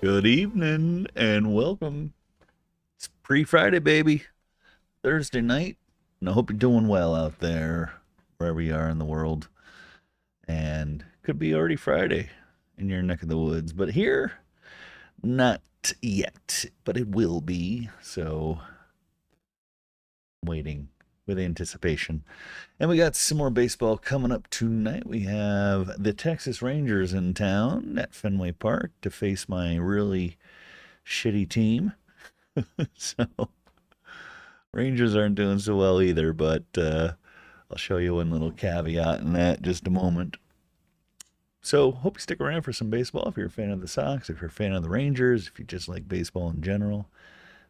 Good evening and welcome. It's pre-Friday, baby. Thursday night. And I hope you're doing well out there, wherever you are in the world. And could be already Friday in your neck of the woods. But here, not yet. But it will be. So, waiting with anticipation. And we got some more baseball coming up tonight. We have the Texas Rangers in town at Fenway Park to face my really shitty team. So Rangers aren't doing so well either, but I'll show you one little caveat in that in just a moment. So, hope you stick around for some baseball. If you're a fan of the Sox, if you're a fan of the Rangers, if you just like baseball in general,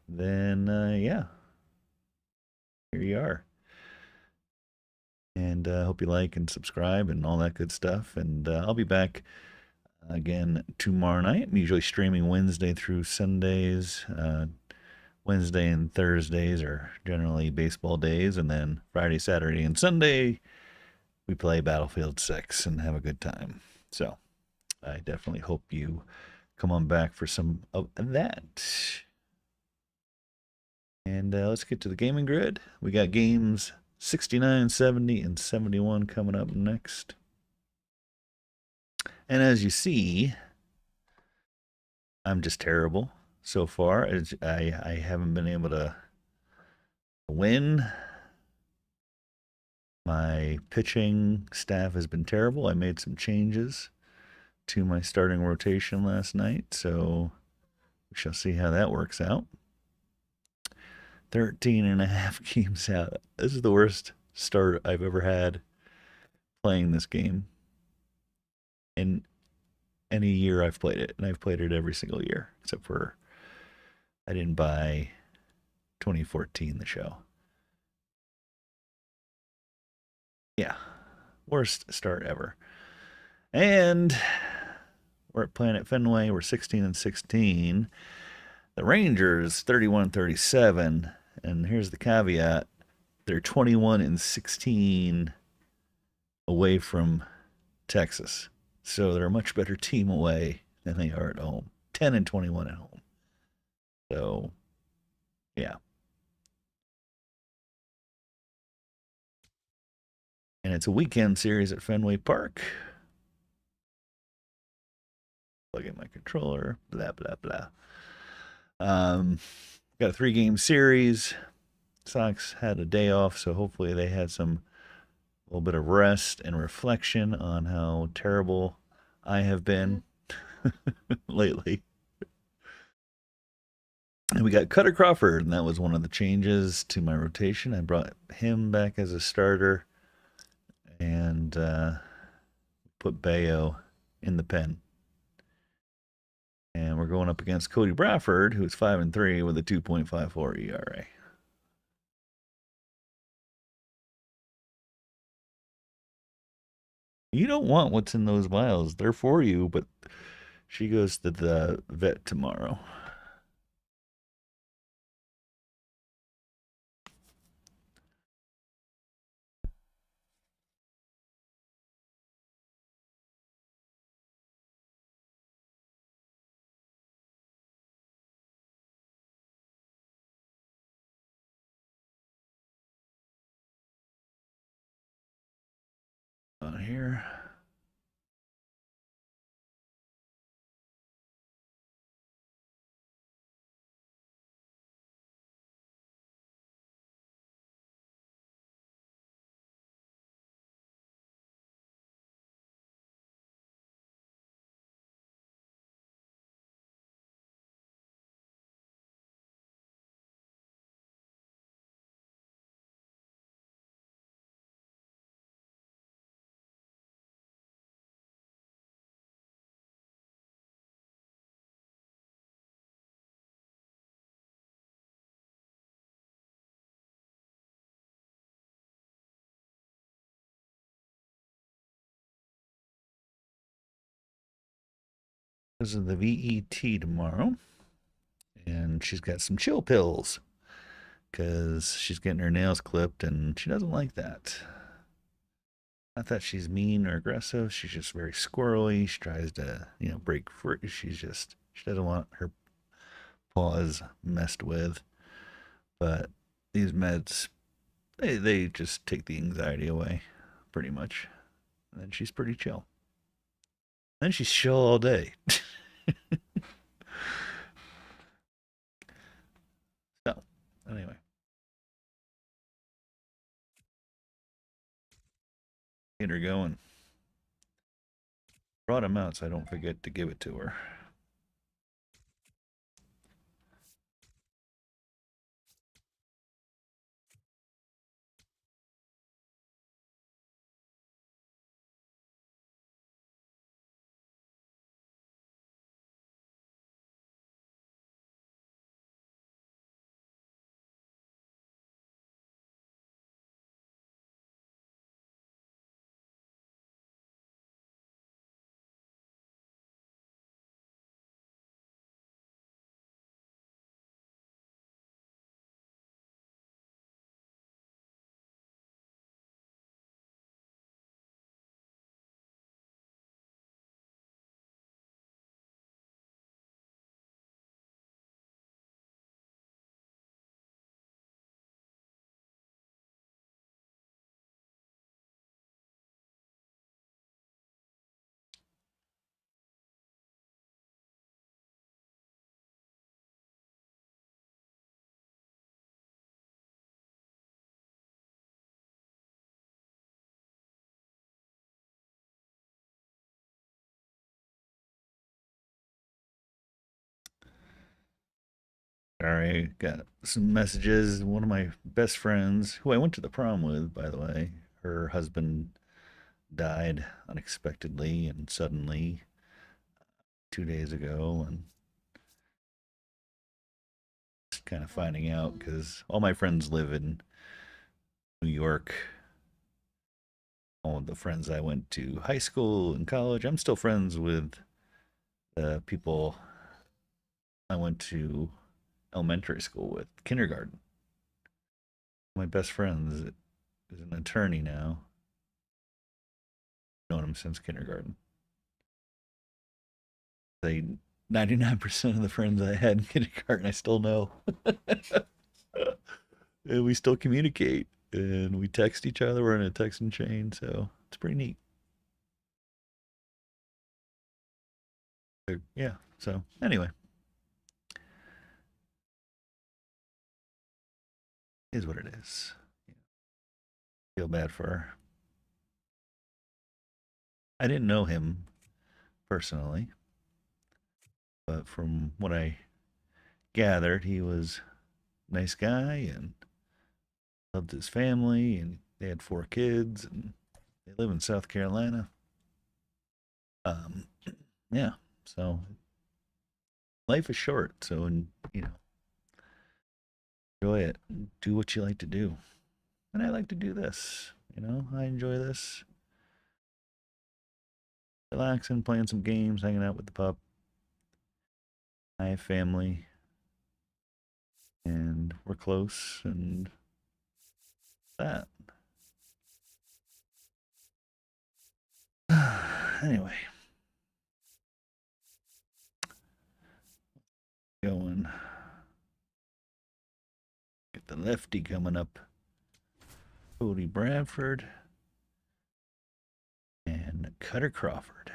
then yeah, here you are. And I hope you like and subscribe and all that good stuff. And I'll be back again tomorrow night. I'm usually streaming Wednesday through Sundays. Wednesday and Thursdays are generally baseball days, and then Friday, Saturday, and Sunday we play Battlefield 6 and have a good time. So I definitely hope you come on back for some of that. And let's get to the gaming grid. We got games 69, 70, and 71 coming up next. And as you see, I'm just terrible so far. I haven't been able to win. My pitching staff has been terrible. I made some changes to my starting rotation last night, so we shall see how that works out. 13 and a half games out. This is the worst start I've ever had playing this game in any year I've played it. And I've played it every single year, except for I didn't buy 2014, the show. Yeah, worst start ever. And we're at Planet Fenway. We're 16 and 16. The Rangers 31-37, and here's the caveat: they're 21 and 16 away from Texas, so they're a much better team away than they are at home. 10 and 21 at home. So, yeah. And it's a weekend series at Fenway Park. Plug in my controller. Blah blah blah. Got a 3-game series. Sox had a day off, so hopefully they had some little bit of rest and reflection on how terrible I have been lately. And we got Cutter Crawford, and that was one of the changes to my rotation. I brought him back as a starter and put Bayo in the pen. And we're going up against Cody Bradford, who's 5-3 with a 2.54 ERA. You don't want what's in those vials. They're for you, but she goes to the vet tomorrow. On here. This is the VET tomorrow. And she's got some chill pills because she's getting her nails clipped and she doesn't like that. Not that she's mean or aggressive. She's just very squirrely. She tries to, break free. She She doesn't want her paws messed with. But these meds, they just take the anxiety away, pretty much. And then she's pretty chill. Then she's chill all day. So, anyway. Get her going. Brought him out so I don't forget to give it to her. Sorry, got some messages. One of my best friends, who I went to the prom with, by the way, her husband died unexpectedly and suddenly 2 days ago, and just kind of finding out because all my friends live in New York. All of the friends I went to high school and college, I'm still friends with the people I went to elementary school with, kindergarten. My best friend is an attorney now. Known him since kindergarten. Say 99% of the friends I had in kindergarten I still know. And we still communicate and we text each other. We're in a texting chain, so it's pretty neat. Yeah, so anyway, is what it is. Feel bad for her. I didn't know him personally, but from what I gathered, he was a nice guy and loved his family, and they had 4 kids, and they live in South Carolina. Um, yeah, so life is short, so enjoy it. Do what you like to do, and I like to do this. I enjoy this, relaxing, playing some games, hanging out with the pup. I have family, and we're close, and that. Anyway, going. Get the lefty coming up. Cody Bradford and Cutter Crawford.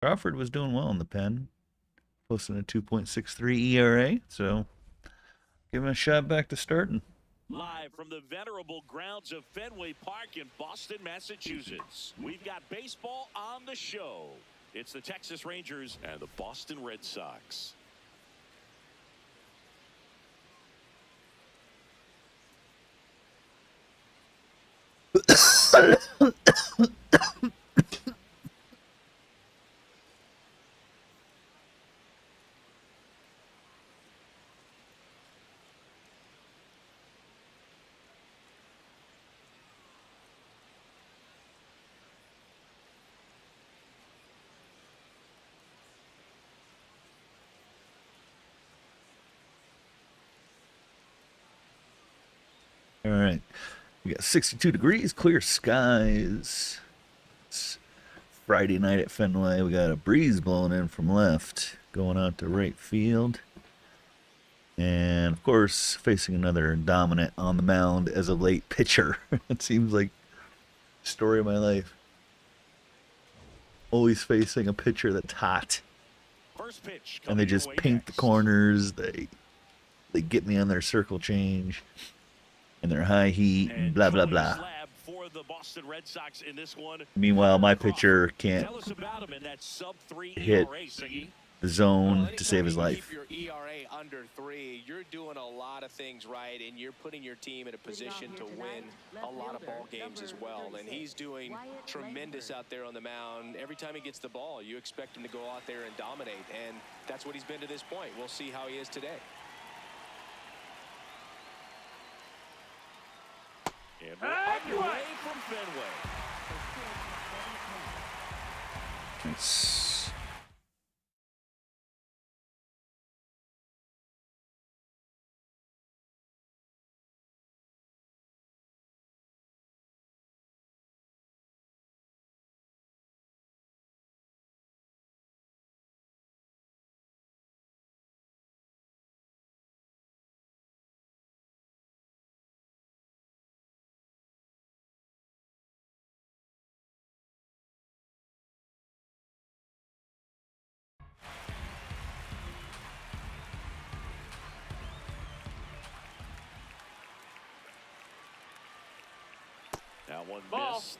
Crawford was doing well in the pen, posting a 2.63 ERA, so give him a shot back to starting. Live from the venerable grounds of Fenway Park in Boston, Massachusetts, we've got baseball on the show. It's the Texas Rangers and the Boston Red Sox. All right. We got 62 degrees, clear skies. It's Friday night at Fenway. We got a breeze blowing in from left. going out to right field. And, of course, facing another dominant on the mound as a late pitcher. It seems like the story of my life. Always facing a pitcher that's hot. First pitch And they just paint the corners. They get me on their circle change and their high heat and blah, blah, blah. For the Boston Red Sox in this one. Meanwhile, my pitcher can't Tell us about him in that sub-3 hit ERA, Siggy. the zone to save his life. Keep your ERA under 3. You're doing a lot of things right, and you're putting your team in a position to win a lot of ball games as well. And he's doing tremendous out there on the mound. Every time he gets the ball, you expect him to go out there and dominate, and that's what he's been to this point. We'll see how he is today. And we're underway from Fenway. Nice. That one Ball. missed.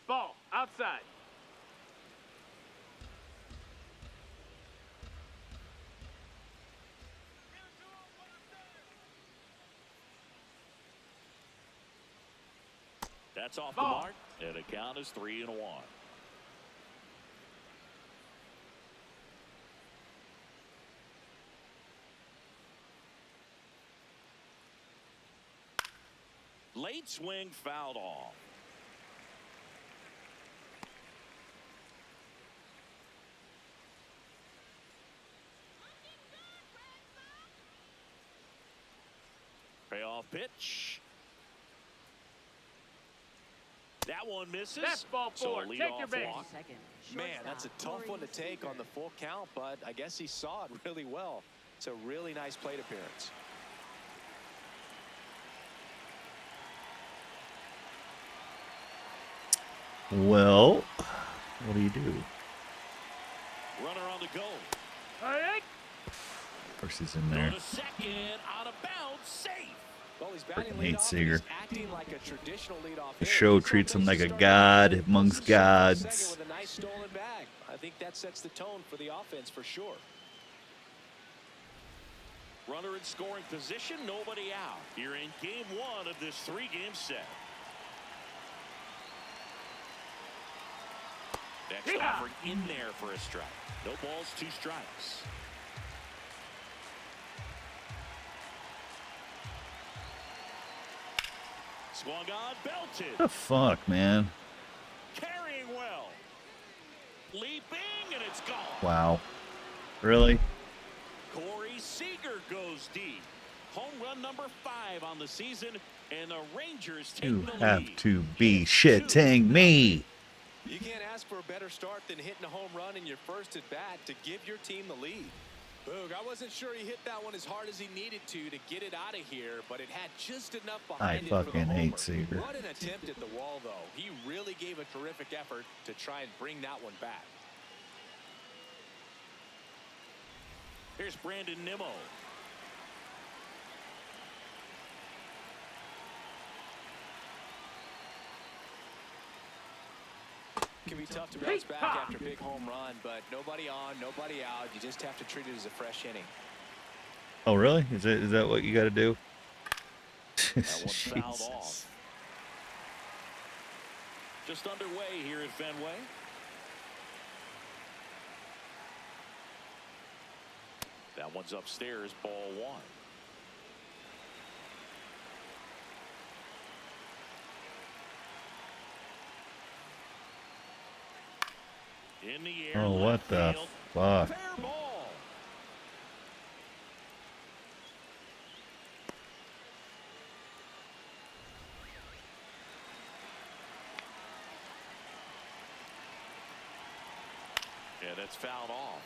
Ball. Outside. That's off the mark, and the count is 3-1. Late swing fouled off. Payoff pitch. That one misses. That's ball four. So Take your base. Man, that's a tough one to take on the full count, but I guess he saw it really well. It's a really nice plate appearance. Well, what do you do? Runner on the go. All right. Of course he's in there. Go to second, out of bounds, safe. Well, he's batting Freaking hate leadoff, Seager. he's acting like a traditional leadoff The hitter. show Gets on treats him base like to a start god the game, amongst puts himself on gods. second with a nice stolen bag. I think that sets the tone for the offense for sure. Runner in scoring position, nobody out. Here in game 1 of this 3-game set. Next offering in there for a strike. No balls, 2 strikes. Swung on, belted. What the fuck, man? Carrying well. Leaping, and it's gone. Wow. Really? Corey Seager goes deep. Home run number 5 on the season, and the Rangers take You the have lead. to be shitting me. You can't ask for a better start than hitting a home run in your first at bat to give your team the lead. Boog, I wasn't sure he hit that one as hard as he needed to get it out of here, but it had just enough behind it for the fucking homer. hate Seager. What an attempt at the wall, though. He really gave a terrific effort to try and bring that one back. Here's Brandon Nimmo. It can be tough to bounce back after a big home run, but nobody on, nobody out. You just have to treat it as a fresh inning. Oh, really? Is that what you got to do? That one fouled Jesus. off. Just underway here at Fenway. That one's upstairs, ball 1. In the air. Oh, what left the field. fuck? Fair ball. And it's fouled off.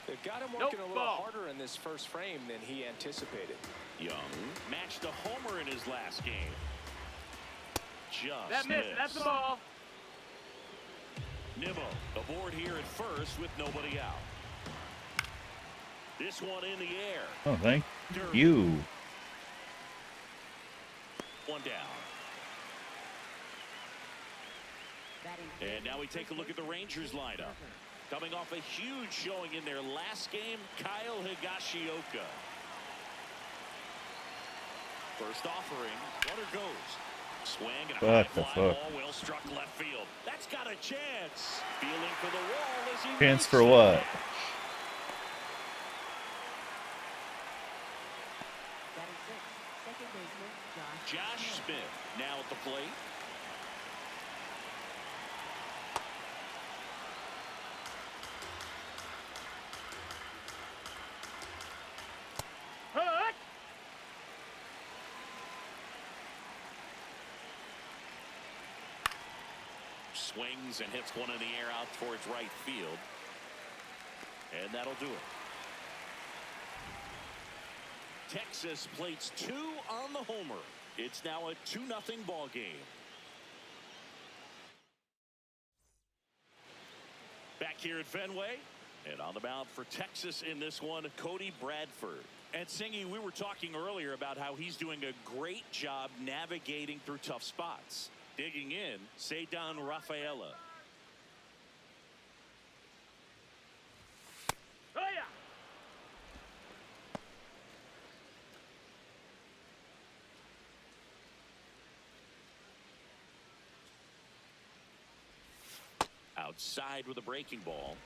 They've got him working a little harder in this first frame than he anticipated. Young matched a homer in his last game. Just That missed. That's the ball. Nimmo aboard here at first with nobody out. This one in the air. Oh, thank you. One down. And now we take a look at the Rangers lineup. Coming off a huge showing in their last game, Kyle Higashioka. First offering, runner goes. Swing and a high fly ball, well struck left field. That's got a chance. Feeling for the wall as he Chance for what? Josh Smith now at the plate. Swings and hits one in the air out towards right field. And that'll do it. Texas plates 2 on the homer. It's now a 2-0 ball game. Back here at Fenway. And on the mound for Texas in this one, Cody Bradford. And Singy, we were talking earlier about how he's doing a great job navigating through tough spots. Digging in, Ceddanne Rafaela. Oh, yeah. Outside with a breaking ball.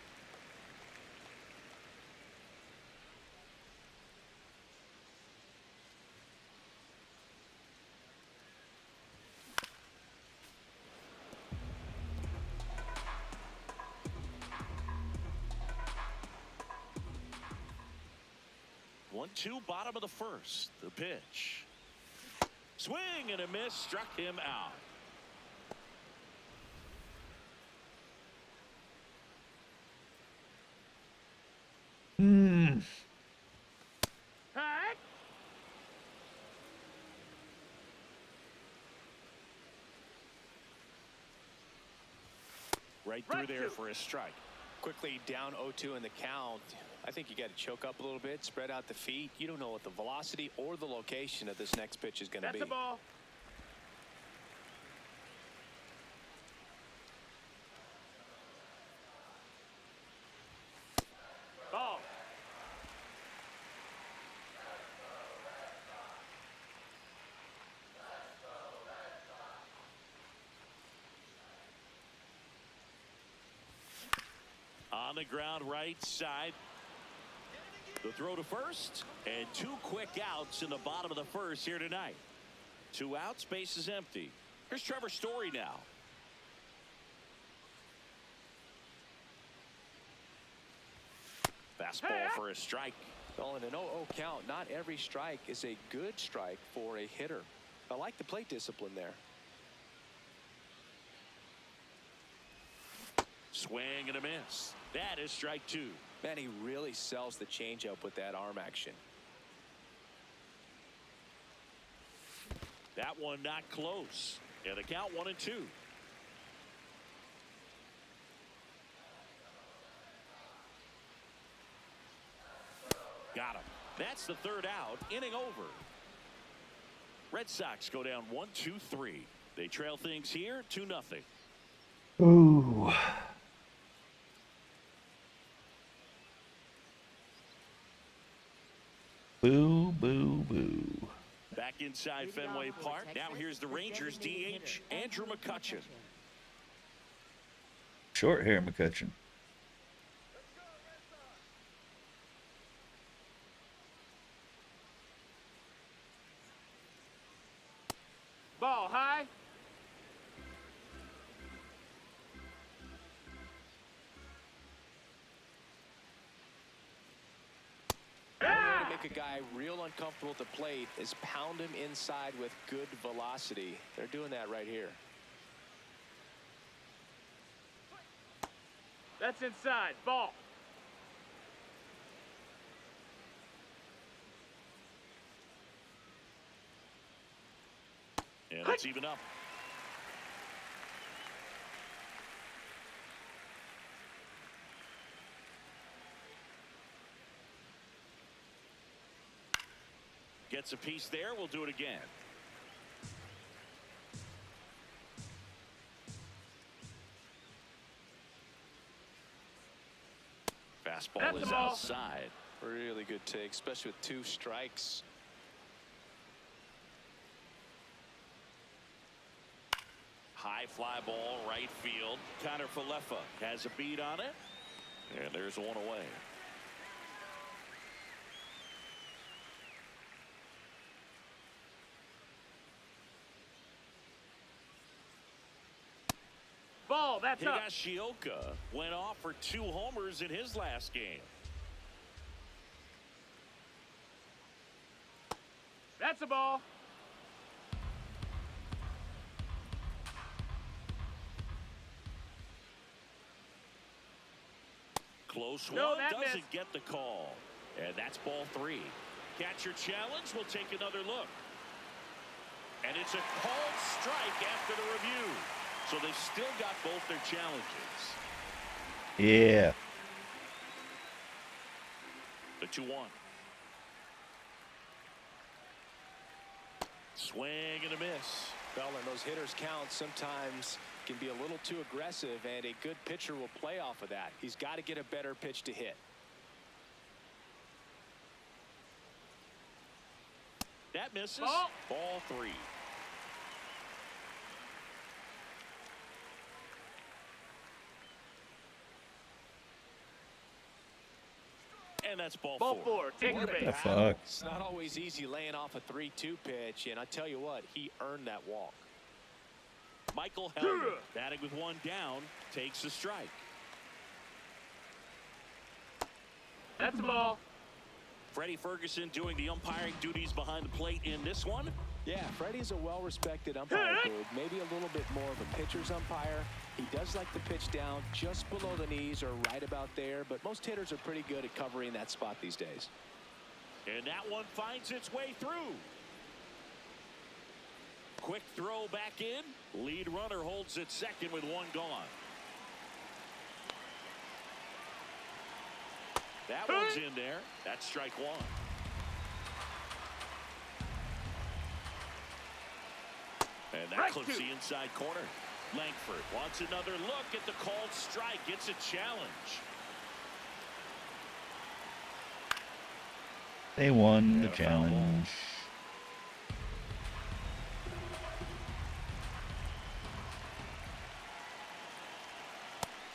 One-two, bottom of the first. The pitch. Swing and a miss, struck him out. Hey. Right through there for a strike. Quickly down 0-2 in the count. I think you got to choke up a little bit, spread out the feet. You don't know what the velocity or the location of this next pitch is going to be. That's the ball. Ball. On the ground right side. The throw to first, and 2 quick outs in the bottom of the first here tonight. 2 outs, base is empty. Here's Trevor Story now. Fastball for a strike. Well, in an 0-0 count, not every strike is a good strike for a hitter. I like the plate discipline there. Swing and a miss. That is strike 2. Man, he really sells the changeup with that arm action. That one not close. And the count 1-2. Got him. That's the 3rd out. Inning over. Red Sox go down 1-2-3. They trail things here 2-0. Ooh. Boo, boo, boo. Back inside Fenway Park. Now here's the Rangers DH, Andrew McCutchen. Short hair, McCutchen. Ball high. make a guy real uncomfortable at the plate is pound him inside with good velocity. They're doing that right here. That's inside. Ball. And it's even up. Gets a piece there. We'll do it again. Fastball is outside. Really good take, especially with 2 strikes. High fly ball, right field. Connor Falefa has a beat on it. And there's one away. Ball, that's up. Higashioka went off for 2 homers in his last game. That's a ball. Close No, one, that doesn't missed. get the call. And that's ball 3. Catcher challenge. We'll take another look. And it's a called strike after the review. So they've still got both their challenges. Yeah. The 2-1. Swing and a miss. Well, and those hitters count sometimes can be a little too aggressive, and a good pitcher will play off of that. He's got to get a better pitch to hit. That misses. Ball. Ball 3. And that's ball 4. Take your What a base. The battle. fuck? It's not always easy laying off a 3-2 pitch, and I tell you what, he earned that walk. Michael Helmer, batting with 1 down, takes a strike. That's a ball. Freddie Ferguson doing the umpiring duties behind the plate in this one. Yeah, Freddie's a well-respected umpire, dude. Maybe a little bit more of a pitcher's umpire. He does like the pitch down just below the knees or right about there, but most hitters are pretty good at covering that spot these days. And that one finds its way through. Quick throw back in. Lead runner holds at second with 1 gone. That one's in there. That's strike 1. And that clips the inside corner. Langford wants another look at the called strike. It's a challenge. They won the challenge.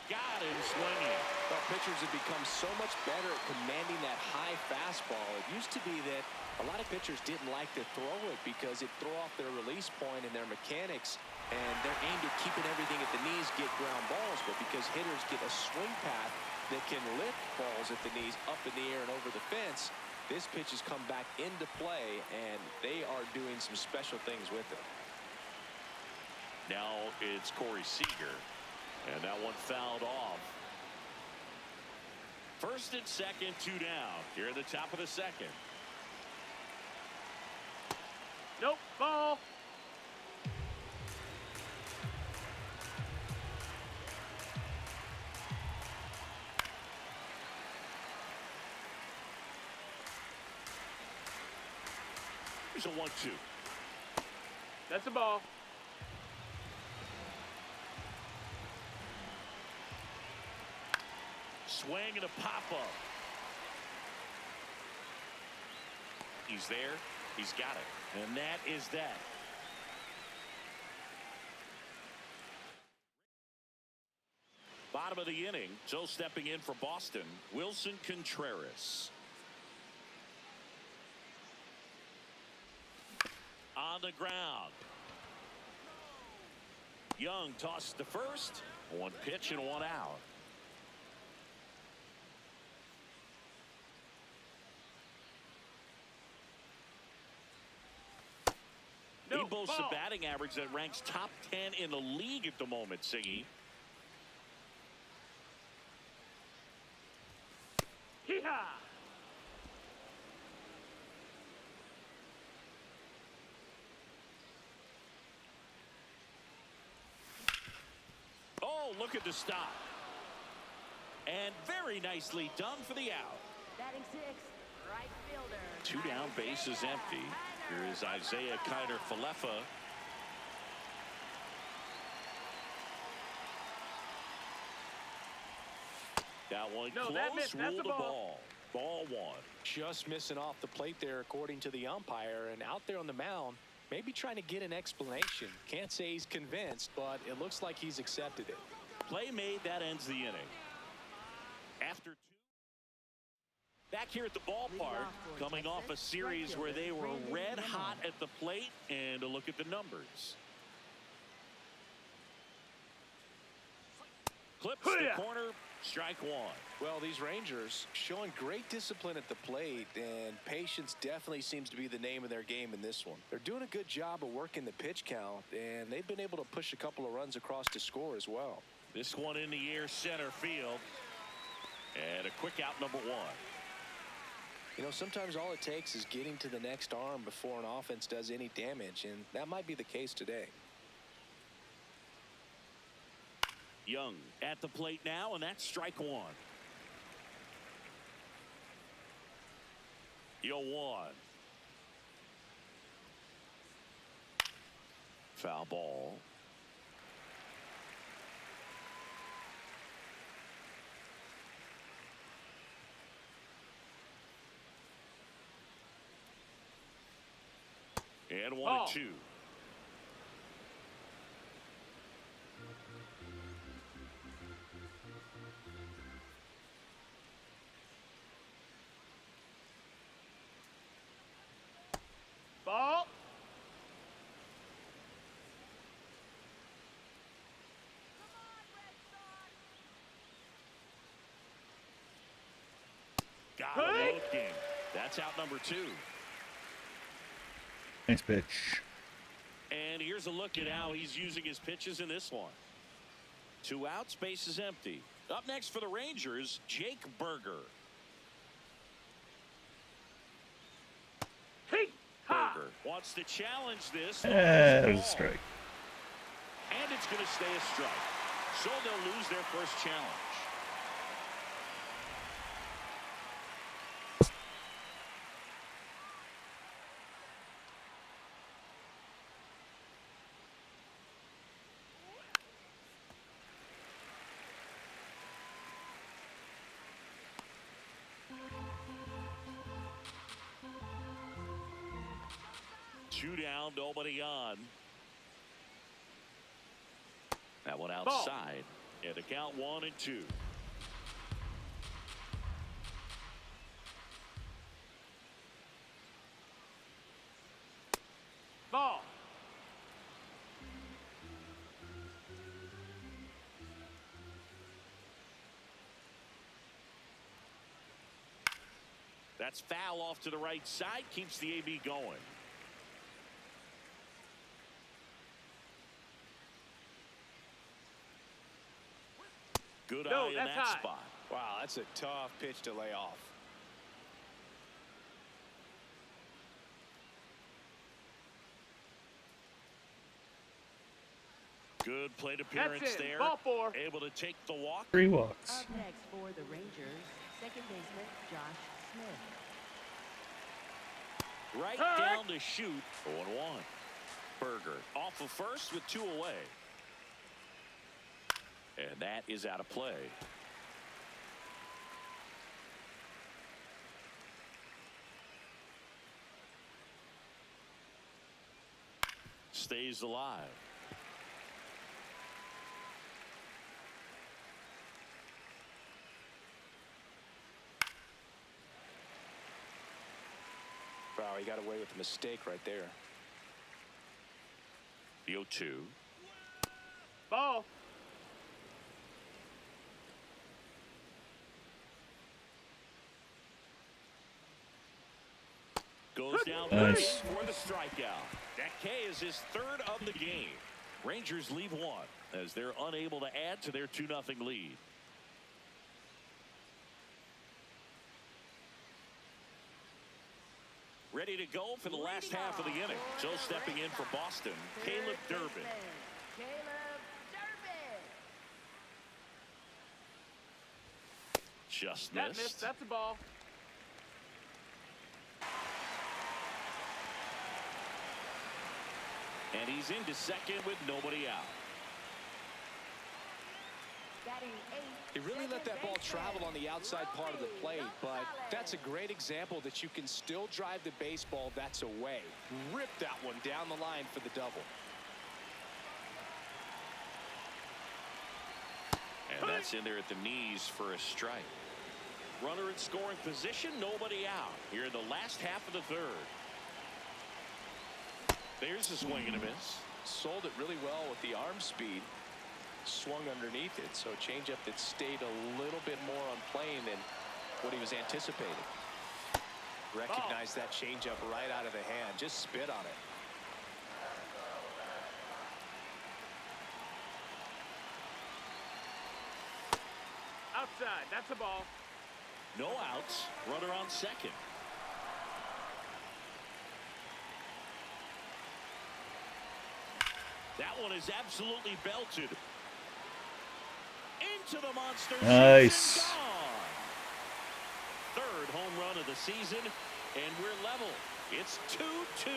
Got him swinging. Well, pitchers have become so much better at commanding that high fastball. It used to be that a lot of pitchers didn't like to throw it because it threw off their release point and their mechanics, and they're aimed at keeping everything at the knees, get ground balls, but because hitters get a swing path that can lift balls at the knees up in the air and over the fence, this pitch has come back into play, and they are doing some special things with it. Now it's Corey Seager, and that one fouled off. First and second, 2 down. Here at the top of the second. Nope. Ball. Here's a 1-2. That's a ball. Swing and a pop-up. He's there. He's got it. And that is that. Bottom of the inning. So stepping in for Boston, Wilson Contreras. On the ground. Young tossed to first. 1 pitch and 1 out. boasts Ball. a batting average that ranks top 10 in the league at the moment, Siggy. Hee-haw. Oh, look at the stop. And very nicely done for the out. Batting sixth, right fielder. 2 down, base is empty. Here is Isaiah Kiner-Falefa. That one No, close, that missed. That's ruled a a ball. ball. Ball 1. Just missing off the plate there, according to the umpire. And out there on the mound, maybe trying to get an explanation. Can't say he's convinced, but it looks like he's accepted it. Play made, that ends the inning. After 2. Back here at the ballpark, coming off a series where they were red hot at the plate, and a look at the numbers. Clips the corner, strike 1. Well, these Rangers showing great discipline at the plate, and patience definitely seems to be the name of their game in this one. They're doing a good job of working the pitch count, and they've been able to push a couple of runs across to score as well. This one in the air, center field. And a quick out, number 1. You know, sometimes all it takes is getting to the next arm before an offense does any damage, and that might be the case today. Young at the plate now, and that's strike 1. 0-1. Foul ball. And 1-2. Ball. Got him looking. That's out number 2. Nice pitch. And here's a look at how he's using his pitches in this one. 2 outs, base is empty. Up next for the Rangers, Jake Berger. Berger wants to challenge this. That was a strike. And it's going to stay a strike. So they'll lose their first challenge. Two down, nobody on. That one outside. And the count 1-2. Ball. That's foul off to the right side. Keeps the AB going. Good eye in that spot. Wow, that's a tough pitch to lay off. Good plate appearance there. Ball 4. Able to take the walk. 3 walks. Up next for the Rangers, second baseman Josh Smith. Right down to shoot. 0-1. Berger off of first with 2 away. And that is out of play. Stays alive. Wow, he got away with a mistake right there. The 0-2. Ball. Goes down Nice. for the strikeout. That K is his third of the game. Rangers leave one as they're unable to add to their 2-0 lead. Ready to go for the last half of the inning. So stepping in for Boston, Caleb Durbin. Caleb Durbin. Just That missed. missed. That's a ball. And he's into second with nobody out. Batting eighth, He really let that ball second travel on the outside part of the plate, but Gonzalez. that's a great example that you can still drive the baseball that's away. Rip that one down the line for the double. And that's in there at the knees for a strike. Runner in scoring position, nobody out. Here in the last half of the third. There's a swing and a miss. Sold it really well with the arm speed. Swung underneath it, so changeup that stayed a little bit more on plane than what he was anticipating. Recognized that changeup right out of the hand. Just spit on it. Outside. That's a ball. No outs. Runner on second. That one is absolutely belted. Into the monster. Nice. And gone. Third home run of the season, and we're level. It's 2-2.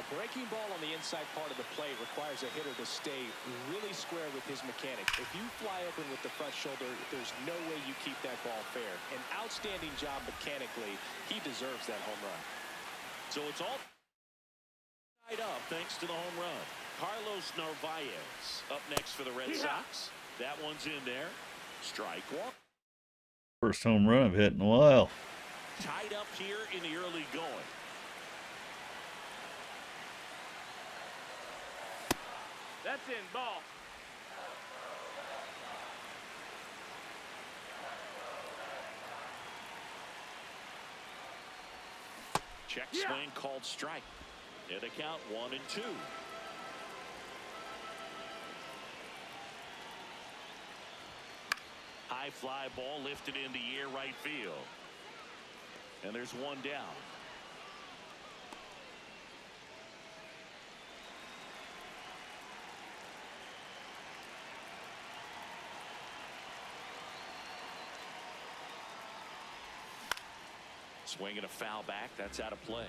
A breaking ball on the inside part of the plate requires a hitter to stay really square with his mechanic. If you fly open with the front shoulder, there's no way you keep that ball fair. An outstanding job mechanically. He deserves that home run. So it's all tied up thanks to the home run. Carlos Narvaez up next for the Red Sox. That one's in there. Strike one. First home run I've hit in a while. Tied up here in the early going. That's in. Ball. Check swing called strike. And the count 1-2. High fly ball lifted in the air right field. And there's one down. Swinging a foul back. That's out of play.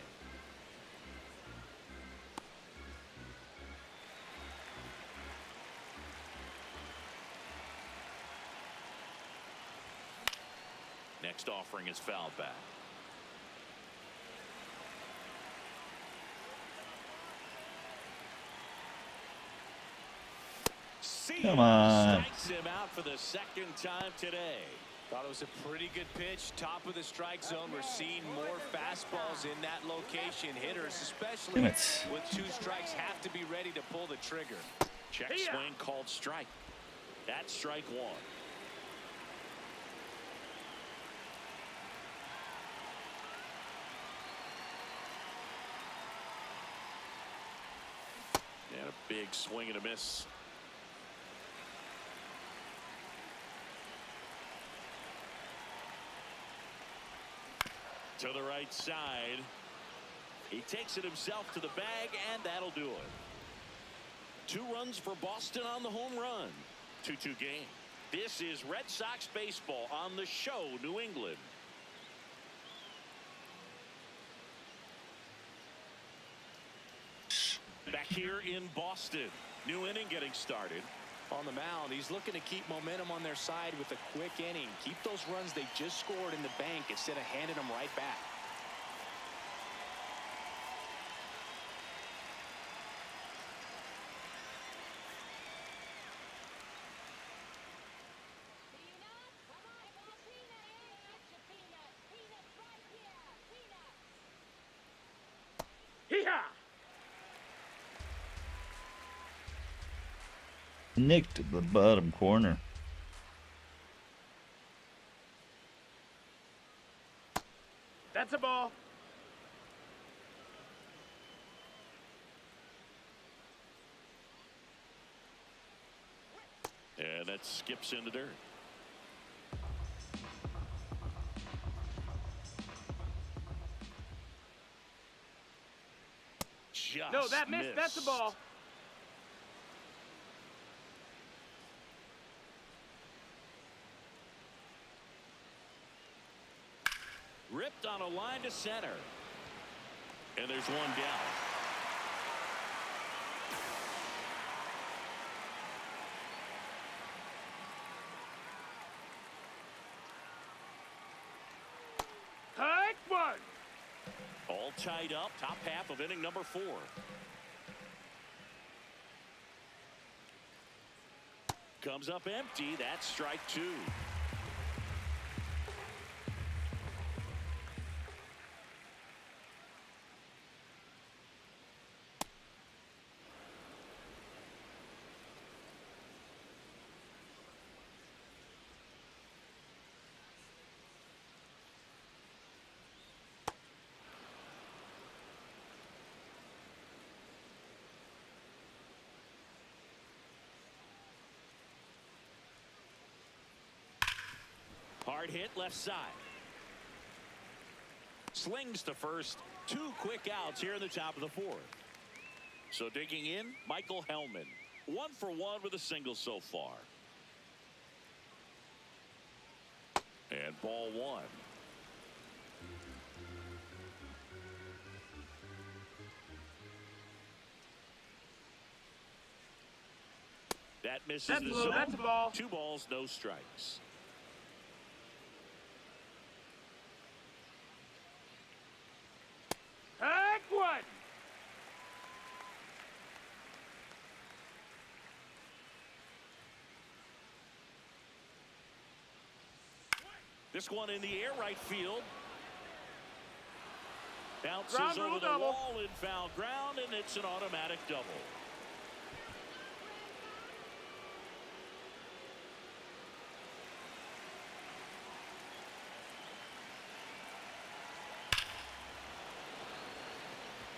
Next offering is foul back. Come on. Strikes him out for the second time today. Thought it was a pretty good pitch. Top of the strike zone. We're seeing more fastballs in that location. Hitters, especially Damn it. with 2 strikes, have to be ready to pull the trigger. Check swing called strike. That's strike one. And a big swing and a miss. To the right side. He takes it himself to the bag, and that'll do it. 2 runs for Boston on the home run. 2-2 game. This is Red Sox baseball on the show, New England. Back here in Boston. New inning getting started. On the mound, he's looking to keep momentum on their side with a quick inning. Keep those runs they just scored in the bank instead of handing them right back. Nicked to the bottom corner. That's a ball. And that skips in the dirt. Just No, that missed. That's a ball. Ripped on a line to center. And there's one down. Hike one. All tied up, top half of inning number 4. Comes up empty. That's strike 2. Hard hit left side. Slings to first. 2 quick outs here in the top of the 4th. So digging in, Michael Hellman. 1 for 1 with a single so far. And ball 1. That misses That's the low. zone. That's a ball. 2 balls, no strikes. Hike one. This one in the air, right field. Bounces Ground over rule the double. wall in foul ground, and it's an automatic double.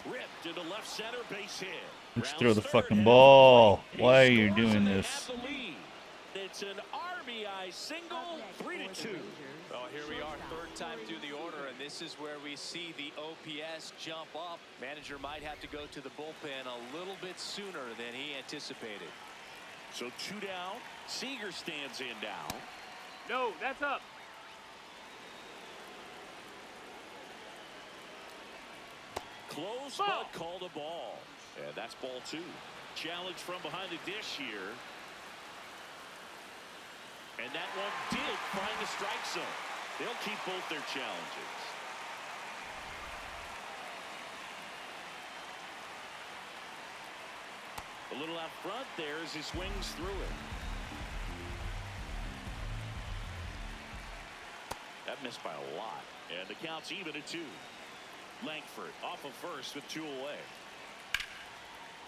Ripped into left center, base hit. Let's Rounds throw the third, fucking headed ball. for the Why are plate. He you scores, doing and they this? have the lead. It's an RBI single, Up next for the 3-2. Rangers, Well, here we are, shortstop, third time through the order, and this is where we see the OPS jump up. Manager might have to go to the bullpen a little bit sooner than he anticipated. So 2 down. Seager stands in down. No, that's up. Close, Ball. but called a ball. And that's ball 2. Challenge from behind the dish here. And that one did find the strike zone. They'll keep both their challenges. A little out front there as he swings through it. That missed by a lot. And the count's even at 2. Langford off of first with 2 away.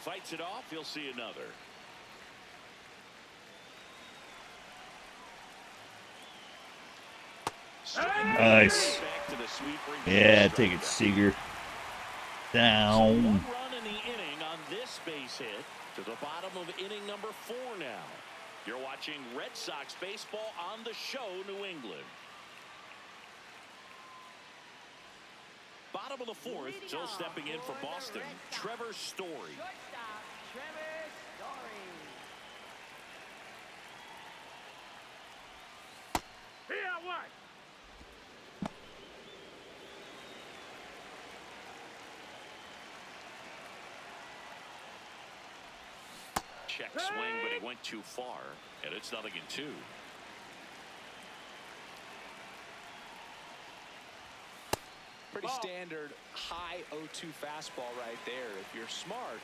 Fights it off. He'll see another. Nice. Back to the sweep ring. Yeah, take it, Seager. So Down. 1 run in the inning on this base hit to the bottom of inning number 4 now. You're watching Red Sox baseball on the show, New England. Bottom of the 4th, still stepping in for Boston, Trevor Story. shortstop, Trevor Story. Here one. Check swing, but he went too far, and it's 0-2. Pretty Ball. standard high 0-2 fastball right there. If you're smart,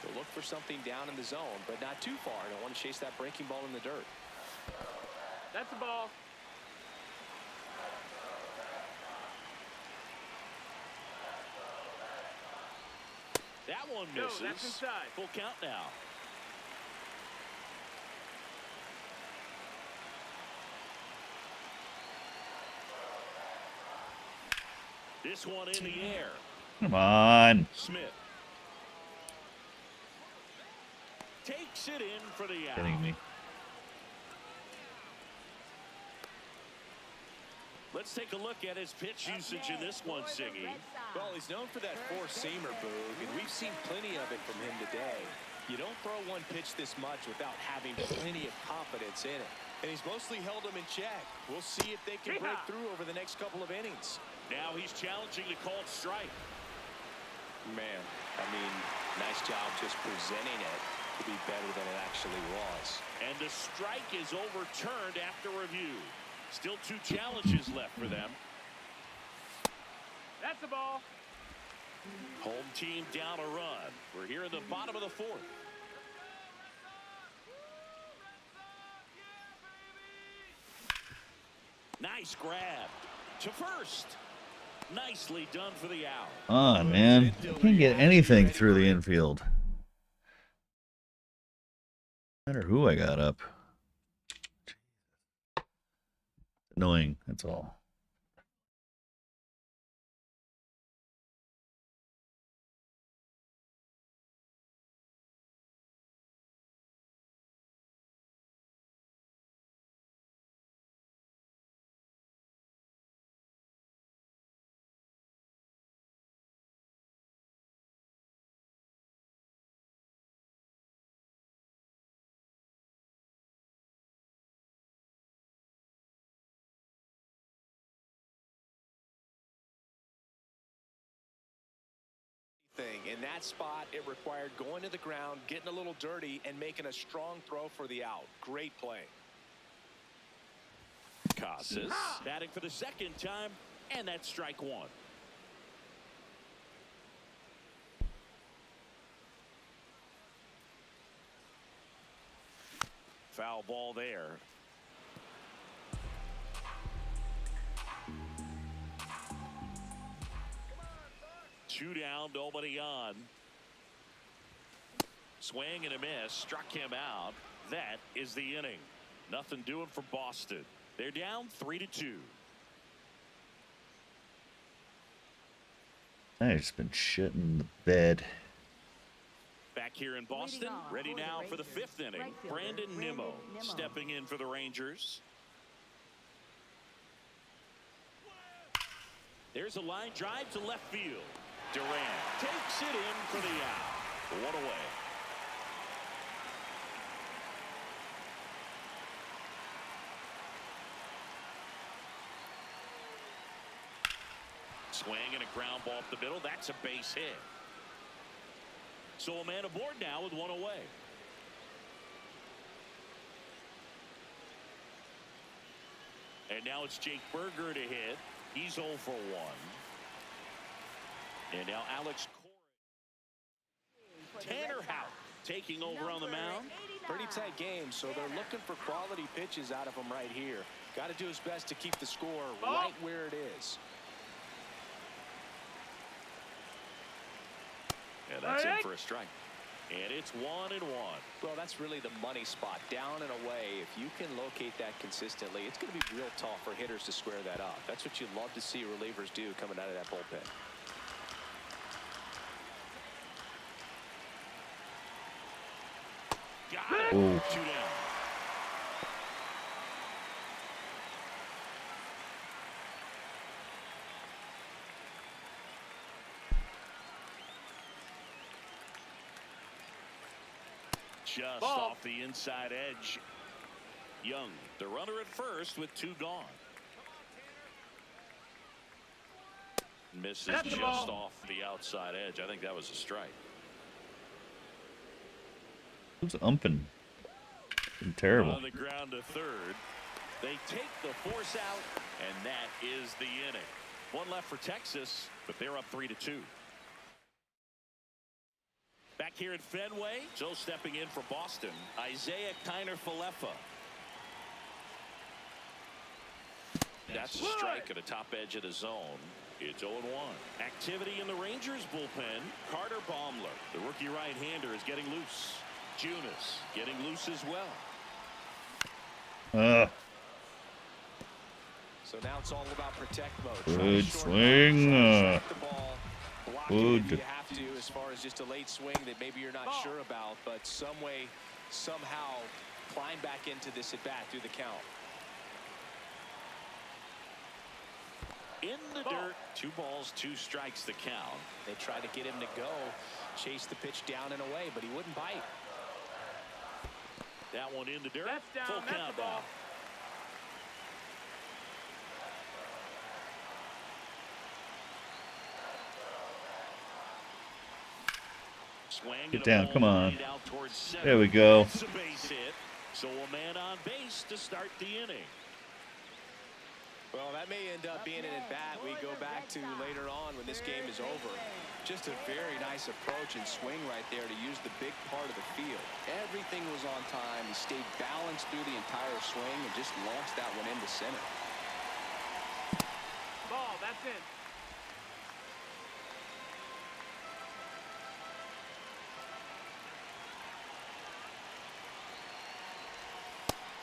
you'll look for something down in the zone, but not too far. Don't want to chase that breaking ball in the dirt. That's a ball. That one No, misses. that's inside. Full count now. This one in the air. Come on. Smith takes it in for the out. Kidding me. Let's take a look at his pitch usage in this one, Siggy. Well, he's known for that four-seamer, Boog, and we've seen plenty of it from him today. You don't throw one pitch this much without having plenty of confidence in it. And he's mostly held them in check. We'll see if they can break through over the next couple of innings. Now he's challenging the called strike. Man, I mean, nice job just presenting it to be better than it actually was. And the strike is overturned after review. Still 2 challenges left for them. That's the ball. Home team down a run. We're here in the bottom of the 4th. Nice grab to first. Nicely done for the out. Oh, man. I can't get anything through the infield. No matter who I got up. Annoying, that's all. In that spot, it required going to the ground, getting a little dirty, and making a strong throw for the out. Great play. Casas batting for the 2nd time, and that's strike 1. Foul ball there. Two down, nobody on. Swing and a miss, struck him out. That is the inning. Nothing doing for Boston. They're down 3-2. I've just been shitting the bed. Back here in Boston, ready now for the 5th inning. Brandon Nimmo stepping in for the Rangers. There's a line drive to left field. Durant takes it in for the out. 1 away. Swing and a ground ball up the middle. That's a base hit. So a man aboard now with 1 away. And now it's Jake Berger to hit. He's 0 for 1. And now Alex Cora. Tanner Houck taking over on the mound. Pretty tight game, so they're looking for quality pitches out of him right here. Got to do his best to keep the score right where it is. And that's in for a strike. And it's 1-1. Well, that's really the money spot, down and away. If you can locate that consistently, it's going to be real tough for hitters to square that up. That's what you love to see relievers do coming out of that bullpen. Got it. Ooh. 2 down. Just off the inside edge. Young, the runner at first with 2 gone. Misses just off the outside edge. I think that was a strike. Who's umping? Terrible. On the ground to 3rd. They take the force out, and that is the inning. 1 left for Texas, but they're up 3-2. Back here at Fenway, so stepping in for Boston, Isaiah Kiner-Falefa. That's a strike at the top edge of the zone. It's 0-1. Activity in the Rangers bullpen. Carter Baumler, the rookie right-hander, is getting loose. Junis getting loose as well. So now it's all about protect mode. Good swing. The ball, block it if Good. you have to, as far as just a late swing that maybe you're not sure about, but some way, somehow climb back into this at bat through the count. In the dirt, 2 balls, 2 strikes the count. They tried to get him to go, chase the pitch down and away, but he wouldn't bite. That one in the dirt. That's down. Full That's count the ball. now. Swing Get and a down, ball come on. lined out towards center. There we go. It's a base hit. So a man on base to start the inning. Well, that may end up being an at-bat we go back to later on when this game is over. Just a very nice approach and swing right there to use the big part of the field. Everything was on time. He stayed balanced through the entire swing and just launched that one into center. Ball, that's it.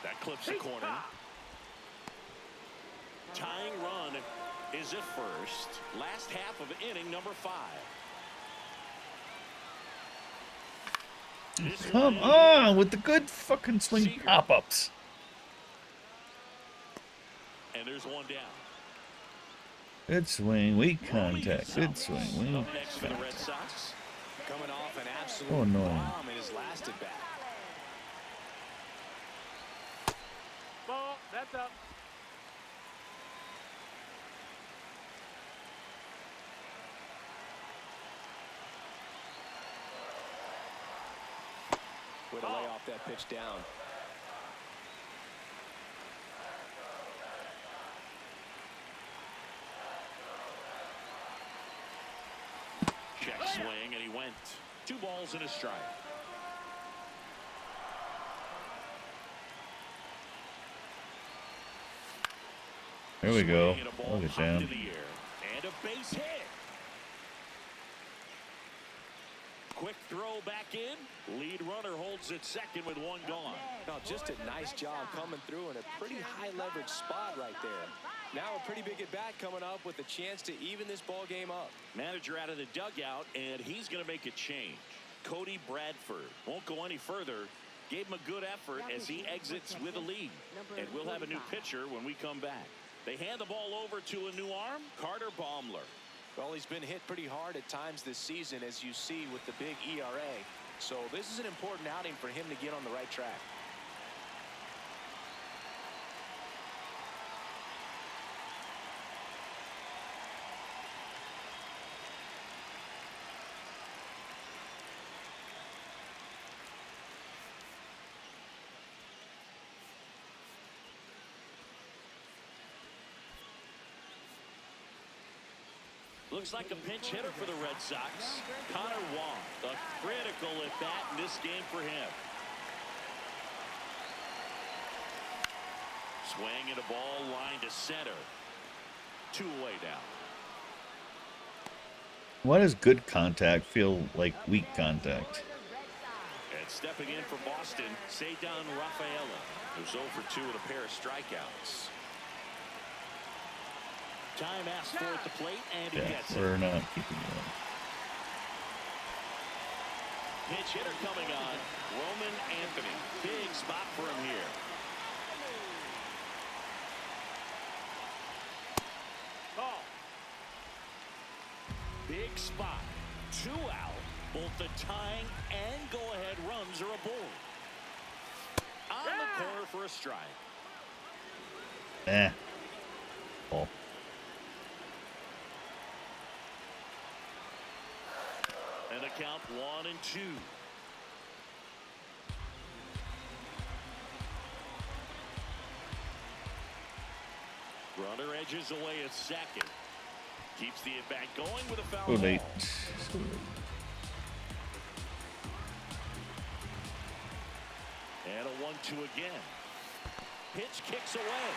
That clips the corner. Tying run is at first. Last half of inning number 5. This Come one on with the good fucking swing Seager. pop-ups. And there's one down. Good swing, weak contact. Good swing, weak Up next for the Red contact. Sox. Coming off an absolute Oh, annoying. bomb in his last at-bat. Ball, that's up. Way to lay off that pitch down. Check swing, and he went. 2 balls and a strike. There we go. Swing and a ball Look it popped down. to the air. And a base hit. Quick throw back in. Lead runner holds at second with 1 gone. No, just a nice job coming through in a pretty high leverage spot right there. Now a pretty big at bat coming up with a chance to even this ball game up. Manager out of the dugout, and he's going to make a change. Cody Bradford won't go any further. Gave him a good effort as he exits with a lead. And we'll have a new pitcher when we come back. They hand the ball over to a new arm, Carter Baumler. Well, he's been hit pretty hard at times this season, as you see with the big ERA. So this is an important outing for him to get on the right track. Looks like a pinch hitter for the Red Sox. Connor Wong, a critical at bat in this game for him. Swing and a ball line to center. 2 away now. Why does good contact feel like weak contact? And stepping in for Boston, Cedar Rafaela, who's 0 for 2 with a pair of strikeouts. Time asked for at the plate, and he Yeah, gets it. we're not keeping it. Pitch hitter coming on, Roman Anthony. Big spot for him here. Ball. Big spot. 2 out. Both the tying and go-ahead runs are aboard. On the corner for a strike. Ball. And the count 1-2. Runner edges away at second. Keeps the at-bat going with a foul So late. ball. So late. And a 1-2 again. Pitch kicks away.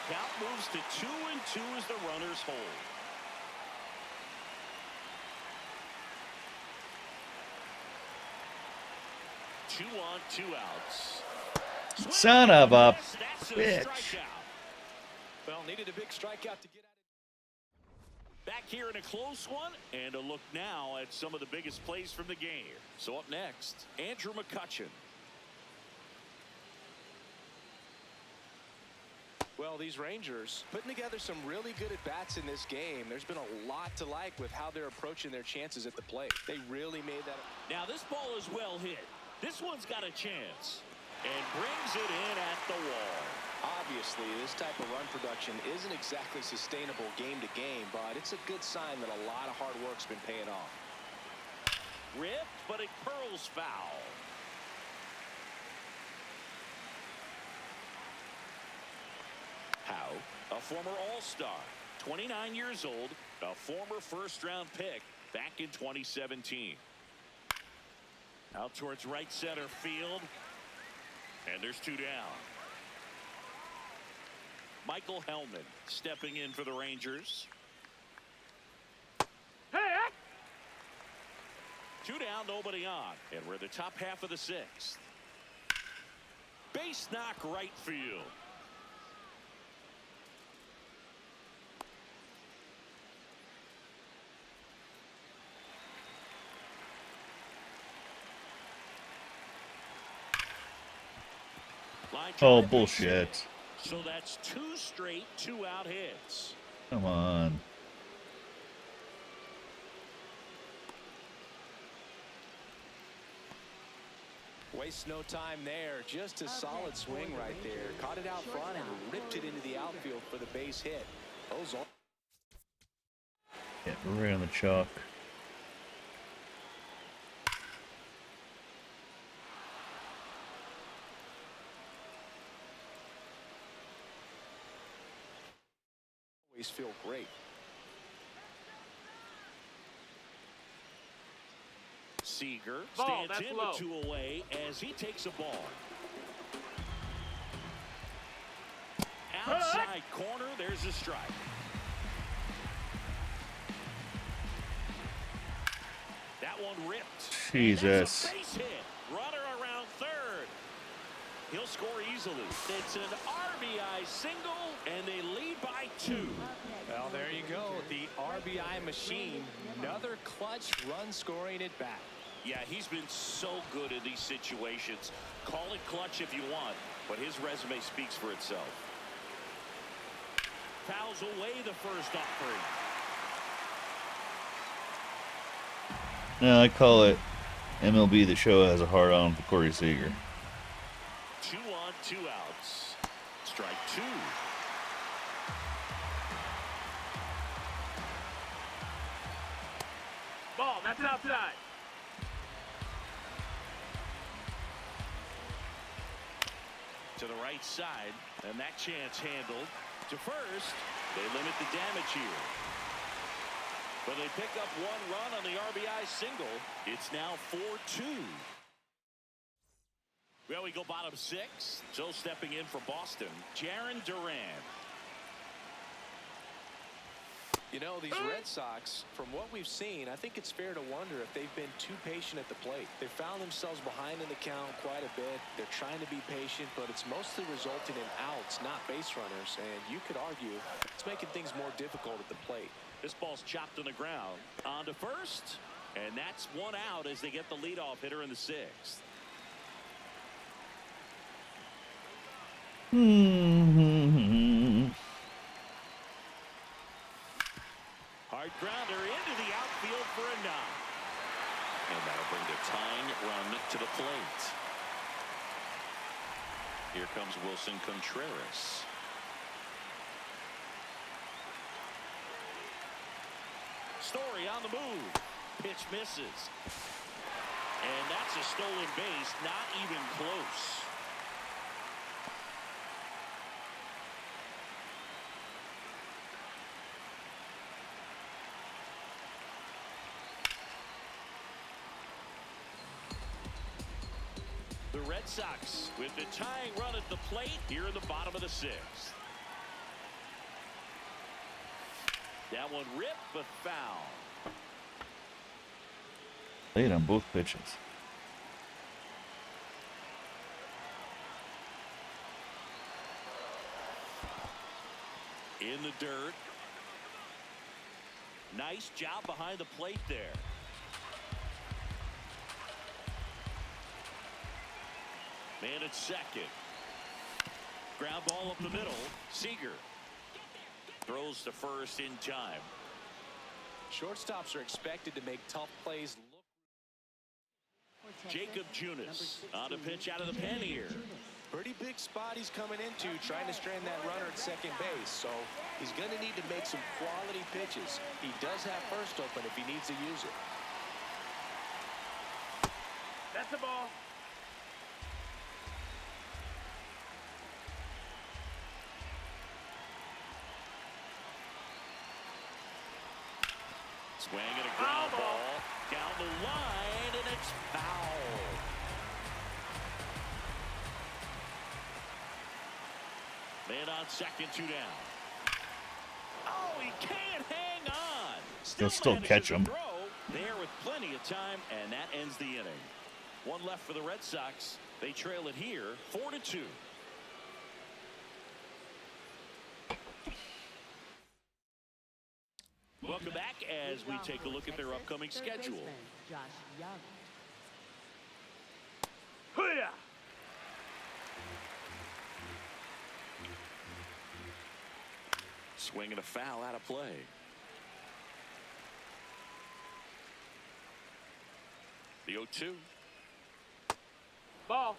Count moves to 2-2 as the runners hold. 2 on, 2 outs. Son of a That's a bitch. strikeout. Well, needed a big strikeout to get out. Back here in a close one, and a look now at some of the biggest plays from the game. So up next, Andrew McCutchen. Well, these Rangers putting together some really good at-bats in this game. There's been a lot to like with how they're approaching their chances at the plate. They really made that. Now this ball is well hit. This one's got a chance and brings it in at the wall. Obviously, this type of run production isn't exactly sustainable game to game, but it's a good sign that a lot of hard work's been paying off. Ripped, but it curls foul. Howe, a former All-Star, 29 years old, a former first-round pick back in 2017. Out towards right center field, and there's two down. Michael Hellman stepping in for the Rangers. Hey! Two down, nobody on, and we're in the top half of the sixth. Base knock right field. Line Oh, drive, bullshit. So that's two straight two-out hits. Come on. Waste no time there. Just a solid swing right there. Caught it out front and ripped it into the outfield for the base hit. Those are Yeah, right on the chalk. always feel great. Seager Ball, stands that's in low. with two away as he takes a ball. Outside corner, there's a strike. That one ripped. Jesus. And that's a base hit. Runner around third. He'll score easily. It's an RBI single, and they lead by 2. Well, there you go. The RBI machine. Another clutch run scoring at bat. Yeah, he's been so good in these situations. Call it clutch if you want, but his resume speaks for itself. Fouls away the first offering. No, I call it MLB The Show has a hard on for Corey Seager. 2 on, 2 outs. Strike 2. Ball, that's outside. To the right side, and that chance handled. To first, they limit the damage here. But they pick up 1 run on the RBI single. It's now 4-2. Well, we go bottom 6. So stepping in for Boston, Jarren Duran. You know, these Red Sox, from what we've seen, I think it's fair to wonder if they've been too patient at the plate. They found themselves behind in the count quite a bit. They're trying to be patient, but it's mostly resulting in outs, not base runners. And you could argue it's making things more difficult at the plate. This ball's chopped on the ground. On to first, and that's 1 out as they get the leadoff hitter in the 6th. Hard grounder into the outfield for a knock. And that'll bring the tying run to the plate. Here comes Wilson Contreras. Story on the move. Pitch misses. And that's a stolen base, not even close. The Red Sox with the tying run at the plate here in the bottom of the 6th. That one ripped, but foul. Late on both pitches. the dirt. Nice job behind the plate there. Man at second. Ground ball up the middle. Seager throws to first in time. Shortstops are expected to make tough plays. Jacob Junis on a pitch out of the pen here. Pretty big spot he's coming into, trying to strand that runner at second base. So he's going to need to make some quality pitches. He does have first open if he needs to use it. That's the ball. Swing and a ground ball down the line, and it's foul. Man on second, 2 down. Oh, he can't hang on. They'll still manages catch to him. throw there with plenty of time, and that ends the inning. One left for the Red Sox. They trail it here, 4-2. Welcome back as we take a look at their upcoming schedule. Josh Young. Hoo-yah! Swing and a foul out of play. The 0-2. Ball.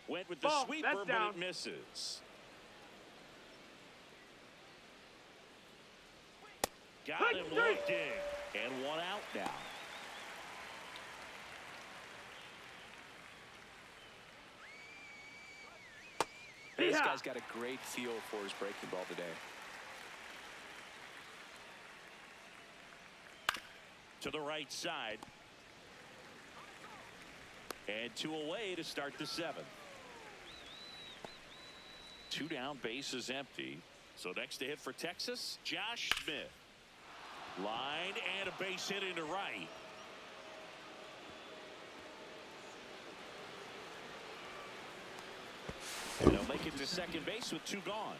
Went with the Ball. sweeper, That's but down. it misses. Got him looking. And 1 out now. This guy's got a great feel for his breaking ball today. To the right side. And 2 away to start the 7th. 2 down, base is empty. So next to hit for Texas, Josh Smith. Line and a base hit into right. And they'll make it to second base with 2 gone.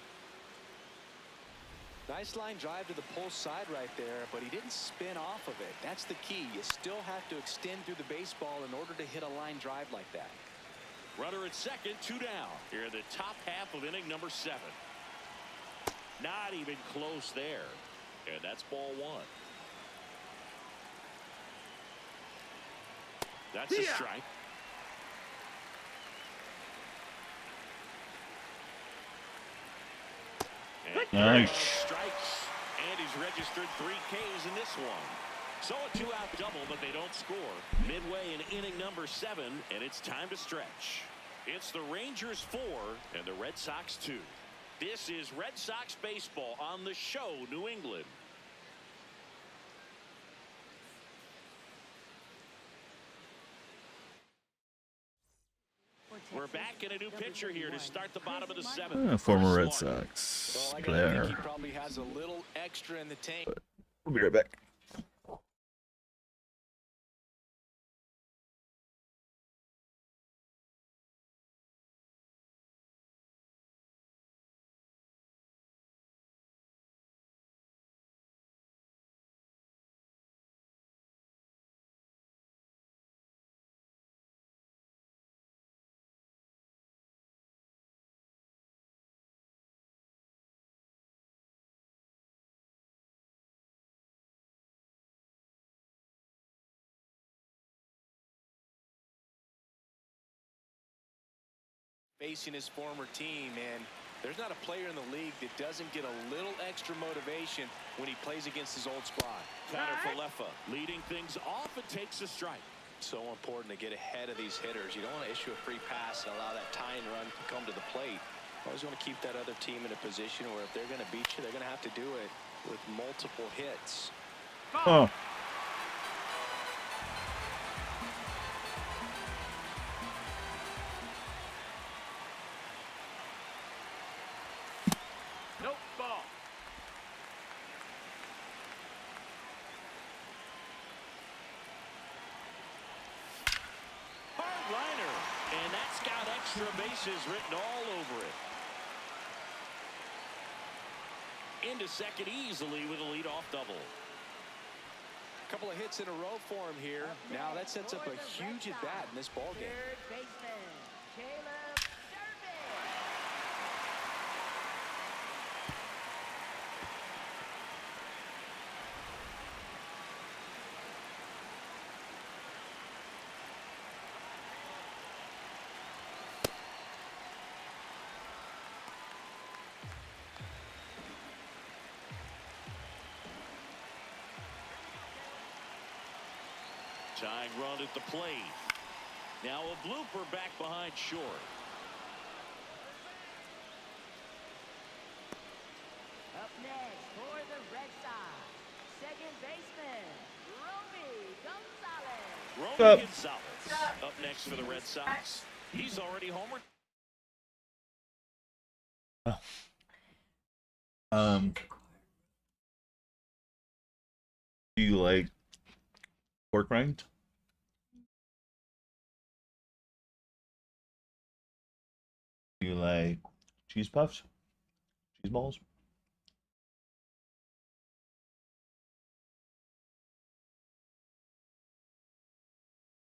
Nice line drive to the pull side right there, but he didn't spin off of it. That's the key. You still have to extend through the baseball in order to hit a line drive like that. Runner at second, 2 down. Here in the top half of inning number 7. Not even close there. And that's ball 1. That's a strike. And Nice. strikes. And he's registered 3 Ks in this one. So a 2-out double, but they don't score. Midway in inning number 7, and it's time to stretch. It's the Rangers 4 and the Red Sox 2. This is Red Sox baseball on the show, New England. We're back in a new pitcher here to start the bottom of the 7th. Former Red Chris Martin. Sox Well, I think player. he probably has a little extra in the tank. We'll be right back. Facing his former team, and there's not a player in the league that doesn't get a little extra motivation when he plays against his old squad. Connor Falefa leading things off and takes a strike. So important to get ahead of these hitters. You don't want to issue a free pass and allow that tying run to come to the plate. You always want to keep that other team in a position where if they're going to beat you, they're going to have to do it with multiple hits. Oh. Nope, ball. Hard liner, and that's got Extra bases written all over it. Into second easily with a leadoff double. A couple of hits in a row for him here. Now that sets up a huge at bat in this ball game. Third baseman, Caleb Durbin. Tying run at the plate. Now a blooper back behind short. Up next for the Red Sox, second baseman, Romy Gonzalez. Romy Gonzalez up next for the Red Sox. He's already homered. Do you like pork rinds? Do you like cheese puffs? Cheese balls?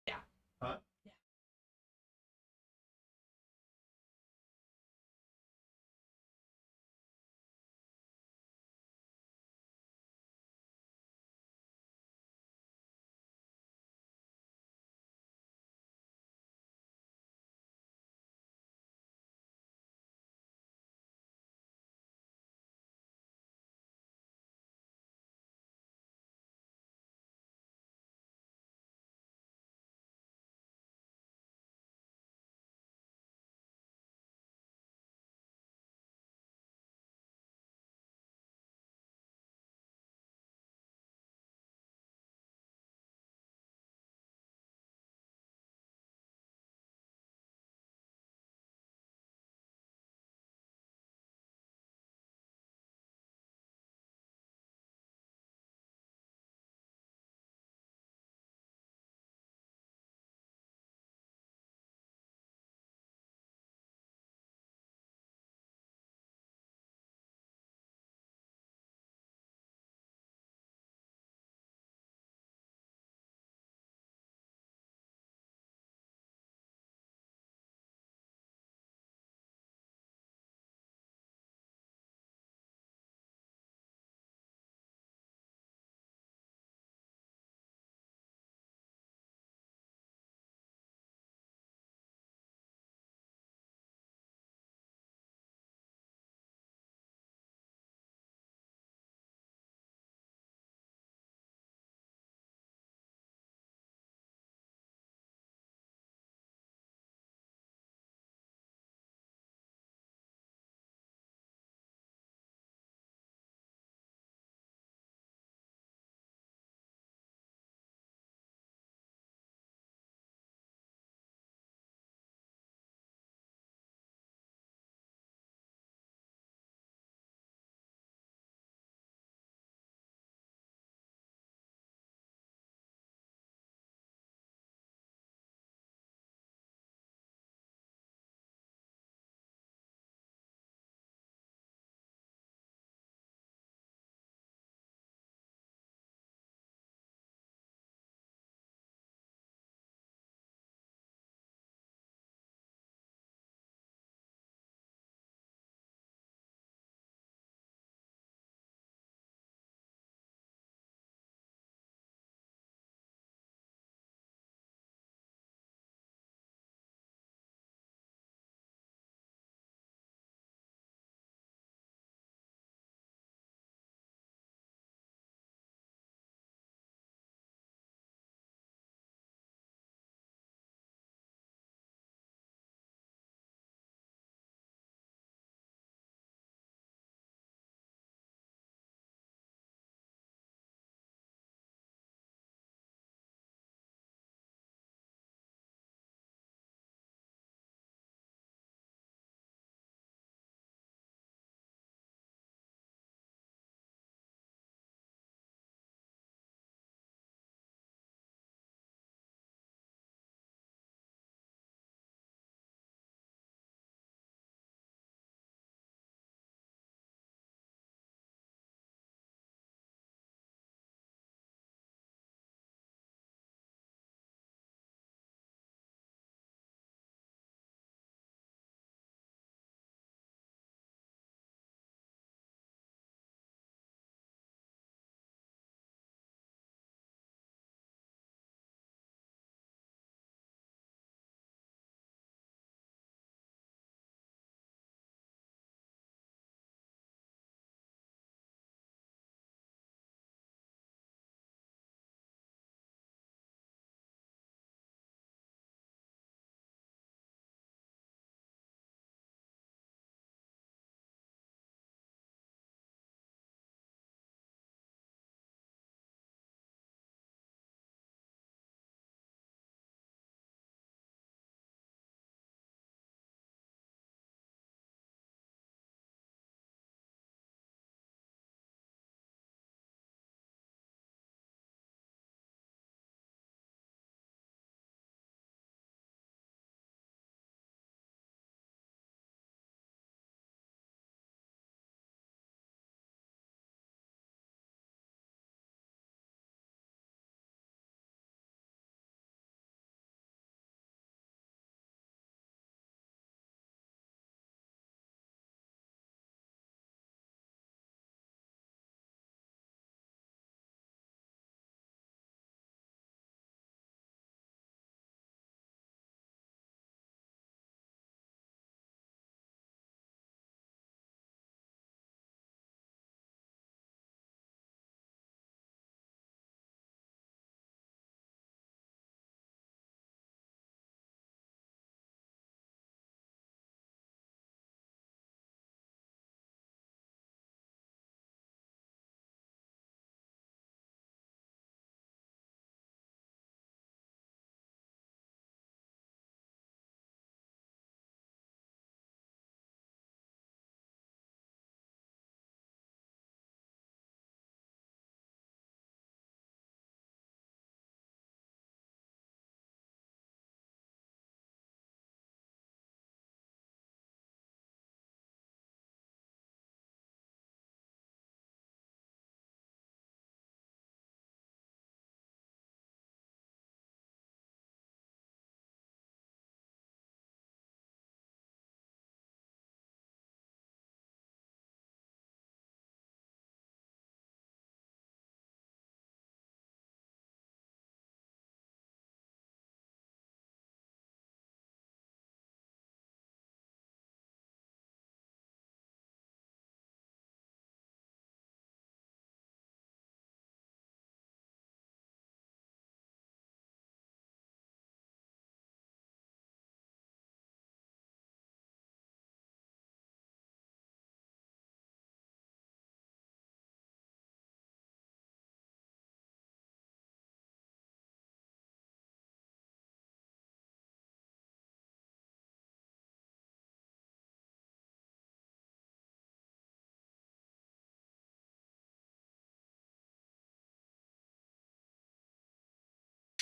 Yeah. Huh?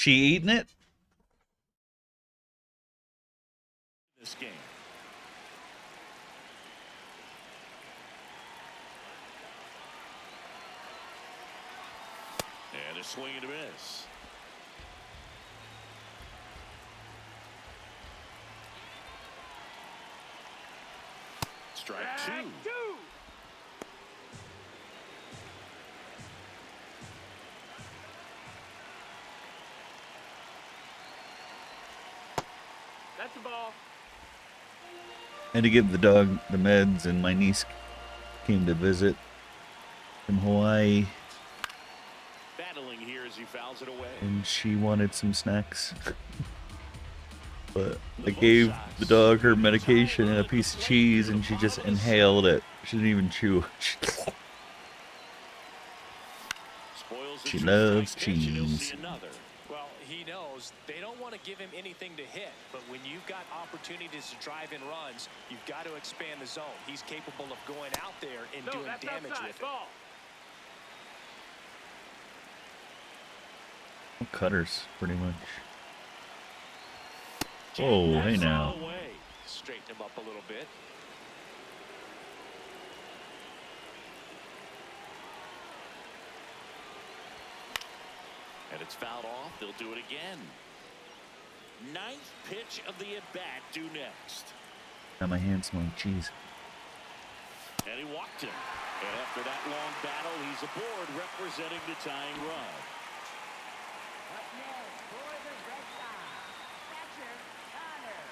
She eating it? This game. And a swing and a miss. Strike two. That's the ball. Had to give the dog the meds, and my niece came to visit from Hawaii, Battling here as he fouls it away. and she wanted some snacks. But I gave the dog her medication and a piece of cheese, and she just inhaled it. She didn't even chew. She loves cheese. Well, he knows they don't want to give him anything to hit, but when you've got opportunities to drive in runs, you've got to expand the zone. He's capable of going out there and doing that's damage outside. with it. Ball. Cutters, pretty much. Oh, hey now. Straighten him up a little bit. And it's fouled off. They'll do it again. Ninth pitch of the at-bat due next. Now my hands smell like cheese. And he walked him. And after that long battle, he's aboard representing the tying run. Up next for the Red Sox, catcher Connor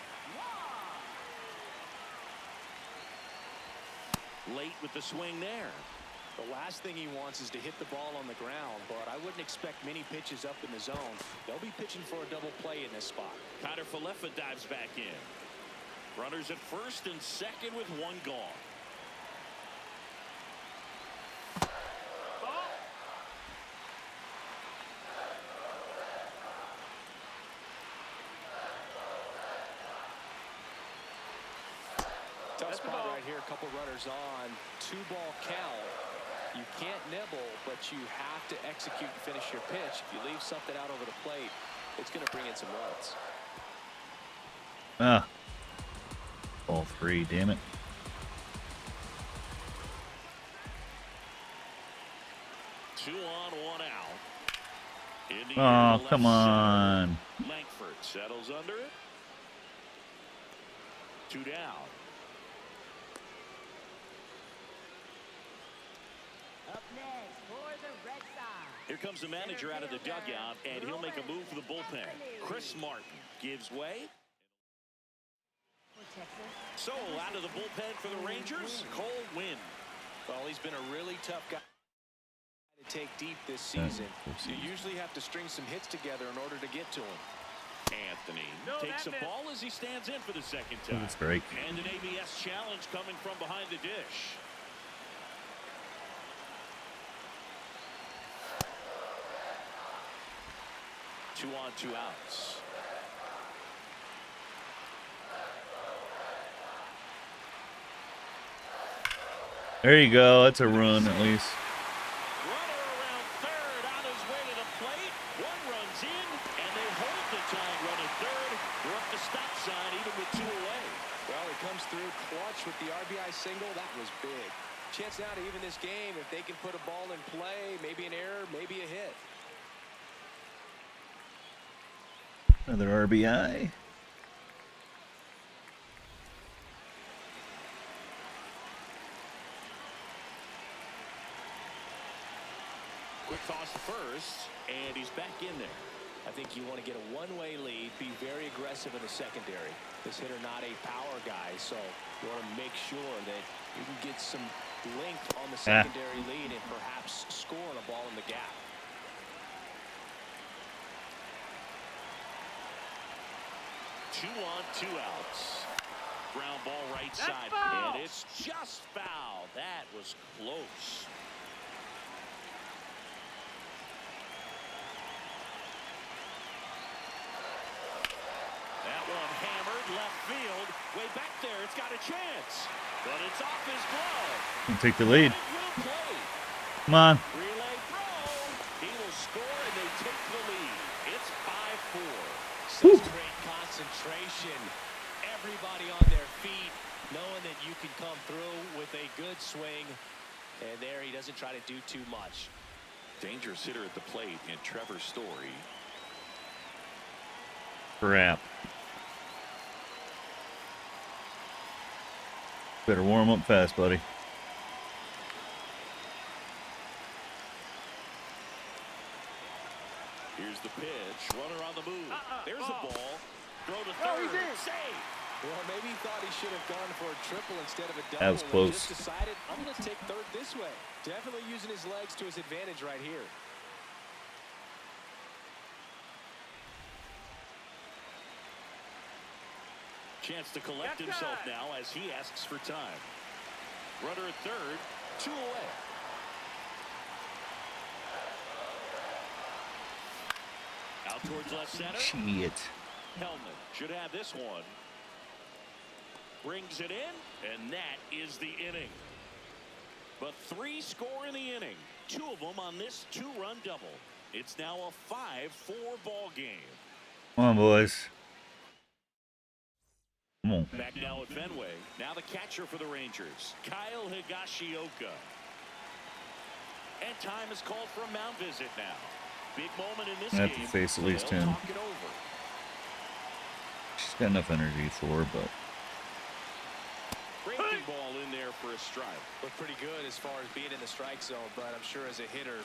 Wong. Late with the swing there. The last thing he wants is to hit the ball on the ground, but I wouldn't expect many pitches up in the zone. They'll be pitching for a double play in this spot. Connor Falefa dives back in. Runners at first and second with one gone. Ball. Tough spot right here. A couple runners on. 2-ball count. You can't nibble, but you have to execute and finish your pitch. If you leave something out over the plate, it's going to bring in some runs. Ah. Ball 3, damn it. Two on, one out. In the Oh, air, the come left on. center. Langford settles under it. 2 down. Up next for the Red Sox. Here comes the manager out of the dugout, and he'll make a move for the bullpen. Chris Martin gives way. For Texas. So out of the bullpen for the Rangers, Cole Winn. Well, he's been a really tough guy to take deep this season. You usually have to string some hits together in order to get to him. Anthony No, takes a that ball as he stands in for the second time. That's great. And an ABS challenge coming from behind the dish. Two on, 2 outs. There you go. That's a run at least. Runner around third on his way to the plate. One runs in, and they hold the tying run at third. We're up the stop sign even with 2 away. Well, he comes through clutch with the RBI single. That was big. Chance now to even this game if they can put a ball in play, maybe an error, maybe a hit. Another RBI. Quick toss to first, and he's back in there. I think you want to get a one-way lead, be very aggressive in the secondary. This hitter not a power guy, so you want to make sure that you can get some length on the secondary lead and perhaps score on a ball in the gap. Two on, 2 outs. Ground ball right That's side, foul. and it's just foul. That was close. That one hammered left field. Way back there, it's got a chance, but it's off his glove. Can take the lead. It will play. Come on. Relay throw. He will score, and they take the lead. It's 5 such great concentration. Everybody on their feet, knowing that you can come through with a good swing. And there he doesn't try to do too much. Dangerous hitter at the plate in Trevor Story. Crap. Better warm up fast, buddy. Here's the pitch. Runner on the move. There's the ball. ball. Throw to Oh, third. he's in. Save. Well, maybe he thought he should have gone for a triple instead of a double. That was close. Just decided, I'm going to take third this way. Definitely using his legs to his advantage right here. Chance to collect himself now as he asks for time. Runner at third. 2 away. Out towards left center. Shit. Hellman should have this one. Brings it in, and that is the inning. But 3 score in the inning. 2 of them on this 2-run double. It's now a 5-4 ball game. Come on, boys. Come on. Back now at Fenway. Now the catcher for the Rangers, Kyle Higashioka. And time is called for a mound visit now. Big moment in this I have game. to face at least They'll 10. talk it over. She's got enough energy for, but Breaking ball in there for a strike. Looked pretty good as far as being in the strike zone, but I'm sure as a hitter,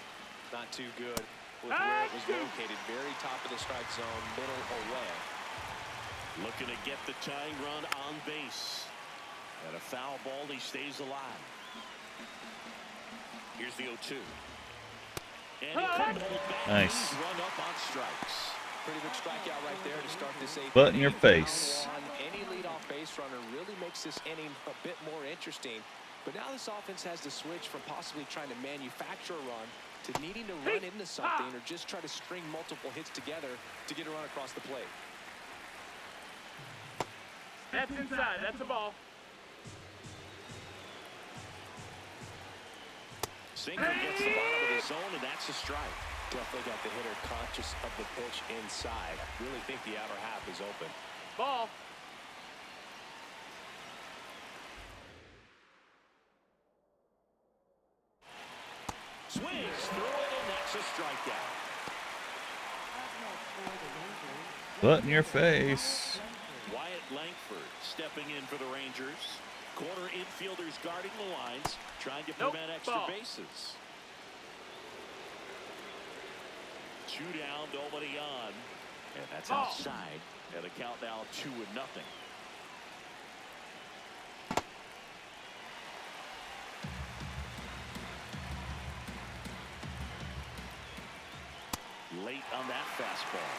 not too good with where it was located. Very top of the strike zone, middle away. Looking to get the tying run on base. And a foul ball, he stays alive. Here's the 0-2. And he couldn't hold back. Nice. He's run up on strikes. Pretty good strikeout right there to start this 8th. Butt in your inning. face. Down 1, any leadoff base runner really makes this inning a bit more interesting. But now this offense has to switch from possibly trying to manufacture a run to needing to run into something or just try to string multiple hits together to get a run across the plate. That's inside. That's a ball. Sinker gets the bottom of the zone, and that's a strike. Definitely got the hitter conscious of the pitch inside. Really think the outer half is open. Ball. Swings through it, and that's a strikeout. butt in your face. Wyatt Langford stepping in for the Rangers. Corner infielders guarding the lines, trying to prevent extra ball. bases. 2 down, nobody on. And that's Ball. outside. And the count now 2-0. Late on that fastball.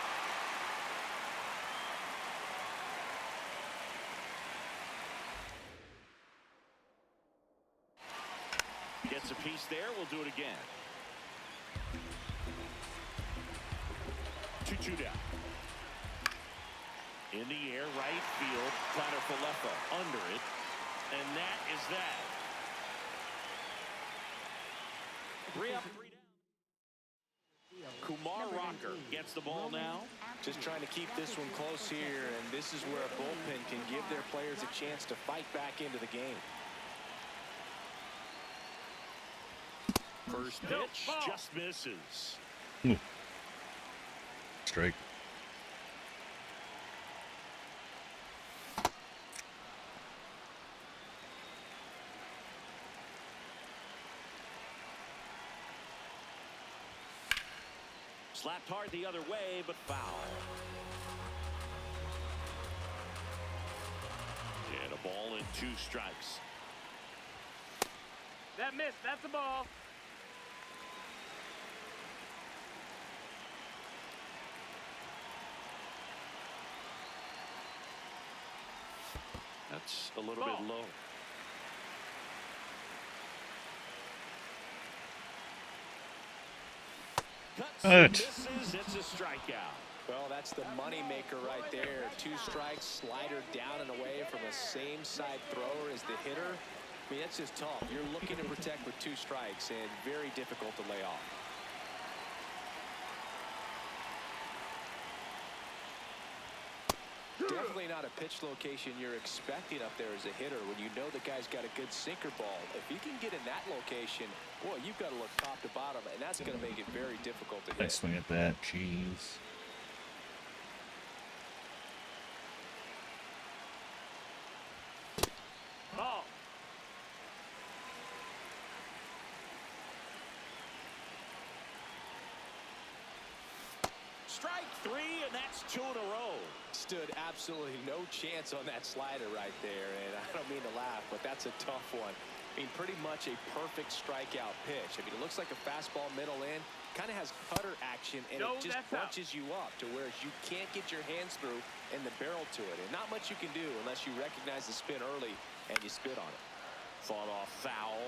Gets a piece there. We'll do it again. 2-2 down. In the air, right field. Connor Falefa under it. And that is that. 3 up, 3 down. Kumar Rocker gets the ball now. Just trying to keep this one close here, and this is where a bullpen can give their players a chance to fight back into the game. First pitch just misses. Strike. Slapped hard the other way, but foul. And a ball and 2 strikes. That missed. That's a ball. That's a little bit low. Cuts and misses. It's a strikeout. Well, that's the money maker right there. 2 strikes, slider down and away from a same side thrower as the hitter. I mean, that's just tough. You're looking to protect with 2 strikes and very difficult to lay off. Definitely not a pitch location you're expecting up there as a hitter when you know the guy's got a good sinker ball. If he can get in that location, boy, you've got to look top to bottom, and that's going to make it very difficult to hit. Nice swing at that. Jeez. Ball. Strike three, and that's 2 in a row. Stood absolutely no chance on that slider right there, and I don't mean to laugh, but that's a tough one. I mean, pretty much a perfect strikeout pitch. I mean, it looks like a fastball middle in, kind of has cutter action, and No, it just that's out. bunches you up to where you can't get your hands through and the barrel to it. And not much you can do unless you recognize the spin early and you spit on it. Fought off foul.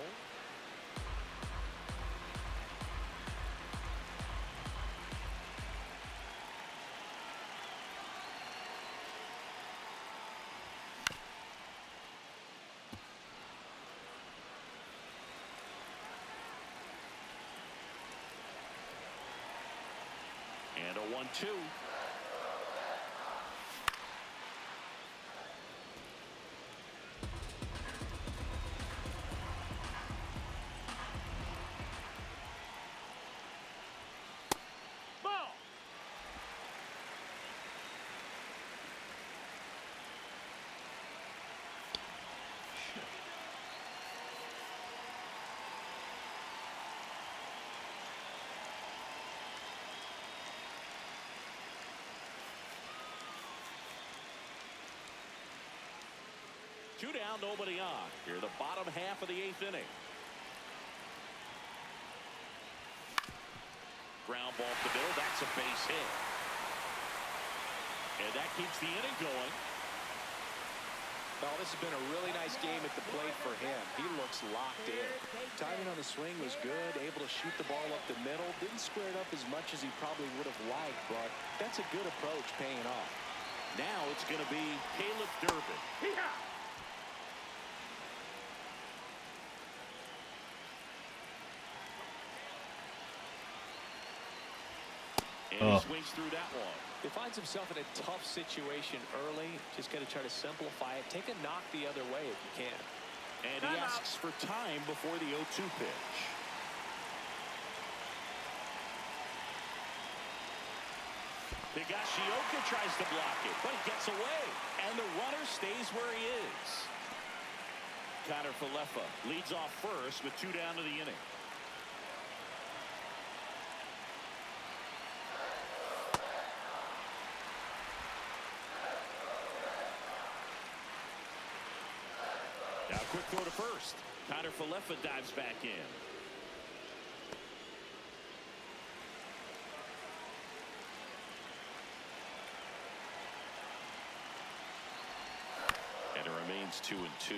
And a 1-2. Ball. Two down, nobody on. Here, the bottom half of the 8th inning. Ground ball to the middle. That's a base hit. And that keeps the inning going. Well, this has been a really nice game at the plate for him. He looks locked in. Timing on the swing was good, able to shoot the ball up the middle. Didn't square it up as much as he probably would have liked, but that's a good approach paying off. Now it's going to be Caleb Durbin. Hee-haw. And he swings through that one. He finds himself in a tough situation early. Just got to try to simplify it. Take a knock the other way if you can. And he asks for time before the 0-2 pitch. Higashioka tries to block it, but he gets away. And the runner stays where he is. Connor Falefa leads off first with 2 down to the inning. Now quick throw to first. Connor Falefa dives back in. And it remains 2-2.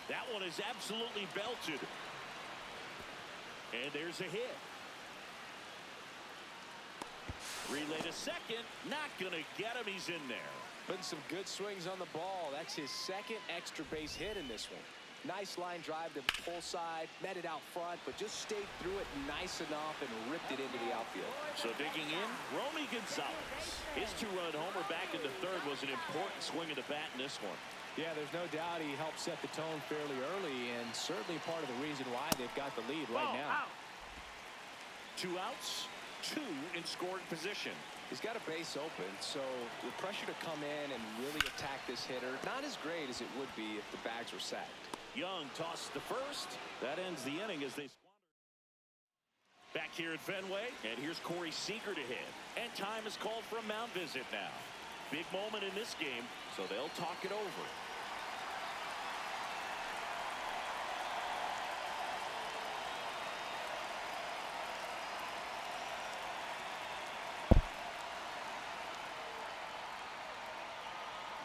That one is absolutely belted. And there's a hit. Relay to second. Not going to get him. He's in there. Putting some good swings on the ball. That's his second extra base hit in this one. Nice line drive to pull side, met it out front, but just stayed through it nice enough and ripped it into the outfield. So digging in, Romy Gonzalez. His 2-run homer back in the third was an important swing of the bat in this one. Yeah, there's no doubt he helped set the tone fairly early, and certainly part of the reason why they've got the lead right now. Out. 2 outs, 2 in scoring position. He's got a base open, so the pressure to come in and really attack this hitter, not as great as it would be if the bags were sacked. Young tosses to first. That ends the inning as they squander. Back here at Fenway, and here's Corey Seager to hit. And time is called for a mound visit now. Big moment in this game, so they'll talk it over.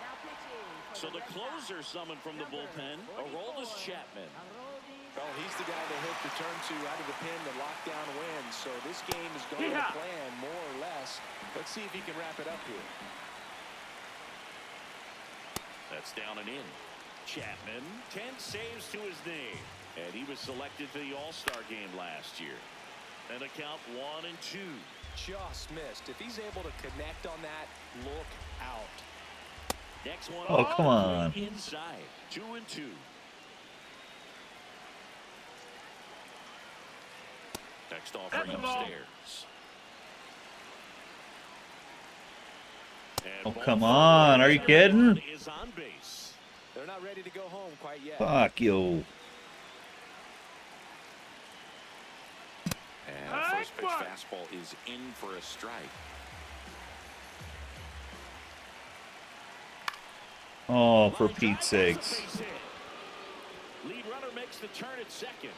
Now pitching for So the Red closer Sox, summoned from the bullpen, Aroldis Chapman. Well, he's the guy that Hook to turn to out of the pen to lock down wins. So this game is going to plan more or less. Let's see if he can wrap it up here. That's down and in. Chapman, 10 saves to his name. And he was selected for the All-Star game last year. And a count 1-2. Just missed. If he's able to connect on that, look out. Next one. Oh, come on. Inside. 2-2. Next offering upstairs. And Oh, come on. Are you kidding? is on base. They're not ready to go home quite yet. Fuck you. And the first pitch fastball is in for a strike. Oh, for Pete's sakes. Lead runner makes the turn at second.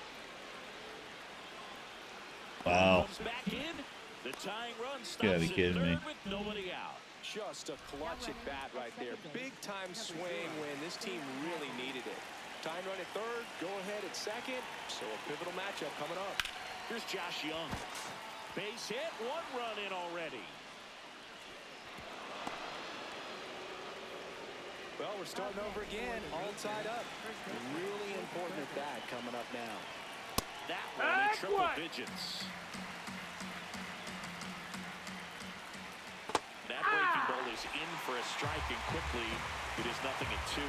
Wow. Comes back in. The tying run stops Gotta be at kidding me. third with nobody out. Just a clutch at bat right there. Big time swing when this team really needed it. Tying run at third, go ahead at second. So a pivotal matchup coming up. Here's Josh Young. Base hit, 1 run in already. Well, we're starting over again, all tied up. Really important at bat coming up now. That one in triple digits. That breaking ball is in for a strike, and quickly it is 0-2.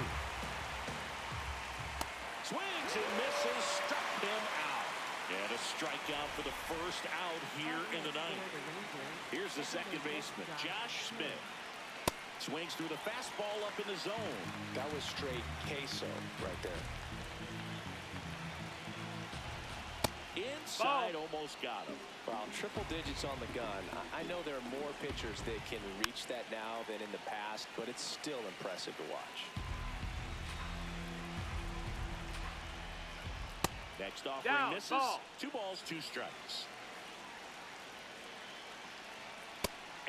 Swings and misses, struck him out. And a strikeout for the first out here in the ninth. Here's the second baseman, Josh Smith. Swings through the fastball up in the zone. That was straight queso right there. Inside, almost got him. Well, triple digits on the gun. I know there are more pitchers that can reach that now than in the past, but it's still impressive to watch. Next offering Down, misses. ball. 2 balls, 2 strikes.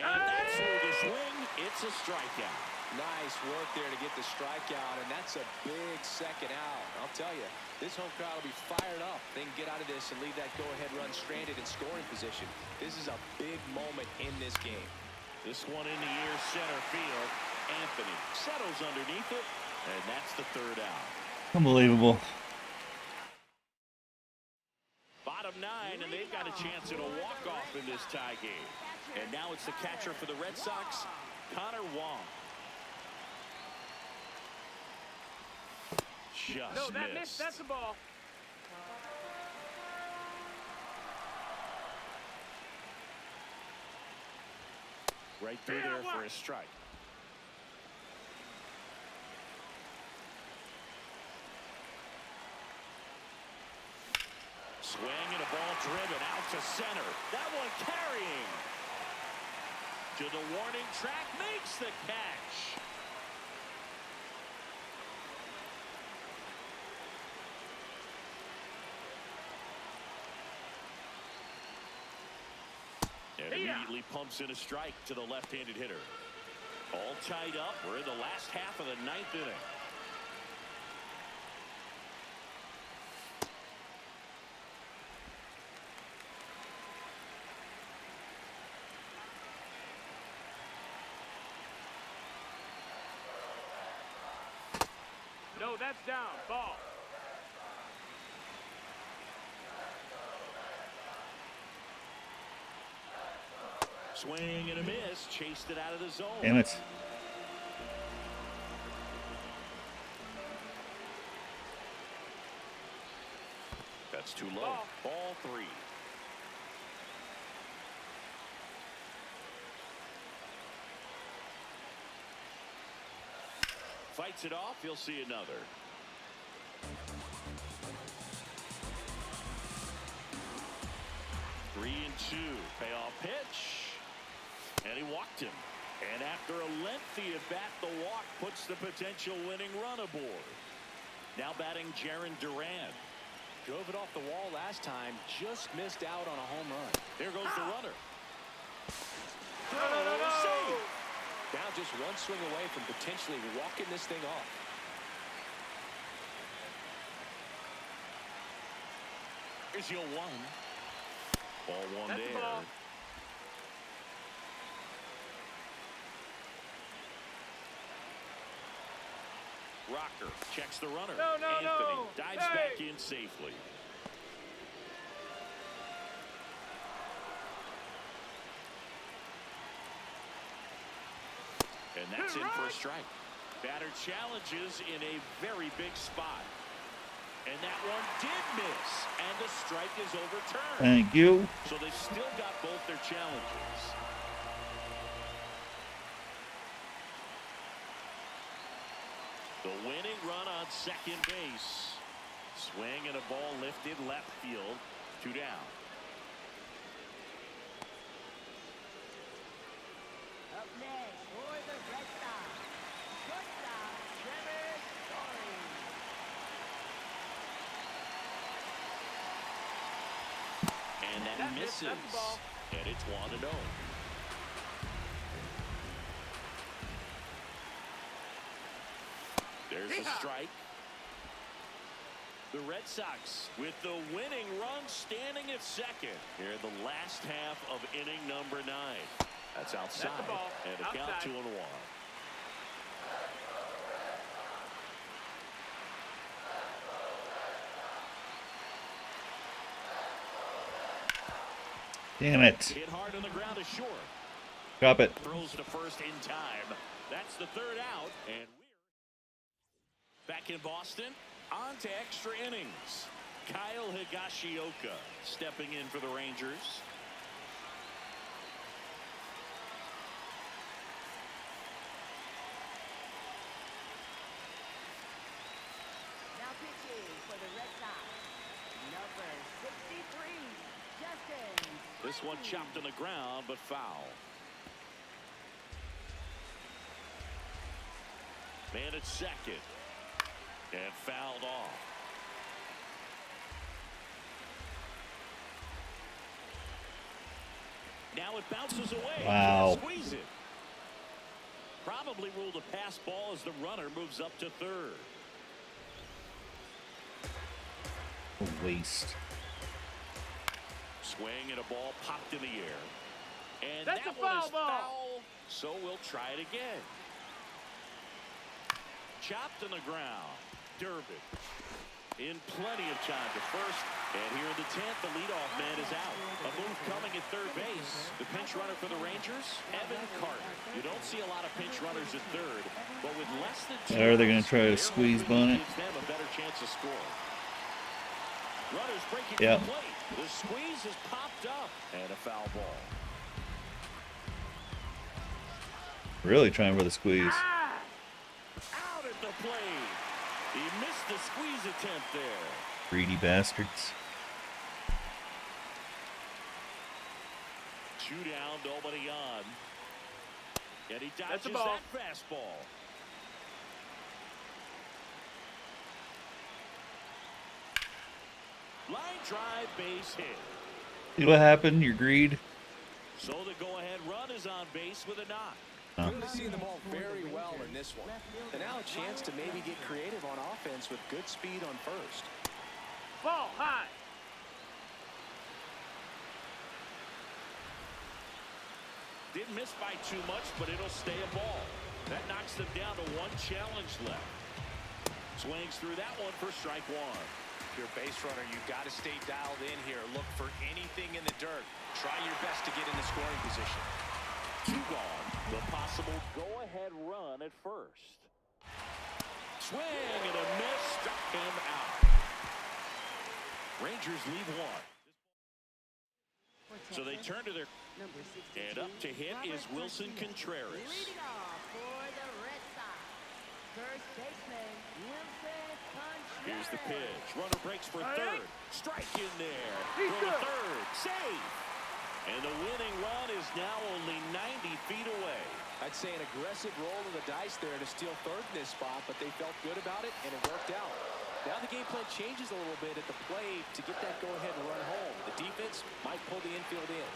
And that's through the swing. It's a strikeout. Nice work there to get the strikeout, and that's a big second out. I'll tell you, this home crowd will be fired up. They can get out of this and leave that go-ahead run stranded in scoring position. This is a big moment in this game. This one in the air, center field. Anthony settles underneath it, and that's the third out. Unbelievable. Bottom 9, and they've got a chance at a walk-off in this tie game. And now it's the catcher for the Red Sox, Connor Wong. Just No, that missed. missed. That's a ball. Right through there for a strike. Swing and a ball driven out to center. That one carrying. To the warning track, makes the catch. And immediately pumps in a strike to the left-handed hitter. All tied up. We're in the last half of the 9th inning. No, that's down. Ball. Swing and a miss. Chased it out of the zone. Damn it. That's too low. Ball 3. Fights it off. He'll see another. Three and 2. Payoff pitch. And he walked him. And after a lengthy at bat, the walk puts the potential winning run aboard. Now batting Jarren Duran. Drove it off the wall last time, just missed out on a home run. There goes the runner. No. Save. Now just one swing away from potentially walking this thing off. Here's your 1. Ball 1 That's there. the ball. rocker. Checks the runner. No, no, Anthony no. dives Hey. back in safely. And that's in for a strike. Batter challenges in a very big spot. And that one did miss. And the strike is overturned. Thank you. So they've still got both their challenges. The winning run on second base. Swing and a ball lifted left field. 2 down. Up next for the Red Sox, shortstop Trevor Story. And that misses. That's the ball. And it's 1-0. There's a strike. The Red Sox with the winning run standing at second here in the last half of inning number 9. That's outside. That's the ball. And a count Outside. 2-1. Damn it. Hit hard on the ground is short. Drop it. Throws to first in time. That's the third out. And we're back in Boston. On to extra innings. Kyle Higashioka stepping in for the Rangers. Now pitching for the Red Sox, number 63, Justin. This one chopped on the ground, but foul. Man at second. And fouled off. Now it bounces away. Wow. Can't squeeze it. Probably ruled a pass ball as the runner moves up to third. A waste. Swing and a ball popped in the air. And That's that a one foul is ball. foul, so we'll try it again. Chopped on the ground. Durbin in plenty of time to first. And here in the 10th, the leadoff man is out. A move coming at third base. The pinch runner for the Rangers, Evan Carter. You don't see a lot of pinch runners at third, but with less than 2 Are they gonna outs, try to their squeeze lead bunt it? gives them a better chance to score. Runners breaking Yep. the plate. The squeeze has popped up. And a foul ball. Really trying for the squeeze. Out at the plate. He missed the squeeze attempt there. Greedy bastards. 2 down, nobody on. And he That's dodges a ball. that fastball. Line drive, base hit. See what happened? Your greed? So the go-ahead run is on base with a knock. Really seeing the ball very well in this one. And now a chance to maybe get creative on offense with good speed on first. Ball high. Didn't miss by too much, but it'll stay a ball. That knocks them down to 1 challenge left. Swings through that one for strike 1. If you're a base runner, you've got to stay dialed in here. Look for anything in the dirt. Try your best to get in the scoring position. 2 gone. The possible go-ahead run at first. Swing and a miss. Struck him out. Rangers leave 1. So they turn to their... Number 62, And up to hit is Robert Wilson Garcia. Contreras. Leading off for the Red Sox, first baseman Wilson Contreras. Here's the pitch. Runner breaks for third. Strike in there. He's Throw to good. third. Safe. And the winning run is now only 90 feet away. I'd say an aggressive roll of the dice there to steal third in this spot, but they felt good about it, and it worked out. Now the game plan changes a little bit at the plate to get that go-ahead and run home. The defense might pull the infield in.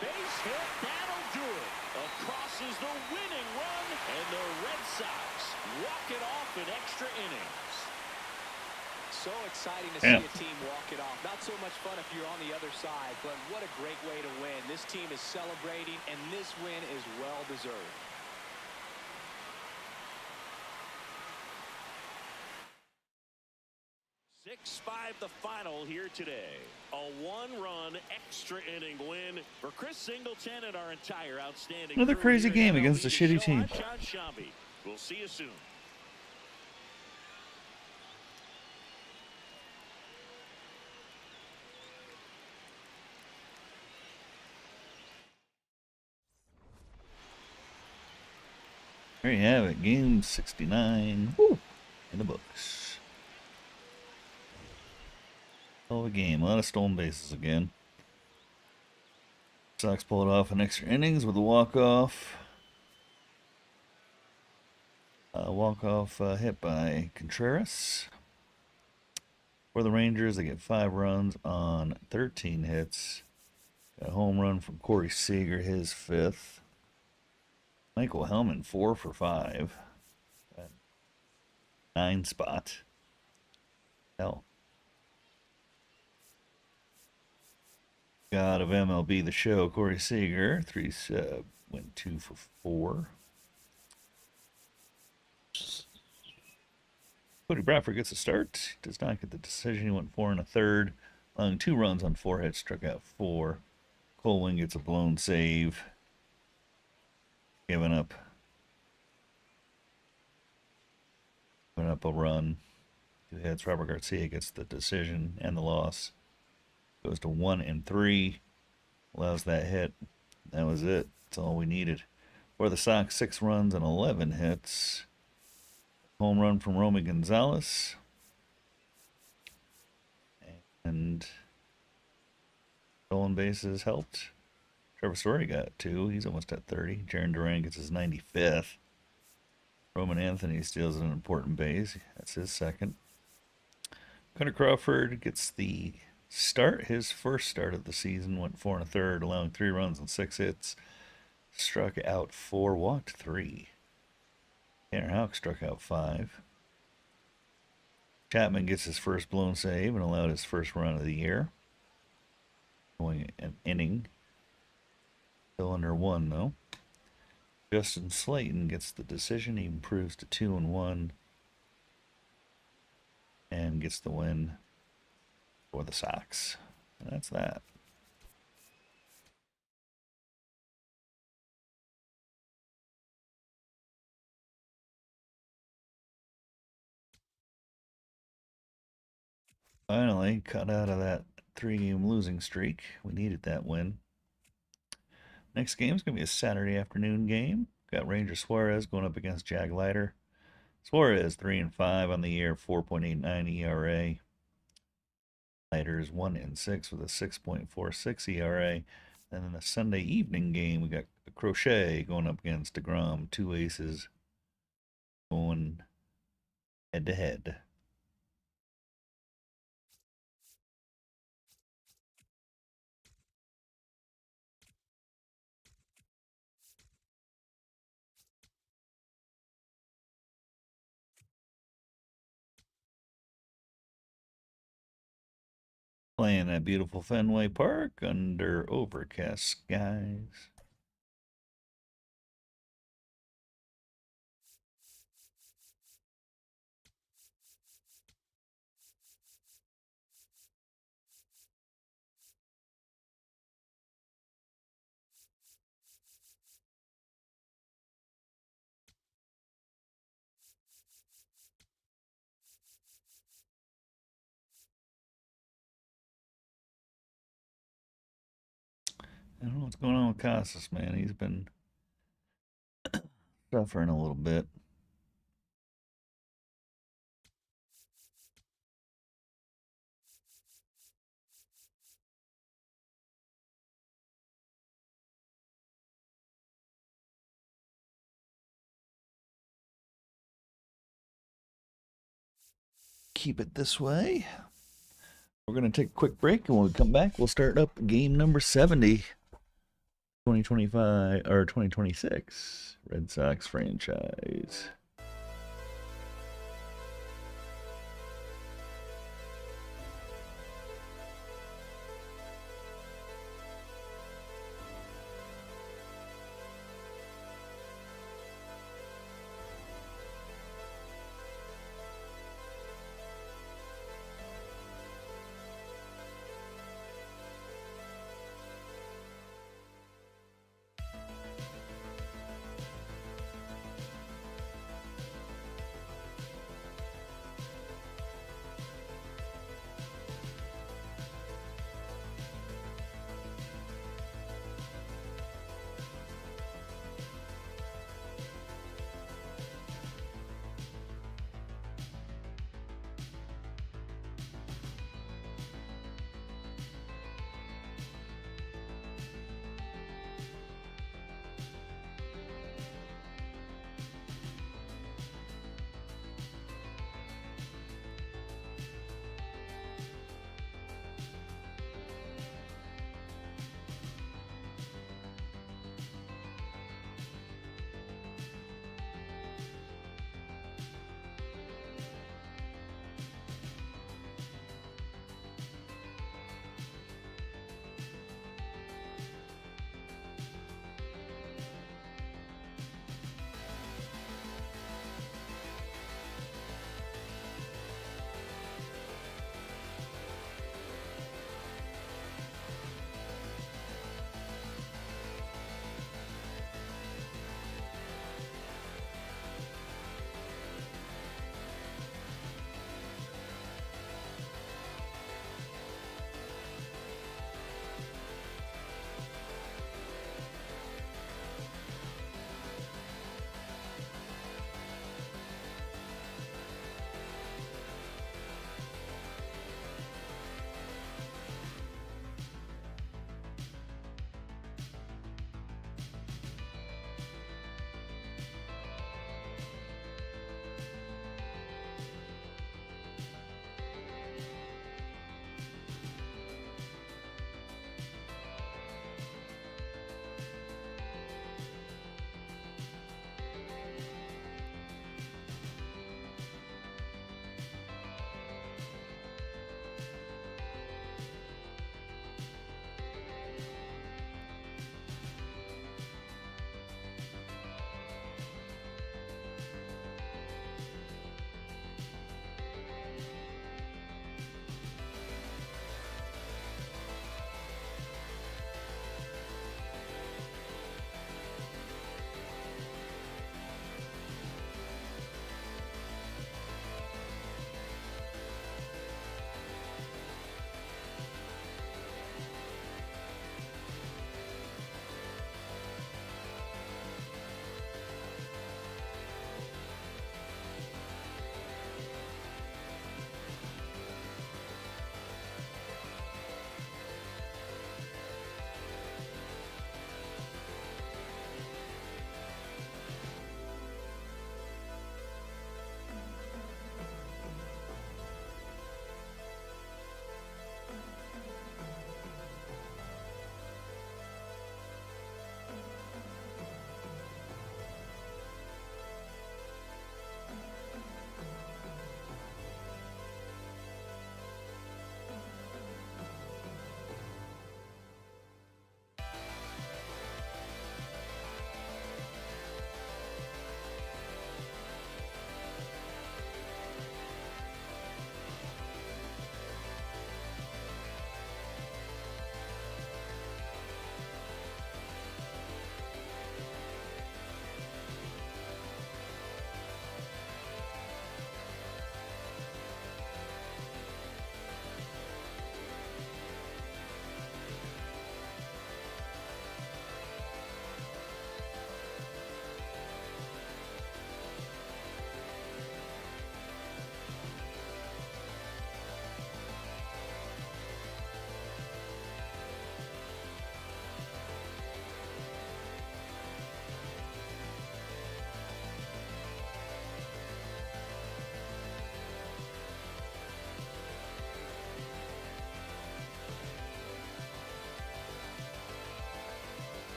Base hit. That'll do it. Across is the winning run, and the Red Sox walk it off in extra innings. So exciting to Yeah. see a team walk it off. Not so much fun if you're on the other side, but what a great way to win. This team is celebrating, and this win is well deserved. 6-5 the final here today. A 1-run extra inning win for Chris Singleton and our entire outstanding Another crew crazy here at game MLB against a The shitty Show. team. I'm John Shambi. We'll see you soon. There you have it. Game 69. Woo, in the books. Hell of a game. A lot of stolen bases again. Sox pulled off an extra innings with a walk-off. Walk-off hit by Contreras. For the Rangers, they get 5 runs on 13 hits. Got a home run from Corey Seager, his 5th. Michael Hellman, 4 for 5. 9 spot. Hell. God of MLB The Show, Corey Seager, 3 went 2 for 4. Cody Bradford gets a start. Does not get the decision. He went 4 1/3, allowing 2 runs on 4 hits, struck out 4. Colwyn gets a blown save. Giving up a run. 2 hits. Robert Garcia gets the decision and the loss. Goes to 1-3. Allows that hit. That was it. That's all we needed. For the Sox, 6 runs and 11 hits. Home run from Romy Gonzalez. And stolen bases helped. Trevor Story got 2. He's almost at 30. Jaron Duran gets his 95th. Roman Anthony steals an important base. That's his 2nd. Cutter Crawford gets the start. His first start of the season. Went 4 1/3, allowing 3 runs and 6 hits. Struck out 4, walked 3. Tanner Houck struck out 5. Chapman gets his first blown save and allowed his first run of the year. Going an inning. Still under 1, though. Justin Slayton gets the decision. He improves to 2-1 and gets the win for the Sox. And that's that. Finally cut out of that 3-game losing streak. We needed that win. Next game is going to be a Saturday afternoon game. Got Ranger Suarez going up against Jag Leiter. Suarez 3-5 on the year, 4.89 ERA. Leiter is 1-6 with a 6.46 ERA. And then the Sunday evening game, we got Crochet going up against DeGrom. 2 aces going head to head. Playing at beautiful Fenway Park under overcast skies. I don't know what's going on with Casas, man. He's been suffering a little bit. Keep it this way. We're going to take a quick break, and when we come back, we'll start up game number 70, 2025 or 2026 Red Sox franchise.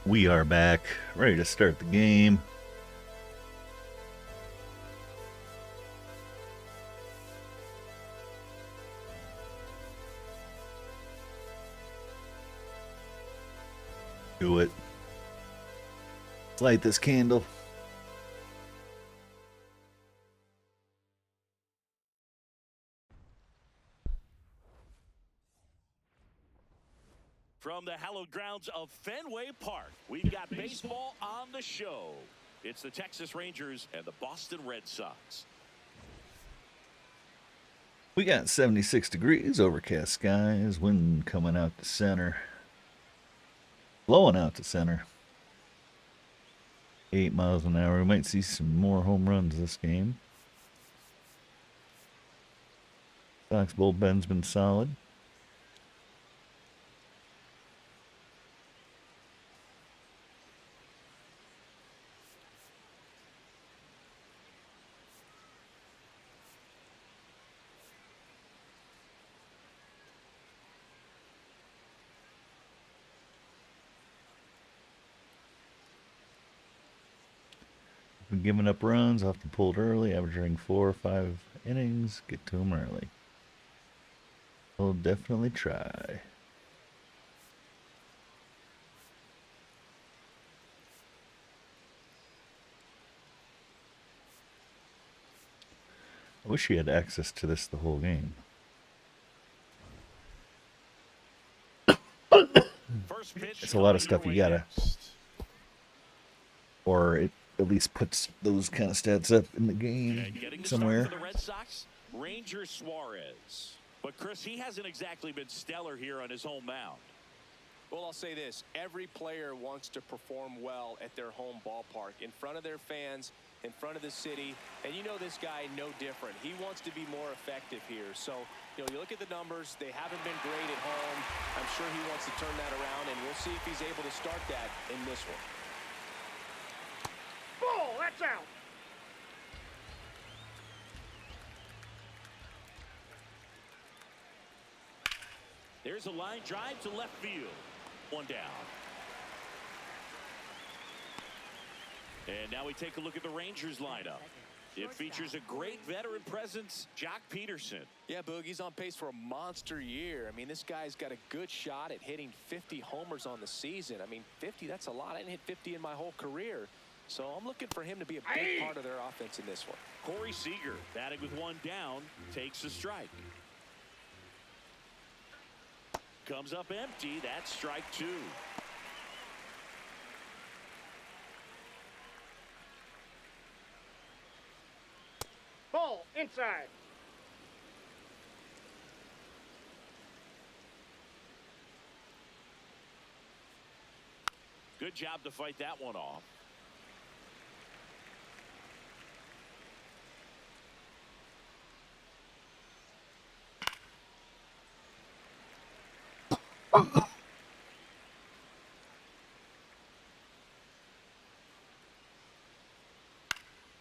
We are back, ready to start the game. Do it. Let's light this candle. From the hallowed grounds of Fenway Park, we've got baseball on the show. It's the Texas Rangers and the Boston Red Sox. We got 76 degrees, overcast skies, wind coming out to center. Blowing out to center. 8 miles an hour. We might see some more home runs this game. Sox bullpen's been solid. Been giving up runs, often pulled early, averaging 4 or 5 innings. Get to them early. We'll definitely try. I wish he had access to this the whole game. First pitch. It's a lot of stuff you gotta, next. or it at least puts those kind of stats up in the And game getting the somewhere. start for the Red Sox, Ranger Suarez. But Chris, he hasn't exactly been stellar here on his home mound. Well, I'll say this. Every player wants to perform well at their home ballpark, in front of their fans, in front of the city. And you know this guy no different. He wants to be more effective here. So, you look at the numbers. They haven't been great at home. I'm sure he wants to turn that around, and we'll see if he's able to start that in this one. Ball, that's out. There's a line drive to left field. One down. And now we take a look at the Rangers lineup. It features a great veteran presence, Jock Peterson. Yeah, Boogie's on pace for a monster year. I mean, this guy's got a good shot at hitting 50 homers on the season. I mean, 50, that's a lot. I didn't hit 50 in my whole career. So I'm looking for him to be a big part of their offense in this one. Corey Seager, batting with one down, takes a strike. Comes up empty. That's strike two. Ball, inside. Good job to fight that one off.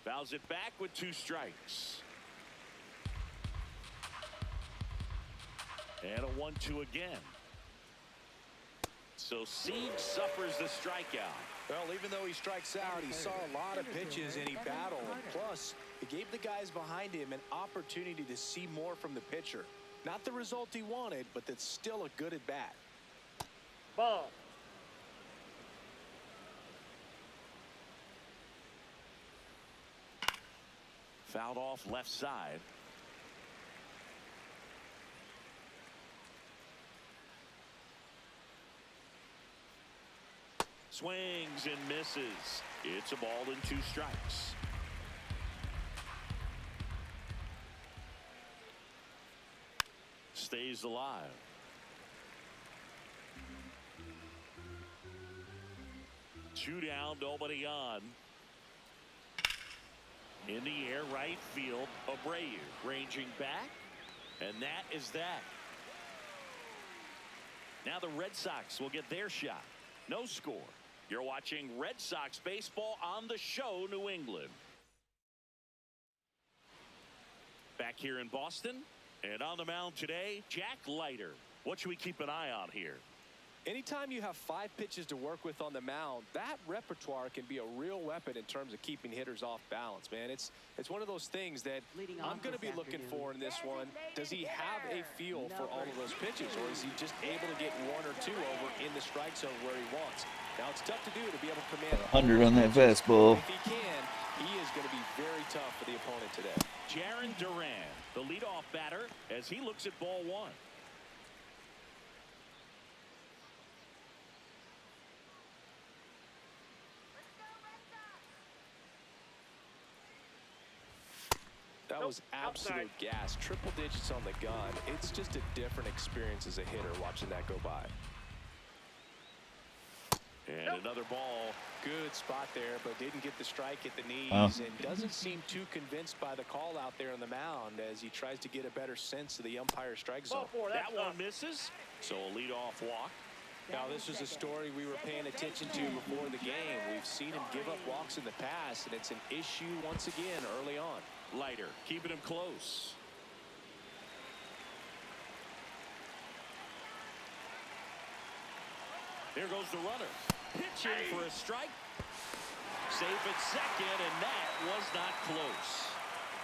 Fouls it back with 2 strikes. And a 1-2 again. So Sieg suffers the strikeout. Well, even though he strikes out, he saw a lot of pitches and he battled. Plus, it gave the guys behind him an opportunity to see more from the pitcher. Not the result he wanted, but that's still a good at bat. Ball. Fouled off left side. Swings and misses. It's a ball and 2 strikes. Stays alive. Two down, nobody on. In the air, right field, Abreu ranging back, and that is that. Now the Red Sox will get their shot. No score. You're watching Red Sox baseball on the show, New England. Back here in Boston, and on the mound today, Jack Leiter. What should we keep an eye on here? Anytime you have 5 pitches to work with on the mound, that repertoire can be a real weapon in terms of keeping hitters off balance, man. It's one of those things that I'm going to be looking for in this one. Does he have a feel for all of those pitches, or is he just able to get 1 or 2 over in the strike zone where he wants? Now, it's tough to do to be able to command 100 on that fastball. If he can, he is going to be very tough for the opponent today. Jaron Duran, the leadoff batter, as he looks at ball 1. That was absolute gas. Triple digits on the gun. It's just a different experience as a hitter watching that go by. And another ball. Good spot there, but didn't get the strike at the knees, and doesn't seem too convinced by the call out there on the mound as he tries to get a better sense of the umpire's strike zone. That one misses, so a leadoff walk. Now, this was a story we were paying attention to before the game. We've seen him give up walks in the past, and it's an issue once again early on. Leiter keeping him close. There goes the runner. Pitching for a strike. Safe at second, and that was not close.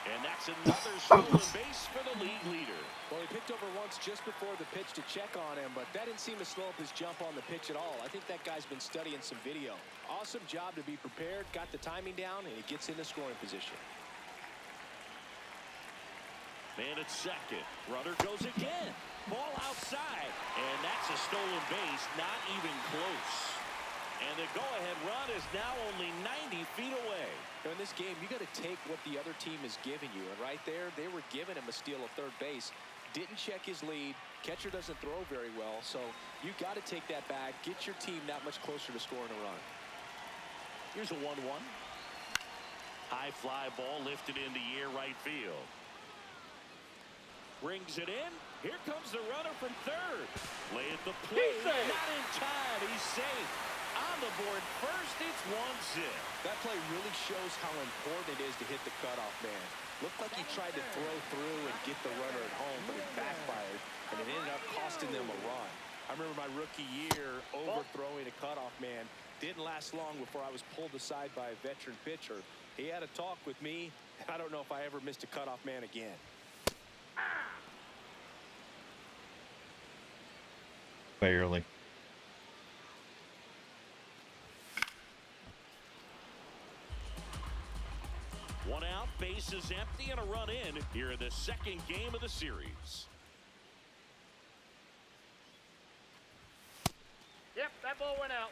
And that's another stolen base for the league leader. Well, he picked over once just before the pitch to check on him, but that didn't seem to slow up his jump on the pitch at all. I think that guy's been studying some video. Awesome job to be prepared, got the timing down, and he gets in the scoring position. Man at second. Runner goes again. Ball outside. And that's a stolen base, not even close. And the go-ahead run is now only 90 feet away. In this game, you got to take what the other team is giving you. And right there, they were giving him a steal of third base. Didn't check his lead. Catcher doesn't throw very well. So you got to take that back. Get your team that much closer to scoring a run. Here's a 1-1. High fly ball lifted into the air right field. Brings it in. Here comes the runner from third. Play at the plate. Not in time. He's safe. On the board first, it's 1-0. That play really shows how important it is to hit the cutoff man. Looked like he tried to throw through and get the runner at home, but it backfired, and it ended up costing them a run. I remember my rookie year overthrowing a cutoff man. Didn't last long before I was pulled aside by a veteran pitcher. He had a talk with me. I don't know if I ever missed a cutoff man again. Barely. One out, bases empty, and a run in here in the second game of the series. Yep, that ball went out.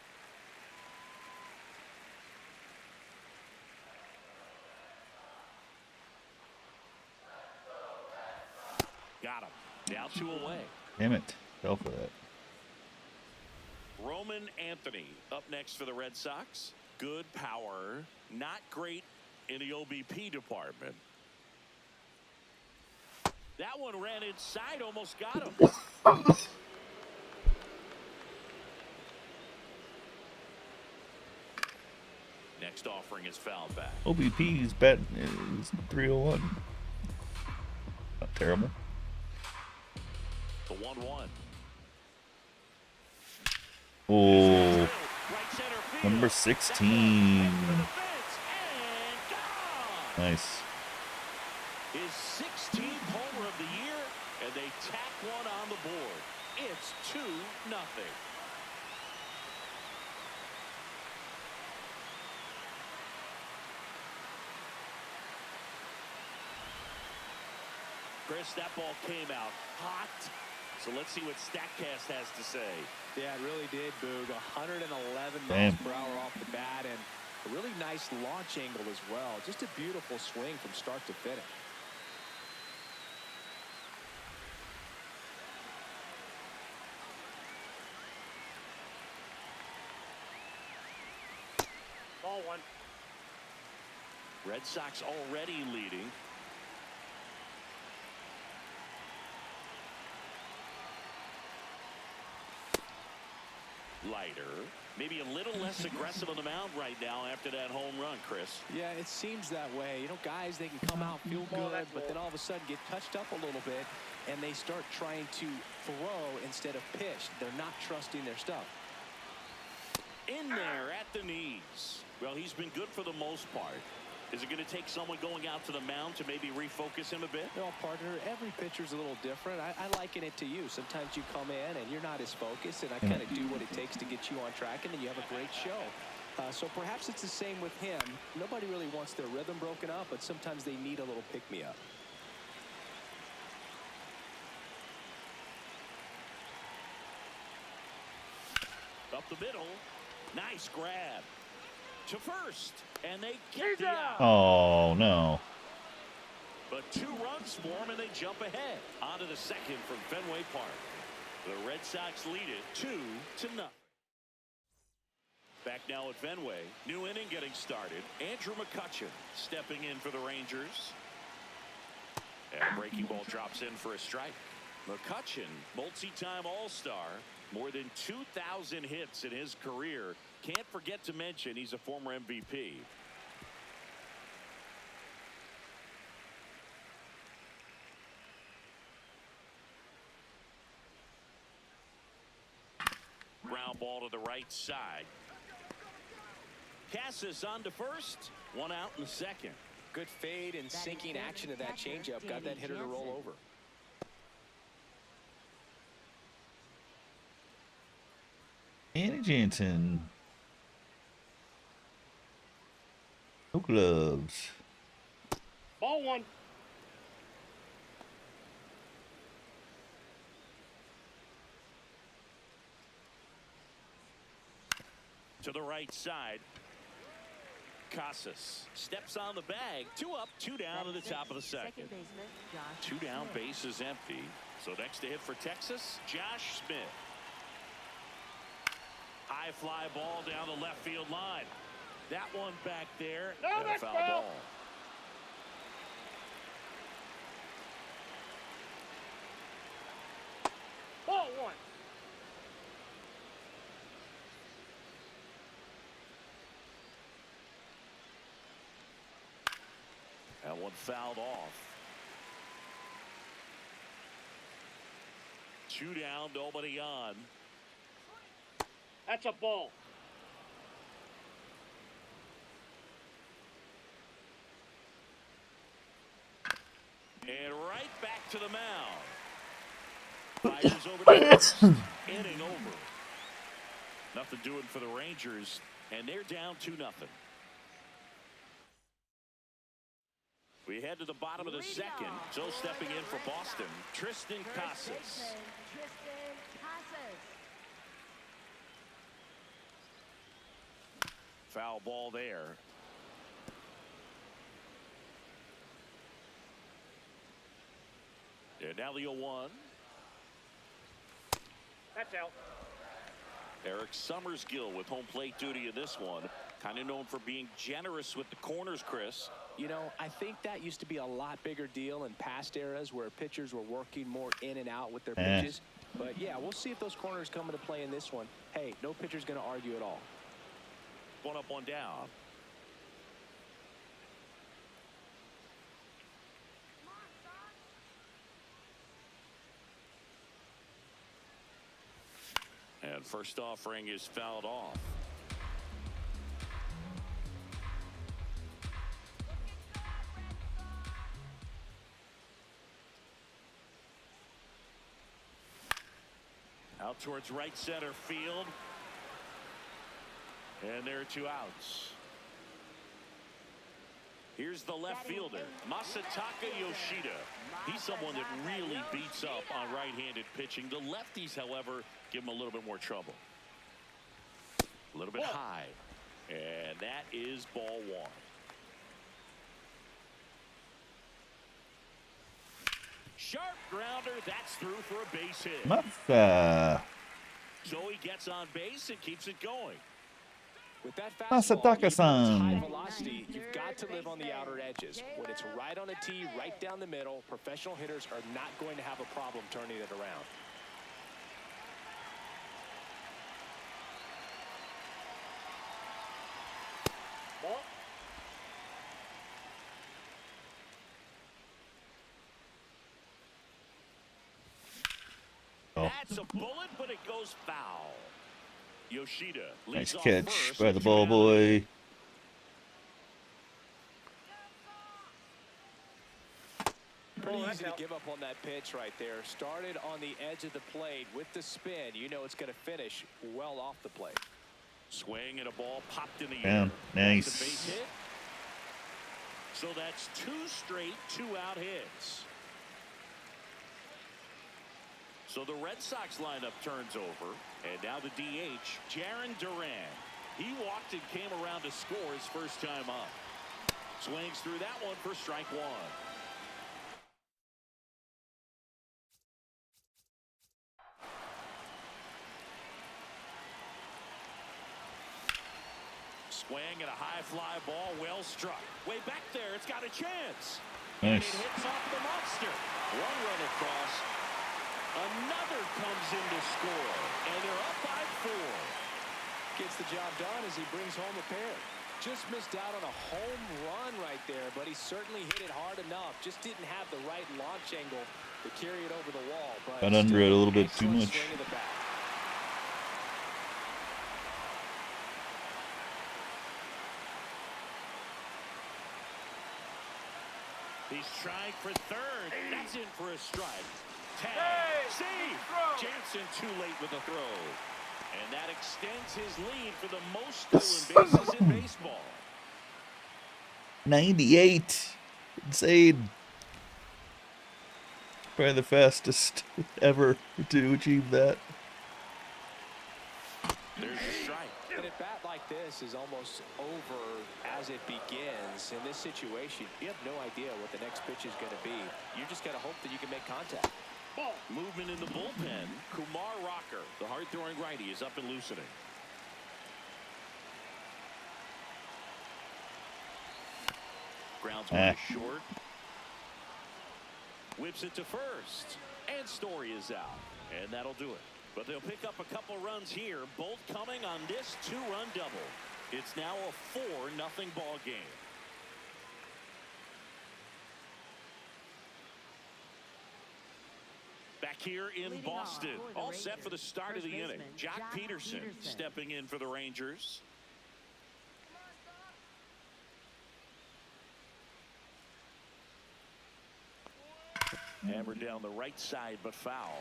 Got him. Now 2 away. Damn it. Fell for that. Roman Anthony up next for the Red Sox. Good power. Not great in the OBP department. That one ran inside, almost got him. Next offering is fouled back. OBP's bet is 301. Not terrible. The 1-1. Oh, Right center field. number 16. For the fence, and gone. Nice. His 16th homer of the year, and they tack one on the board. It's 2-0. Chris, that ball came out hot. So let's see what StatCast has to say. Yeah, it really did, Boog. 111 Damn. miles per hour off the bat, and a really nice launch angle as well. Just a beautiful swing from start to finish. Ball 1. Red Sox already leading. Leiter, maybe a little less aggressive on the mound right now after that home run, Chris. Yeah, it seems that way. You know, guys, they can come out, feel good, but then all of a sudden get touched up a little bit. and they start trying to throw instead of pitch. They're not trusting their stuff. In there at the knees. Well, he's been good for the most part. Is it going to take someone going out to the mound to maybe refocus him a bit? No, partner, every pitcher's a little different. I liken it to you. Sometimes you come in and you're not as focused, and I kind of do what it takes to get you on track, and then you have a great show. So perhaps it's the same with him. Nobody really wants their rhythm broken up, but sometimes they need a little pick-me-up. Up the middle. Nice grab. To first. And they get the out. Oh, no. But 2 runs for him, and they jump ahead. On to the second from Fenway Park. The Red Sox lead it 2-0. Back now at Fenway. New inning getting started. Andrew McCutchen stepping in for the Rangers. And a breaking ball drops in for a strike. McCutchen, multi-time All-Star. More than 2,000 hits in his career. Can't forget to mention he's a former MVP. Ground ball to the right side. Cassis on to first. 1 out in the second. Good fade and sinking action of that changeup. Got that hitter to roll over. Andy Jansen. No gloves. Ball 1. To the right side. Casas steps on the bag. 2 up, 2 down to the top of the second. 2 down, base is empty. So next to hit for Texas, Josh Smith. High fly ball down the left field line. That one back there. No, And a that's foul foul. ball. Ball 1. That one fouled off. 2 down, nobody on. That's a ball. And right back to the mound. Fires over the first. Inning over. Nothing doing for the Rangers, and they're down 2-0. We head to the bottom of the second. So stepping in for Boston, Tristan Casas. Foul ball there. And now the 0-1. That's out. Eric Summersgill with home plate duty in this one. Kind of known for being generous with the corners, Chris. You know, I think that used to be a lot bigger deal in past eras where pitchers were working more in and out with their pitches. But yeah, we'll see if those corners come into play in this one. Hey, no pitcher's going to argue at all. 1 up, 1 down. And first offering is fouled off. Out towards right center field. And there are 2 outs. Here's the left fielder, Masataka Yoshida. He's someone that really beats up on right-handed pitching. The lefties, however, give him a little bit more trouble. A little bit high. And that is ball 1. Sharp grounder. That's through for a base hit. So he gets on base and keeps it going. With that Masataka-san. high velocity, you've got to live on the outer edges. When it's right on a tee, right down the middle, professional hitters are not going to have a problem turning it around. Ball. That's a bullet, but it goes foul. Yoshida leads Nice off catch first by with the 2 ball down. boy. Pretty Oh, that's easy to out. give up on that pitch right there. Started on the edge of the plate with the spin. You know it's going to finish well off the plate. Swing and a ball popped in the Down. air. That's a base Nice. hit. So that's 2 straight 2-out hits. So the Red Sox lineup turns over, and now the DH, Jarren Duran. He walked and came around to score his first time up. Swings through that one for strike 1. Swing and a high fly ball, well struck. Way back there, it's got a chance. And Nice. it hits off the monster. 1 run across. Another comes in to score, and they're up by 4. Gets the job done as he brings home a pair. Just missed out on a home run right there, but he certainly hit it hard enough. Just didn't have the right launch angle to carry it over the wall. But Got under it a little bit too excellent much. swing of the bat. He's trying for third. That's in for a strike. Tag. Hey, See. throw. Jansen too late with the throw. And that extends his lead for the most stolen bases in baseball. 98. Insane. Probably the fastest ever to achieve that. There's a strike. And a bat like this is almost over as it begins. In this situation, you have no idea what the next pitch is going to be. You just got to hope that you can make contact. Ball. Movement in the bullpen. Kumar Rocker, the hard-throwing righty, is up and loosening. Grounds one short. Whips it to first. And Story is out. And that'll do it. But they'll pick up a couple runs here, both coming on this 2-run double. It's now a 4-0 ball game. Back here in Leading off Boston, for the all set for the Rangers, start of first the inning. baseman, Jock Jock Peterson Peterson. stepping in for the Rangers. Hammered down the right side, but foul.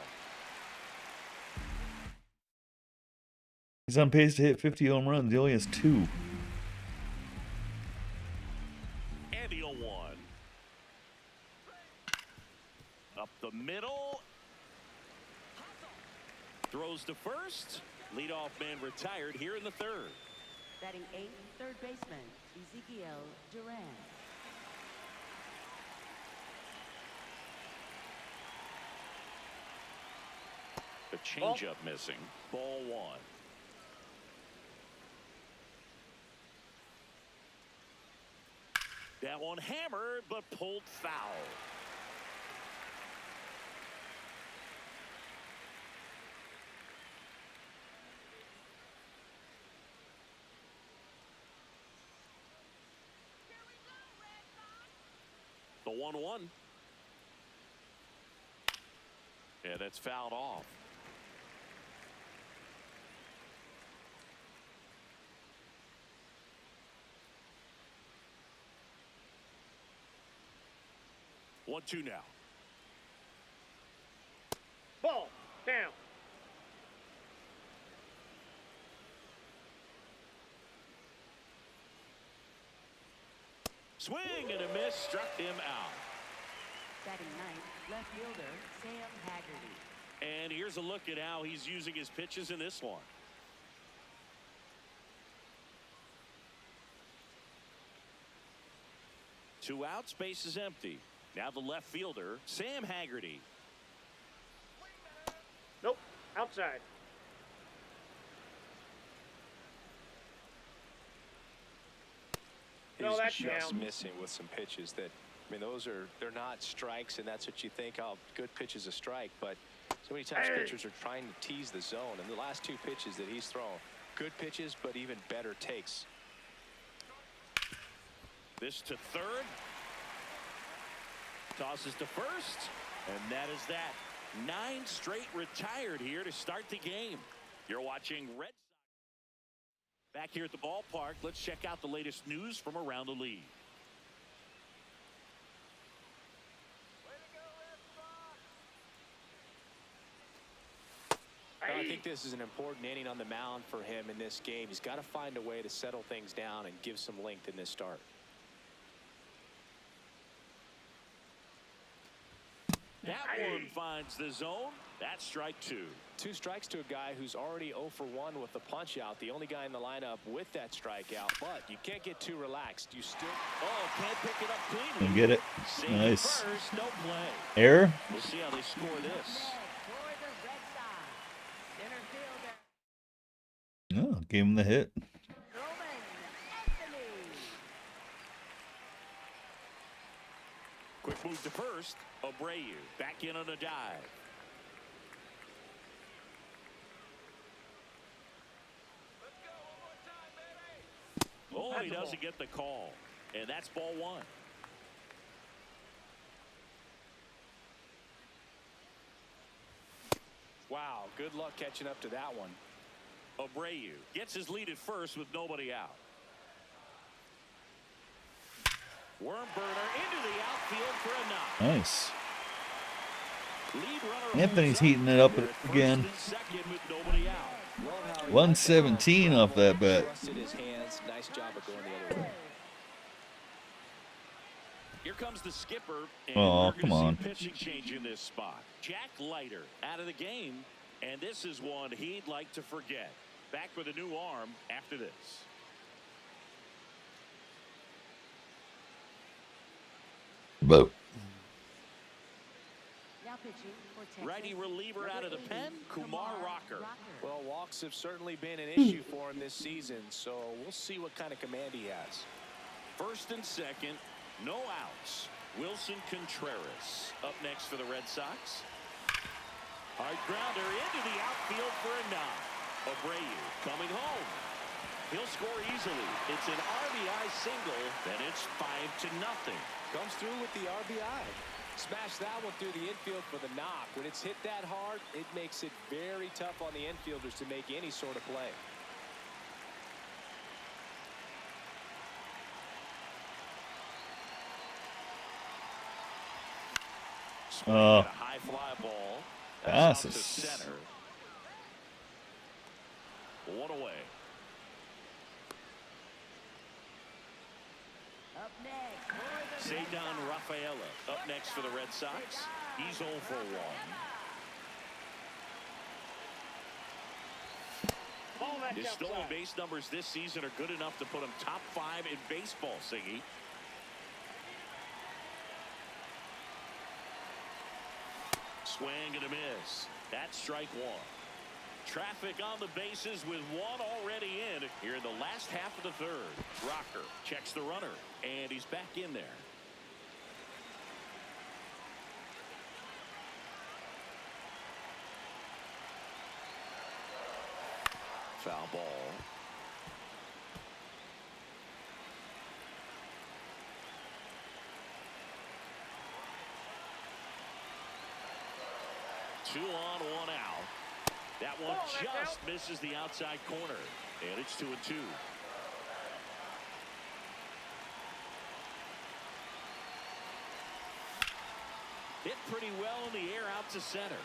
He's on pace to hit 50 home runs. He only has 2. And the 0-1. Up the middle. Throws to first. Leadoff man retired here in the 3rd. Batting 8th, third baseman, Ezekiel Duran. The changeup missing. Ball 1. That one hammered, but pulled foul. The 1-1. Yeah, that's fouled off. One, 2 now. Ball. Down. Swing and a miss, struck him out. Batting 9th, left fielder, Sam Haggerty. And here's a look at how he's using his pitches in this one. Two outs, base is empty. Now the left fielder, Sam Haggerty. Nope. Outside. No, He's that's just down. missing with some pitches that, I mean, they're not strikes, and that's what you think, oh, good pitch is a strike, but so many times pitchers are trying to tease the zone, and the last 2 pitches that he's thrown, good pitches, but even better takes. This to third. Tosses to first. And that is that. 9 straight retired here to start the game. You're watching Red Sox. Back here at the ballpark, let's check out the latest news from around the league. I think this is an important inning on the mound for him in this game. He's got to find a way to settle things down and give some length in this start. That one finds the zone. That's strike 2. 2 strikes to a guy who's already 0 for 1 with the punch out. The only guy in the lineup with that strikeout. But you can't get too relaxed. You still can't pick it up cleanly. And get it. Save Nice. First, no play. Error. We'll see how they score this. Oh, gave him the hit. Quick move to first. Abreu back in on a dive. Oh, he doesn't get the call. And that's ball 1. Wow, good luck catching up to that one. Abreu gets his lead at first with nobody out. Worm burner into the outfield for a knock. Nice. Lead runner Anthony's heating it up again. Second with nobody out. 117 off that bet. Trusted his hands. Nice job of going the other way. Here comes the skipper. And Oh, we're come gonna on. see a pitching change in this spot. Jack Leiter out of the game. And this is one he'd like to forget. Back with a new arm after this. Vote. Now pitching for Texas. Righty reliever out of the pen, Kumar Rocker. Well, walks have certainly been an issue for him this season, so we'll see what kind of command he has. First and second, no outs. Wilson Contreras up next for the Red Sox. Hard grounder into the outfield for a knock. Abreu coming home. He'll score easily. It's an RBI single, and it's 5-0. Comes through with the RBI. Smash that one through the infield for the knock. When it's hit that hard, it makes it very tough on the infielders to make any sort of play. A high fly ball. That's off to Passes. center. 1 away. Up next. Cedar Rafaela up next for the Red Sox. He's 0 for 1. Ball back His stolen outside. base numbers this season are good enough to put him top 5 in baseball, Siggy. Swing and a miss. That's strike 1. Traffic on the bases with 1 already in here in the last half of the third. Rocker checks the runner, and he's back in there. Foul ball. Two on, 1 out. That one just misses the outside corner, and it's 2-2. Hit pretty well in the air out to center.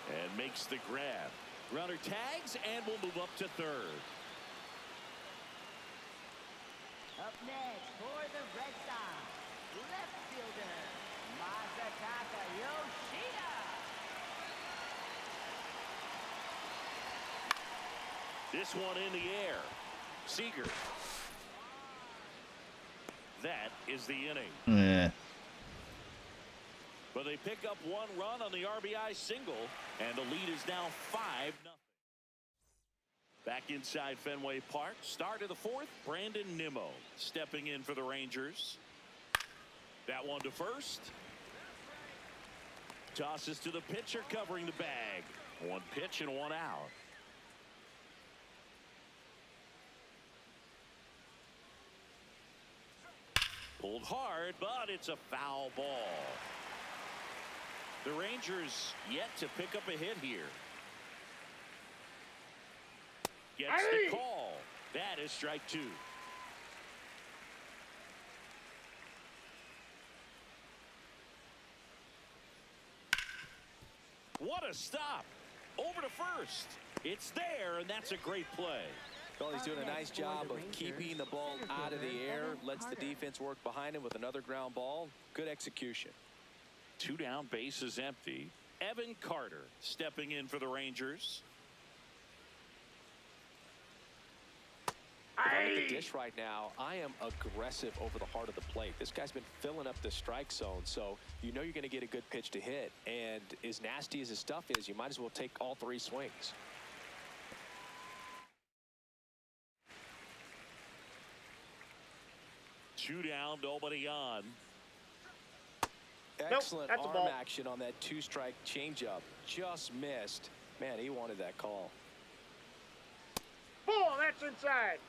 And makes the grab. Runner tags and will move up to third. Up next for the Red Sox, left fielder Masataka Yoshida. This one in the air. Seager. That is the inning. Yeah. But they pick up 1 run on the RBI single, and the lead is now 5-0. Back inside Fenway Park, start of the 4th, Brandon Nimmo stepping in for the Rangers. That one to first. Tosses to the pitcher covering the bag. 1 pitch and 1 out. Pulled hard, but it's a foul ball. The Rangers yet to pick up a hit here. Gets the call. That is strike two. What a stop. Over to first. It's there, and that's a great play. Well, he's doing a nice job of keeping the ball out of the air. Lets the defense work behind him with another ground ball. Good execution. 2 down, bases empty. Evan Carter stepping in for the Rangers. If I'm at the dish right now, I am aggressive over the heart of the plate. This guy's been filling up the strike zone, so you know you're going to get a good pitch to hit. And as nasty as his stuff is, you might as well take all 3 swings. Two down, nobody on. Excellent that's a arm ball. action on that 2-strike changeup. Just missed. Man, he wanted that call. Ball, that's inside.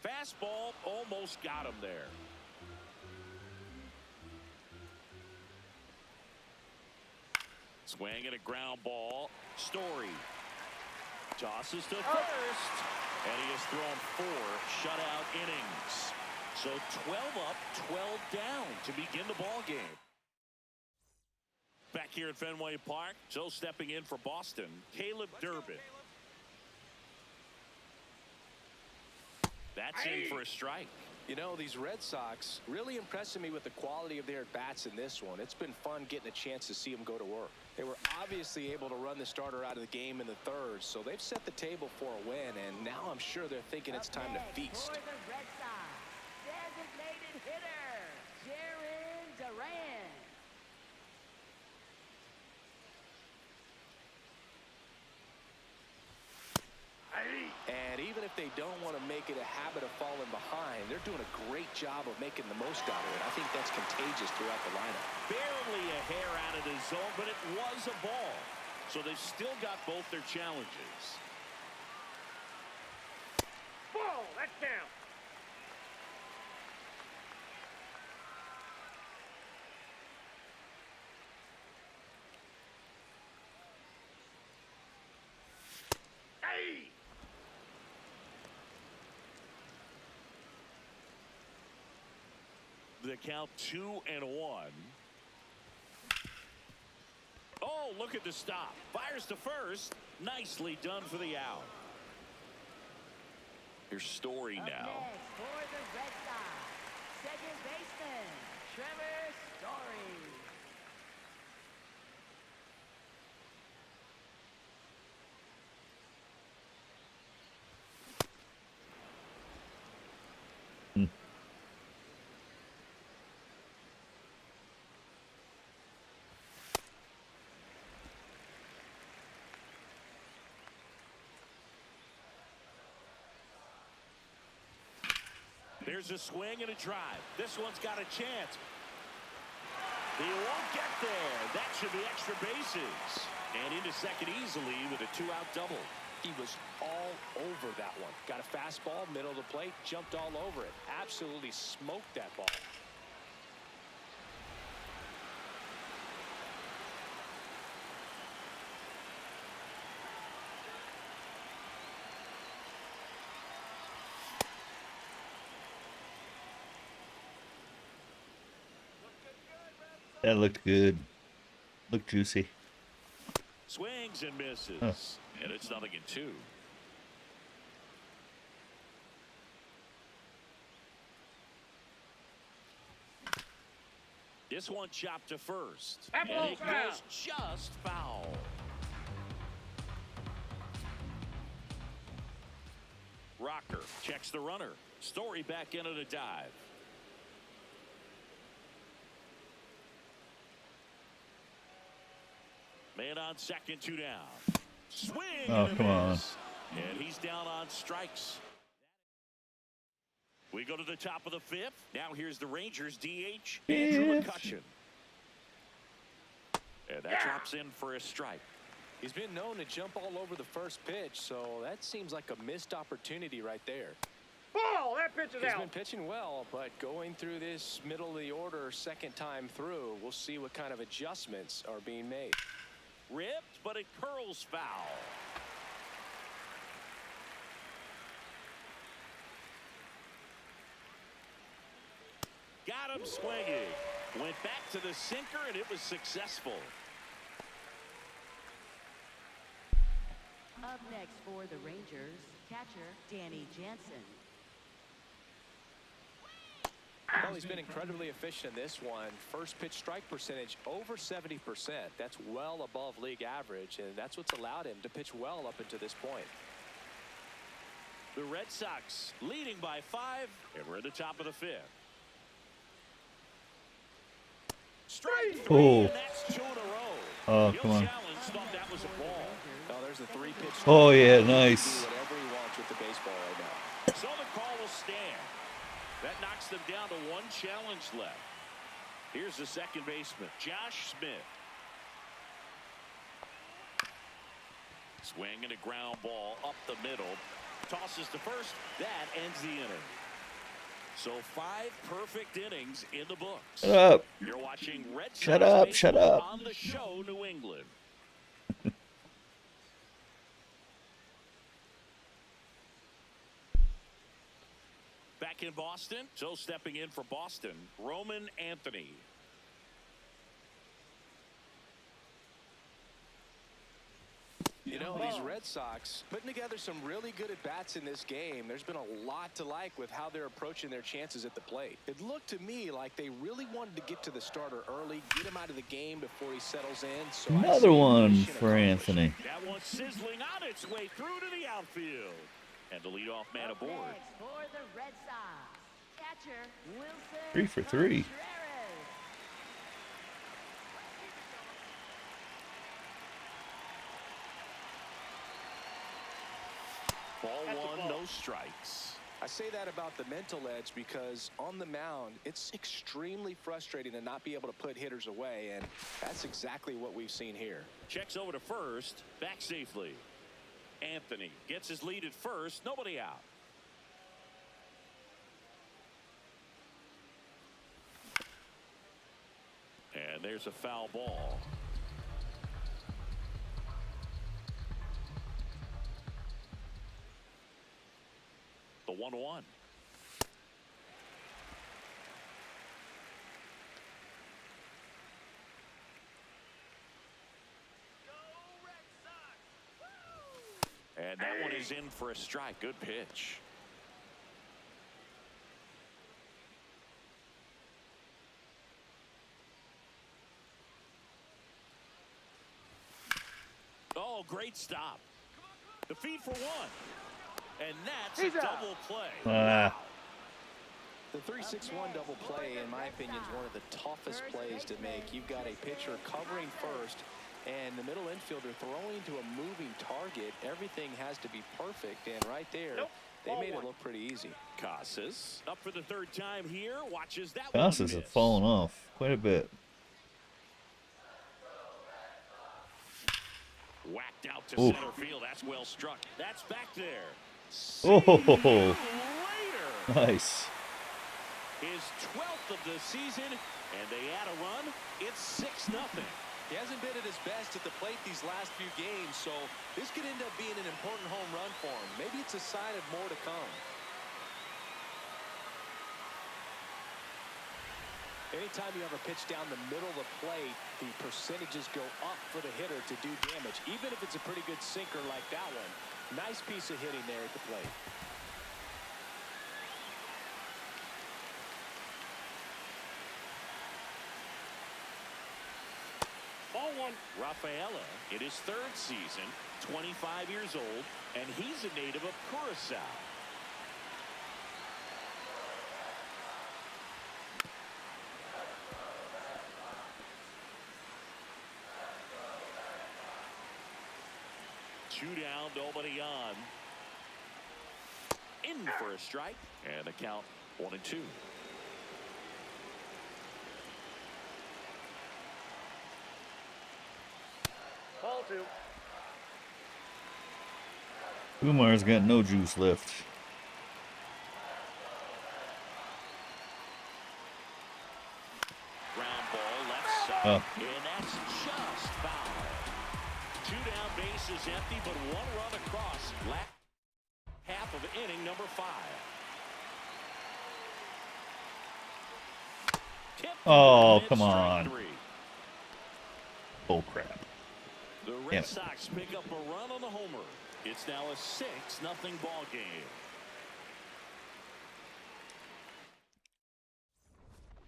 Fastball almost got him there. Swing and a ground ball. Story tosses to first, and he has thrown 4 shutout innings. So 12 up, 12 down to begin the ball game. Back here at Fenway Park, so stepping in for Boston, Caleb Durbin. That's in for a strike. You know, these Red Sox really impressing me with the quality of their at-bats in this one. It's been fun getting a chance to see them go to work. They were obviously able to run the starter out of the game in the third, so they've set the table for a win, and now I'm sure they're thinking it's time to feast. For the Red Sox, designated hitter, Jaron Duran. And even if they don't want to make it a habit of falling behind, they're doing a great job of making the most out of it. I think that's contagious throughout the lineup. Barely a hair out of the zone, but it was a ball. So they've still got both their challenges. Ball, that's down. The count 2-1. Oh, look at the stop. Fires to first. Nicely done for the out. Here's Story Up now. next for the Red Sox, second baseman, Trevor Story. There's a swing and a drive. This one's got a chance. He won't get there. That should be extra bases. And into second easily with a 2-out double. He was all over that one. Got a fastball, middle of the plate, jumped all over it. Absolutely smoked that ball. That looked good. Looked juicy. Swings and misses. Huh. And it's 0-2. This one chopped to first. That And it ball's foul. goes just foul. Rocker checks the runner. Story back in at a dive. Man on second, 2 down. Swing. Oh, and a come on. miss. And he's down on strikes. We go to the top of the 5th. Now here's the Rangers DH, Andrew Yes. McCutchen. And that drops in for a strike. He's been known to jump all over the first pitch, so that seems like a missed opportunity right there. Ball! That pitch is He's out. been pitching well, but going through this middle of the order second time through, we'll see what kind of adjustments are being made. Ripped, but it curls foul. Got him swinging. Went back to the sinker, and it was successful. Up next for the Rangers, catcher Danny Jansen. Well, he's been incredibly efficient in this one. First pitch strike percentage over 70%. That's well above league average, and that's what's allowed him to pitch well up until this point. The Red Sox leading by 5, and we're at the top of the 5th. Strike 3, Oh. and that's 2 in a row. Oh, Bill come on. Challenge thought that was a ball. Oh, there's the 3-pitch. Oh, yeah, He can nice. do whatever he wants with the baseball right now. So the call will stand. That knocks them down to 1 challenge left. Here's the second baseman, Josh Smith. Swing and a ground ball up the middle. Tosses to first. That ends the inning. So 5 perfect innings in the books. Shut up. You're watching Red Sox Shut up, shut baseball up. on the show, New England. Back in Boston, so stepping in for Boston, Roman Anthony. You know, these Red Sox putting together some really good at-bats in this game. There's been a lot to like with how they're approaching their chances at the plate. It looked to me like they really wanted to get to the starter early, get him out of the game before he settles in. So I'd Another say one mission for accomplished. Anthony. That one sizzling on its way through to the outfield. And the leadoff man Up aboard. next for the Red Sox, catcher Wilson 3 for 3. Contreras. Ball 1, no strikes. I say that about the mental edge because on the mound, it's extremely frustrating to not be able to put hitters away, and that's exactly what we've seen here. Checks over to first, back safely. Anthony gets his lead at first, nobody out. And there's a foul ball. The 1-1. And that one is in for a strike. Good pitch. Oh, great stop. The feed for 1. And that's a double play. Ah. The 3-6-1 double play, in my opinion, is one of the toughest plays to make. You've got a pitcher covering first, and the middle infielder throwing to a moving target. Everything has to be perfect, and right there, they made it look pretty easy. Casas up for the 3rd time here. Watches that Passes one have miss. fallen off quite a bit. Whacked out to Oof. center field. That's well struck. That's back there. Oh, Later. nice. His 12th of the season, and they add a run. It's 6-0. He hasn't been at his best at the plate these last few games, so this could end up being an important home run for him. Maybe it's a sign of more to come. Anytime you have a pitch down the middle of the plate, the percentages go up for the hitter to do damage, even if it's a pretty good sinker like that one. Nice piece of hitting there at the plate. Ball 1. Rafaela in his 3rd season, 25 years old, and he's a native of Curacao. Two down, nobody on. In for a strike, and the count 1-2. Ball 2. Umar's got no juice left. Oh, And that's just foul. 2 down, bases empty, but 1 run across. Last half of inning number 5. oh, come on. Bull crap. The Red Sox pick up a run on the homer. It's now a 6-0 ball game.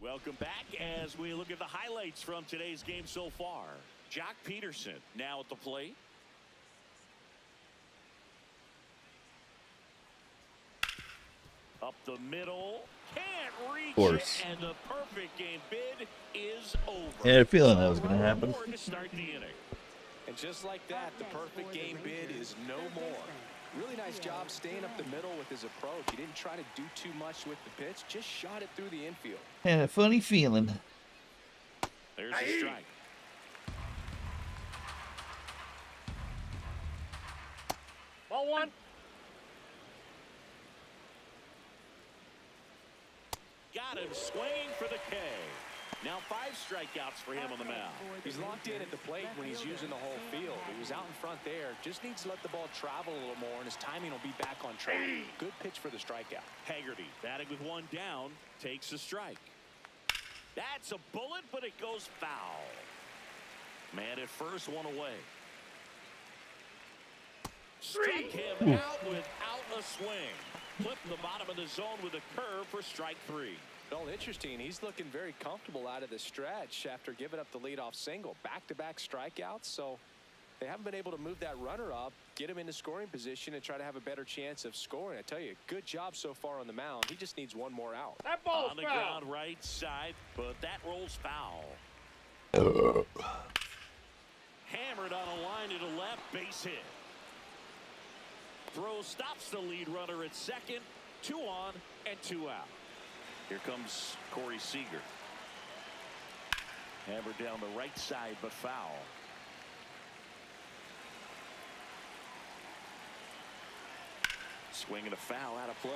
Welcome back as we look at the highlights from today's game so far. Jock Peterson now at the plate. Up the middle. Can't reach it, and the perfect game bid is over. I had a feeling that was going to happen. To start the inning. And just like that, the perfect game bid is no more. Really nice job staying up the middle with his approach. He didn't try to do too much with the pitch, just shot it through the infield. Had a funny feeling. There's a strike. Ball 1. Got him swinging for the K. Now 5 strikeouts for him on the mound. He's locked in at the plate when he's using the whole field. He was out in front there. Just needs to let the ball travel a little more, and his timing will be back on track. Good pitch for the strikeout. Haggerty batting with 1 down takes a strike. That's a bullet, but it goes foul. Man at first, 1 away. Struck him out without a swing. Flipped the bottom of the zone with a curve for strike 3. Well, interesting. He's looking very comfortable out of the stretch after giving up the leadoff single. Back-to-back strikeouts, so they haven't been able to move that runner up, get him into scoring position, and try to have a better chance of scoring. I tell you, good job so far on the mound. He just needs 1 more out. That ball's on the foul. ground right side, but that rolls foul. Hammered on a line to the left, base hit. Throw stops the lead runner at second. 2 on and 2 out. Here comes Corey Seager. Hammered down the right side, but foul. Swinging a foul out of play.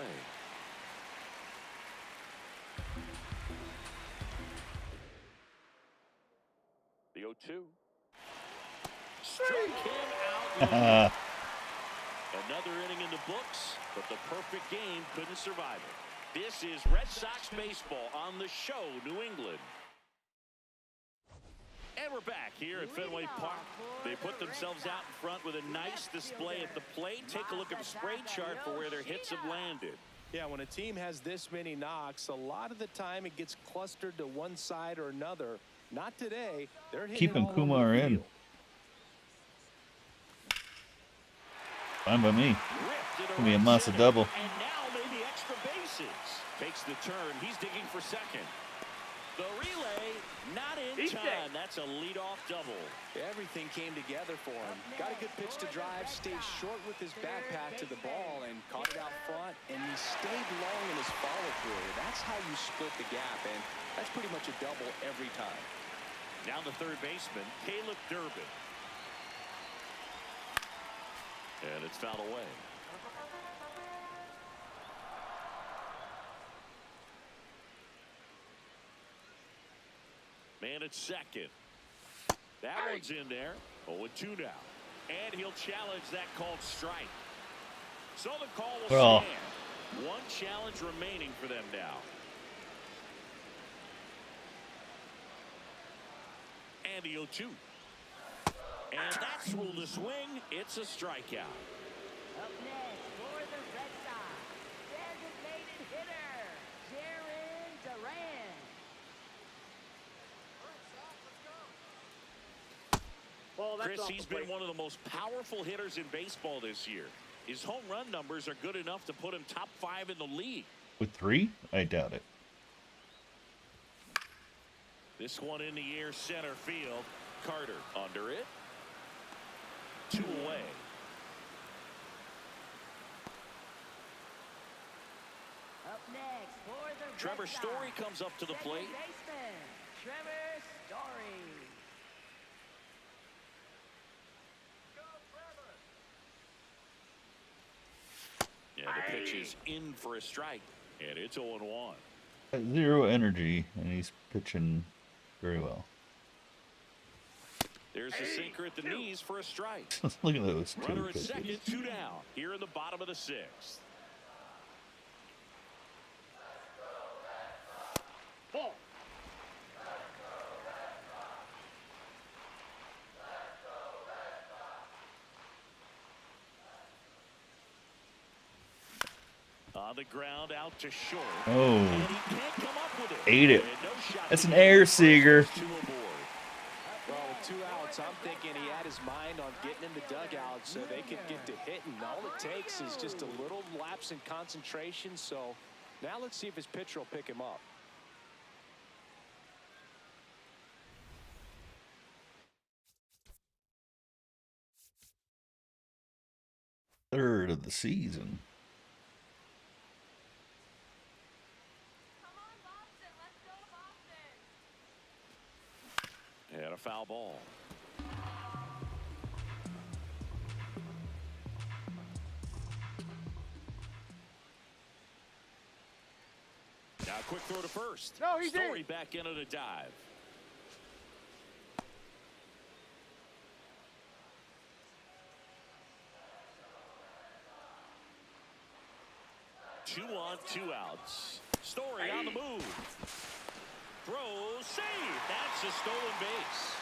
The 0-2. Struck him out. Another inning in the books, but the perfect game couldn't survive it. This is Red Sox baseball on the show, New England. And we're back here at Fenway Park. They put themselves out in front with a nice display at the plate. Take a look at the spray chart for where their hits have landed. Yeah, when a team has this many knocks, a lot of the time it gets clustered to one side or another. Not today. They're hitting Keeping all over Kumar the in. field. Fine by me. Gonna be a massa double. And now maybe extra bases. Takes the turn. He's digging for second. The relay not in time. That's a leadoff double. Everything came together for him. Got a good pitch to drive, stayed short with his back pat to the ball, and caught it out front, and he stayed long in his follow-through. That's how you split the gap, and that's pretty much a double every time. Now the third baseman, Caleb Durbin. And it's fouled away. Man at second. That one's in there. 0-2 now. And he'll challenge that called strike. So the call will stand. 1 challenge remaining for them now. And the 0-2. And that's ruled a swing. It's a strikeout. Up next for the Red Sox, designated hitter, Jaron Duran. Ball, that's Chris, off he's the plate. been one of the most powerful hitters in baseball this year. His home run numbers are good enough to put him top 5 in the league. With 3? I doubt it. This one in the air, center field. Carter under it. 2 away. Up next for the Trevor Red Sox, Story comes up to the plate. second baseman, Trevor Story. Yeah, the pitch is in for a strike, and it's 0-1. 0 energy, and he's pitching very well. There's a sinker at the knees for a strike. Look at those two Runner at pitches. second, 2 down. Here in the bottom of the 6th. Ball. On the ground, out to short. Oh, And he can't come up with it. ate it. And no shot That's to an get air it. seeger. 2 aboard. Well, with 2 outs, I'm thinking he had his mind on getting in the dugout so they could get to hitting. All it takes is just a little lapse in concentration. So now let's see if his pitcher will pick him up. Third of the season. And a foul ball. Now a quick throw to first. No, he's Story in. back in at a dive. Two on, 2 outs. Story on the move. Throws, save. That's a stolen base.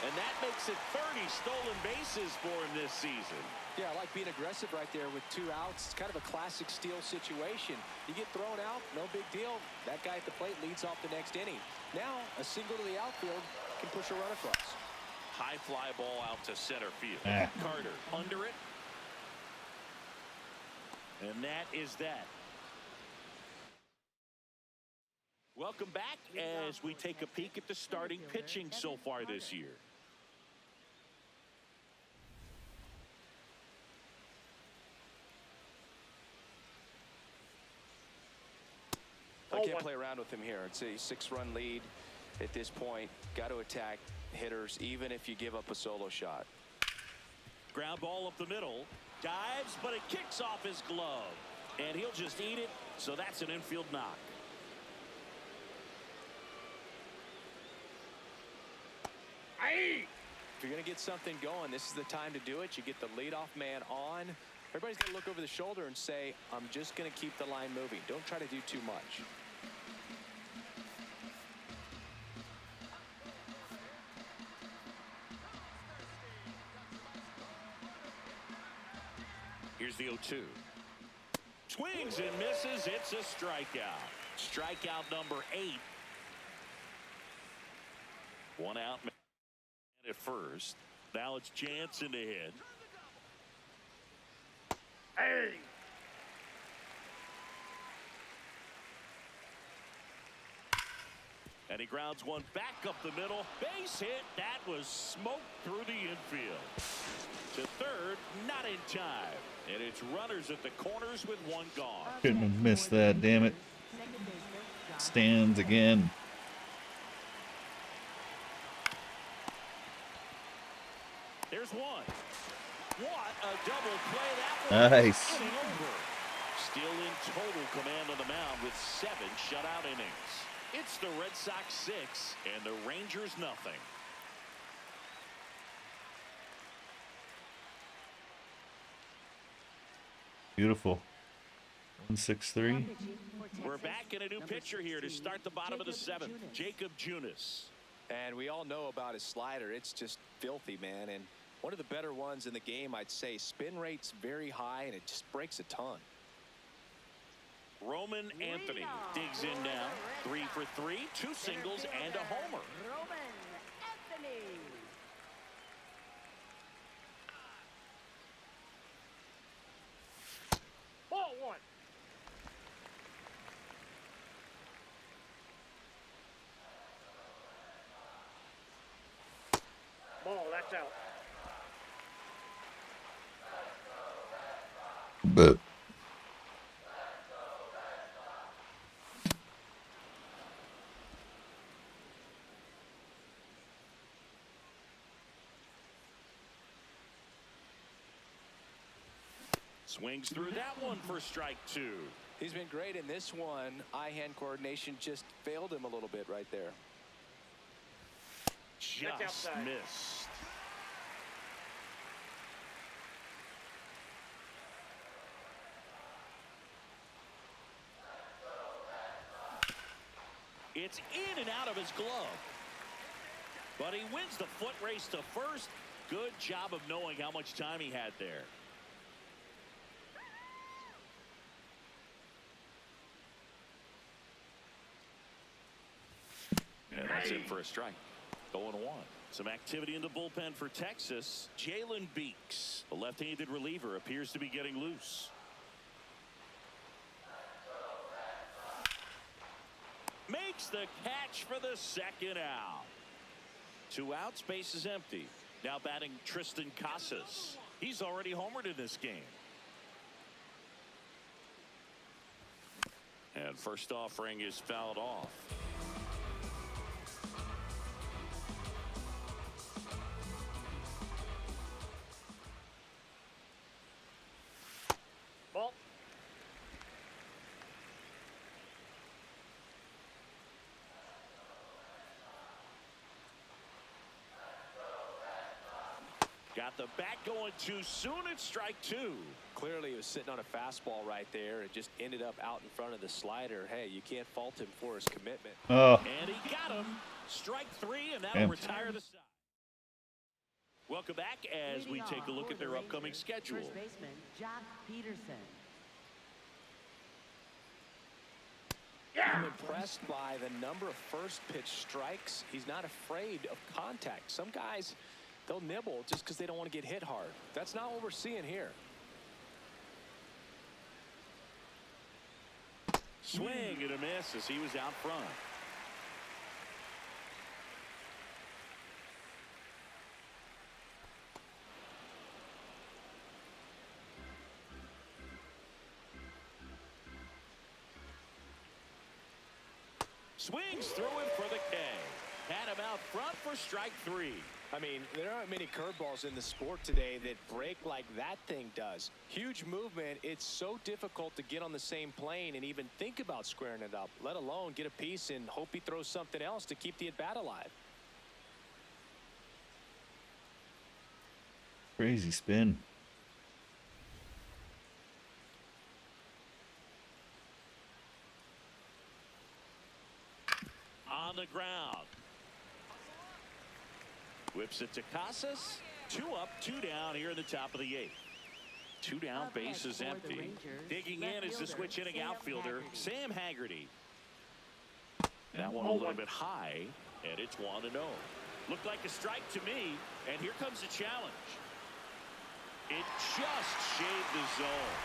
And that makes it 30 stolen bases for him this season. Yeah, I like being aggressive right there with 2 outs. It's kind of a classic steal situation. You get thrown out, no big deal. That guy at the plate leads off the next inning. Now, a single to the outfield can push a run across. High fly ball out to center field. Ah. Carter under it. And that is that. Welcome back as we take a peek at the starting pitching so far this year. I can't play around with him here. It's a 6-run lead at this point. Got to attack hitters even if you give up a solo shot. Ground ball up the middle. Dives, but it kicks off his glove. And he'll just eat it, so that's an infield knock. If you're going to get something going, this is the time to do it. You get the leadoff man on. Everybody's going to look over the shoulder and say, I'm just going to keep the line moving. Don't try to do too much. Here's the 0-2. Swings and misses. It's a strikeout. Strikeout number 8. 1 out at first. Now it's Jansen to hit. Hey. And he grounds one back up the middle. Base hit. That was smoked through the infield. To third, not in time. And it's runners at the corners with 1 gone. Couldn't have missed that, damn it. Stands again. There's 1. What a double play that was. Nice. Inning over. Still in total command on the mound with 7 shutout innings. It's the Red Sox 6 and the Rangers nothing. Beautiful. 163. We're back in a new pitcher here to start the bottom of the 7th. Jacob Junis. And we all know about his slider. It's just filthy, man. And one of the better ones in the game, I'd say. Spin rate's very high, and it just breaks a ton. Roman Anthony digs in now. 3 for 3, 2 singles and a homer. Roman Anthony. Ball 1. Ball, that's out. But Swings through that one for strike 2. He's been great in this one. Eye-hand coordination just failed him a little bit right there. Just outside. missed. It's in and out of his glove. But he wins the foot race to first. Good job of knowing how much time he had there. And that's in for a strike. 0-1. Some activity in the bullpen for Texas. Jalen Beeks, the left-handed reliever, appears to be getting loose. Makes the catch for the second out. 2 outs, base is empty. Now batting Tristan Casas. He's already homered in this game. And first offering is fouled off. Ball. Got the bat going too soon. It's strike 2. Clearly he was sitting on a fastball right there and just ended up out in front of the slider. Hey, you can't fault him for his commitment. Oh, And he got him. Strike 3, and that'll Damn. retire the side. Welcome back as we take a look at their upcoming schedule. First baseman Jock Peterson. I'm impressed by the number of first pitch strikes. He's not afraid of contact. Some guys, they'll nibble just because they don't want to get hit hard. That's not what we're seeing here. Swing and a miss as he was out front. Swings through him for the K. Had him out front for strike 3. I mean, there aren't many curveballs in the sport today that break like that thing does. Huge movement. It's so difficult to get on the same plane and even think about squaring it up, let alone get a piece and hope he throws something else to keep the at-bat alive. crazy spin. On the ground. Whips it to Casas. 2 up, 2 down here in the top of the 8th. 2 down, base is empty. Digging in is the switch hitting outfielder, Sam Haggerty. That one a little bit high, and it's 1-0. Looked like a strike to me, and here comes the challenge. It just shaved the zone.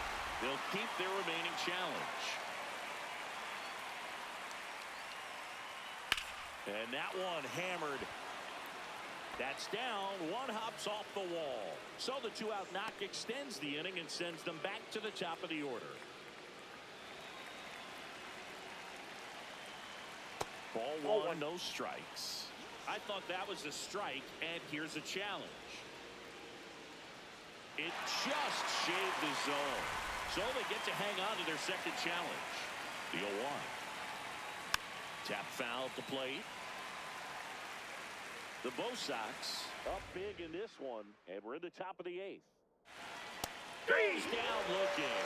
They'll keep their remaining challenge. And that one hammered. That's down. 1 hops off the wall. So the 2-out knock extends the inning and sends them back to the top of the order. Ball 1, no strikes. I thought that was a strike, and here's a challenge. It just shaved the zone. So they get to hang on to their second challenge. The 0-1. Tap foul at the plate. The Bo Sox up big in this one, and we're in the top of the 8th. He's down looking.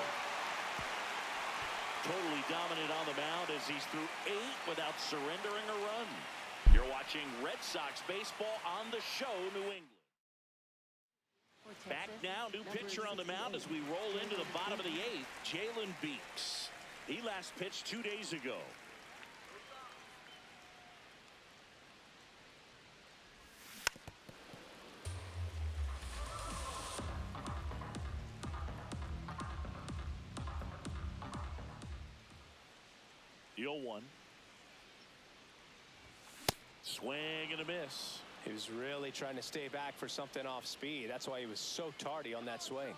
Totally dominant on the mound as he's through 8 without surrendering a run. You're watching Red Sox baseball on the show, New England. Back now, new pitcher on the mound as we roll into the bottom of the 8th, Jalen Beeks. He last pitched 2 days ago. The 0-1. Swing and a miss. He was really trying to stay back for something off speed. That's why he was so tardy on that swing.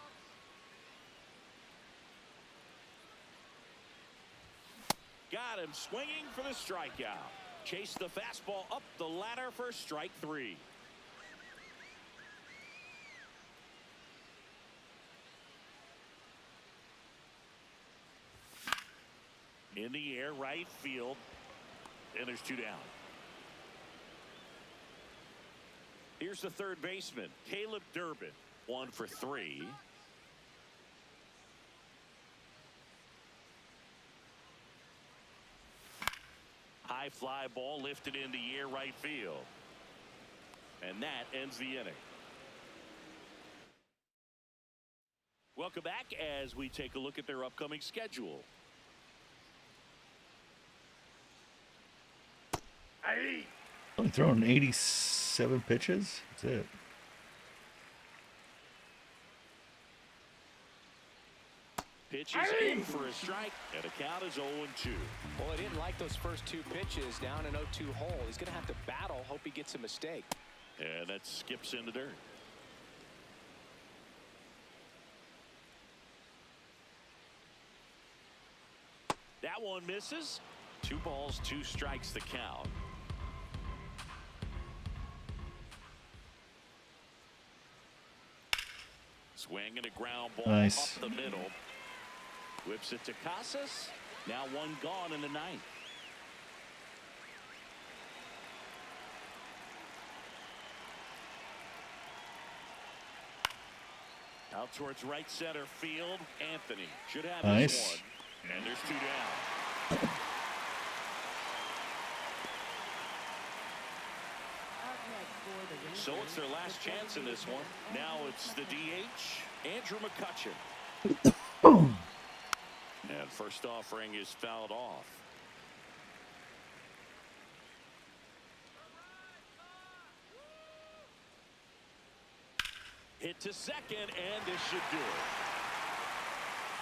Got him swinging for the strikeout. Chased the fastball up the ladder for strike 3. In the air, right field. And there's 2 down. Here's the third baseman, Caleb Durbin. 1 for 3. High high fly ball lifted in the air right field. And that ends the inning. Welcome back as we take a look at their upcoming schedule. Hey. Only thrown 87 pitches. That's it. Pitch is in for a strike, and the count is 0-2. Well, I didn't like those first two pitches down an 0-2 hole. He's going to have to battle, hope he gets a mistake. And that skips into dirt. That one misses. 2 balls, 2 strikes the count. Swing and a ground ball Nice. up the middle. Whips it to Casas. Now 1 gone in the 9th. Out towards right center field. Anthony should have Nice. this one. And there's 2 down. Up next for the Rangers, So it's their last the chance in this one. Now it's the DH, Andrew McCutchen. And first offering is fouled off. Hit to second, and this should do it.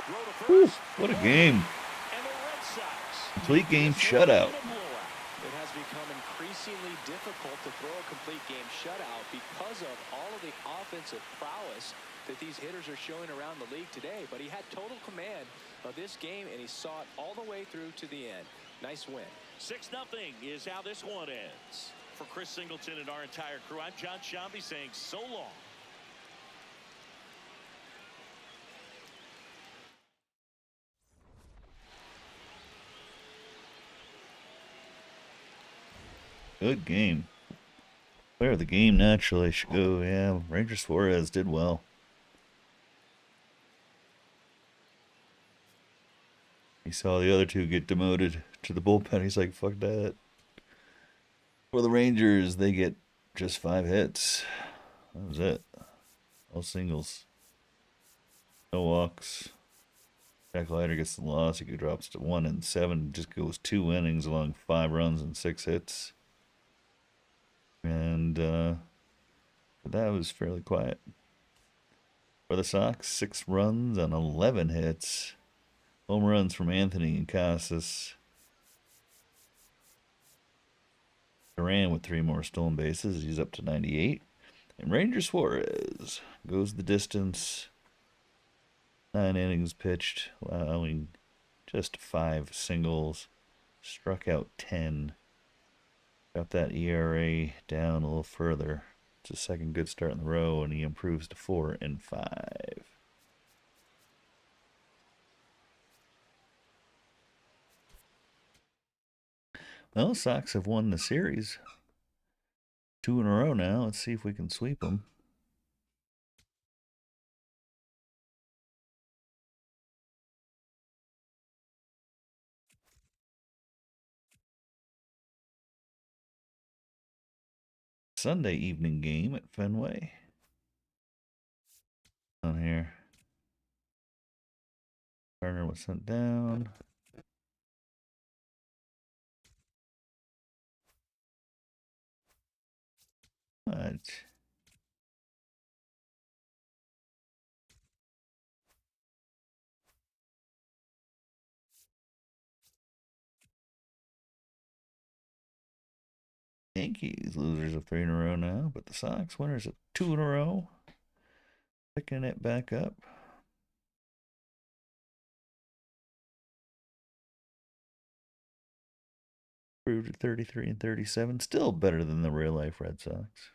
Throw to first. What a game. And the Red Sox. Complete game This one shutout. in a blowout. It has become increasingly difficult to throw a complete game shutout because of all of the offensive prowess that these hitters are showing around the league today. But he had total command of this game, and he saw it all the way through to the end. Nice win. 6-0 is how this one ends. For Chris Singleton and our entire crew, I'm John Shambi saying so long. Good game. Player of the game naturally should go. Yeah, Ranger Suarez did well. He saw the other 2 get demoted to the bullpen. He's like, fuck that. For the Rangers, they get just 5 hits. That was it. All singles. No walks. Jack Leiter gets the loss. He drops to 1-7. Just goes 2 innings along 5 runs and 6 hits. And that was fairly quiet. For the Sox, 6 runs on 11 hits. Home runs from Anthony and Casas. Duran with 3 more stolen bases. He's up to 98. And Ranger Suarez goes the distance. 9 innings pitched, allowing just 5 singles. Struck out 10. Got that ERA down a little further. It's his second good start in the row, and he improves to 4-5. Well, Sox have won the series 2 in a row now. Let's see if we can sweep them. Sunday evening game at Fenway. On here. Turner was sent down. What? Yankees losers of 3 in a row now, but the Sox winners of 2 in a row. Picking it back up. Improved at 33 and 37. Still better than the real life Red Sox.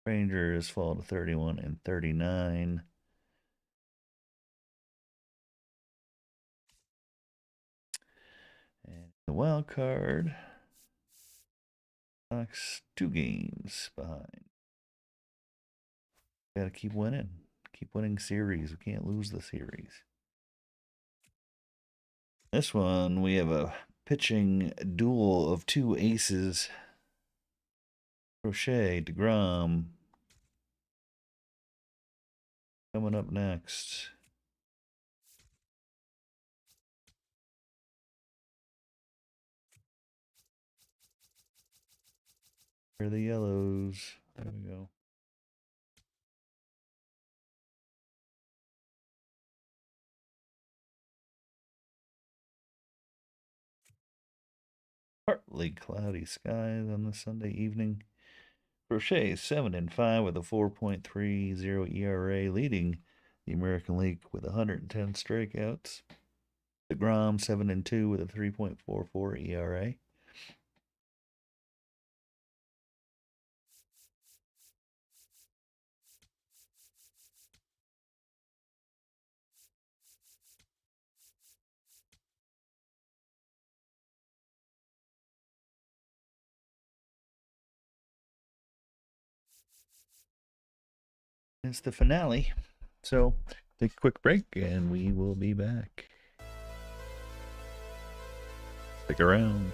Rangers fall to 31 and 39. And the wild card, Sox 2 games behind. Gotta keep winning. Keep winning series. We can't lose the series. This one, we have a pitching duel of two aces. Crochet, DeGrom. Coming up next. Here are the yellows. There we go. Partly cloudy skies on this Sunday evening. Crochet 7-5 with a 4.30 ERA, leading the American League with 110 strikeouts. DeGrom 7-2 with a 3.44 ERA. It's the finale. So take a quick break and we will be back. Stick around.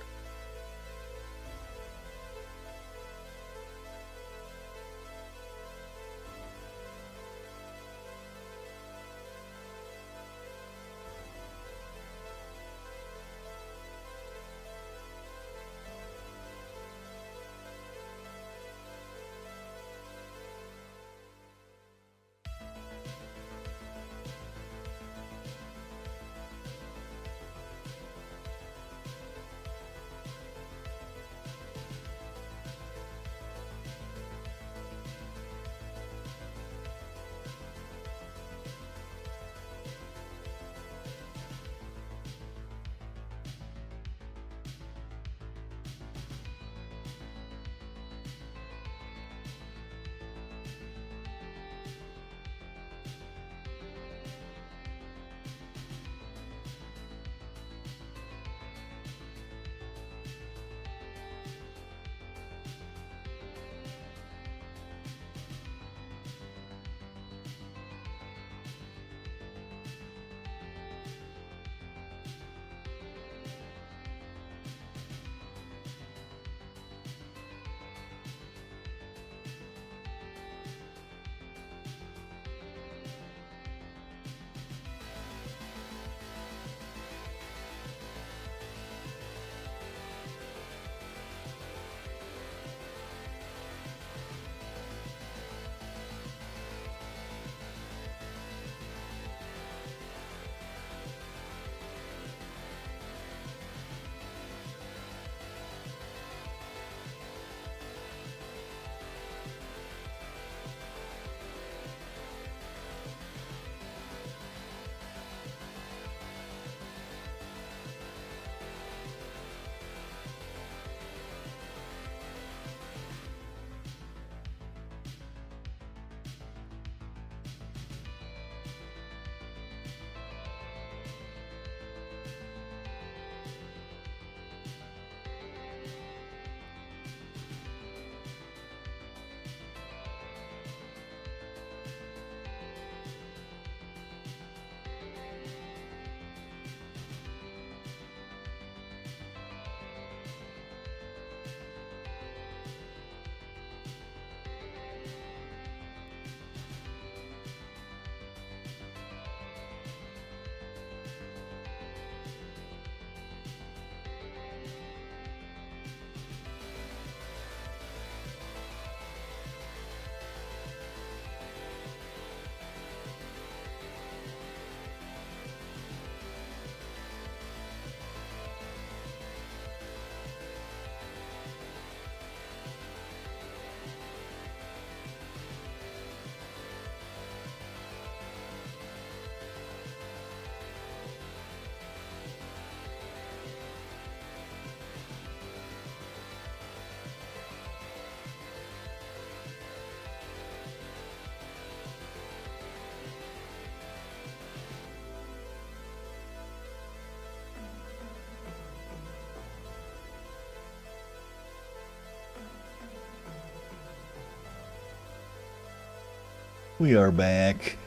We are back.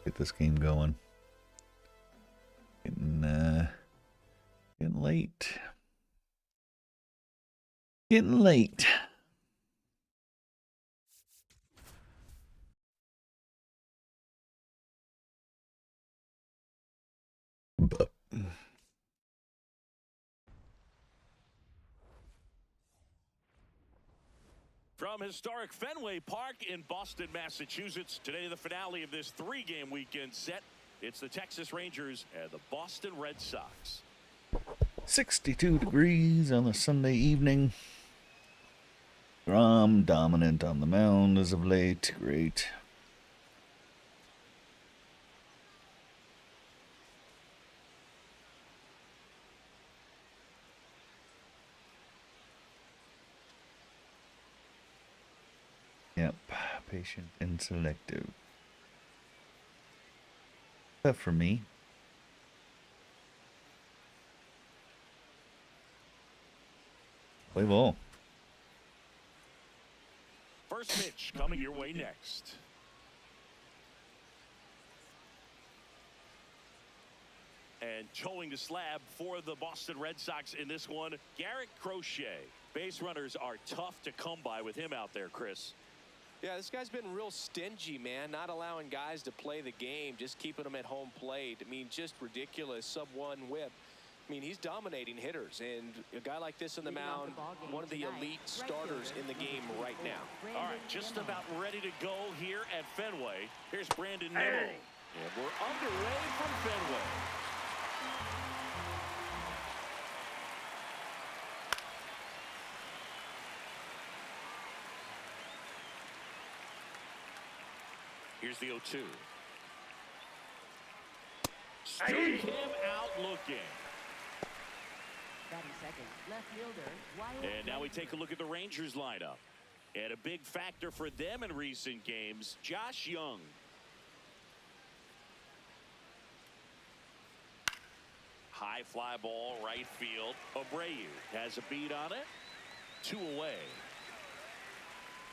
Get this game going. late. Getting late. But From historic Fenway Park in Boston, Massachusetts, today the finale of this 3-game weekend set. It's the Texas Rangers and the Boston Red Sox. 62 degrees on a Sunday evening. Grom dominant on the mound as of late. Great. Yep, patient and selective. Tough for me. Play ball. First pitch coming your way next. And towing the slab for the Boston Red Sox in this one, Garrett Crochet. Base runners are tough to come by with him out there, Chris. Yeah, this guy's been real stingy, man, not allowing guys to play the game, just keeping them at home plate. I mean, just ridiculous sub-1 whip. I mean, he's dominating hitters, and a guy like this on the mound, one of the elite starters in the game right now. All right, just about ready to go here at Fenway. Here's Brandon Nimmo. And we're underway from Fenway. Here's the 0-2. Struck him out looking. Batting second, left fielder, Wyatt. And now we take a look at the Rangers lineup. And a big factor for them in recent games, Josh Young. High fly ball, right field. Abreu has a beat on it. 2 away.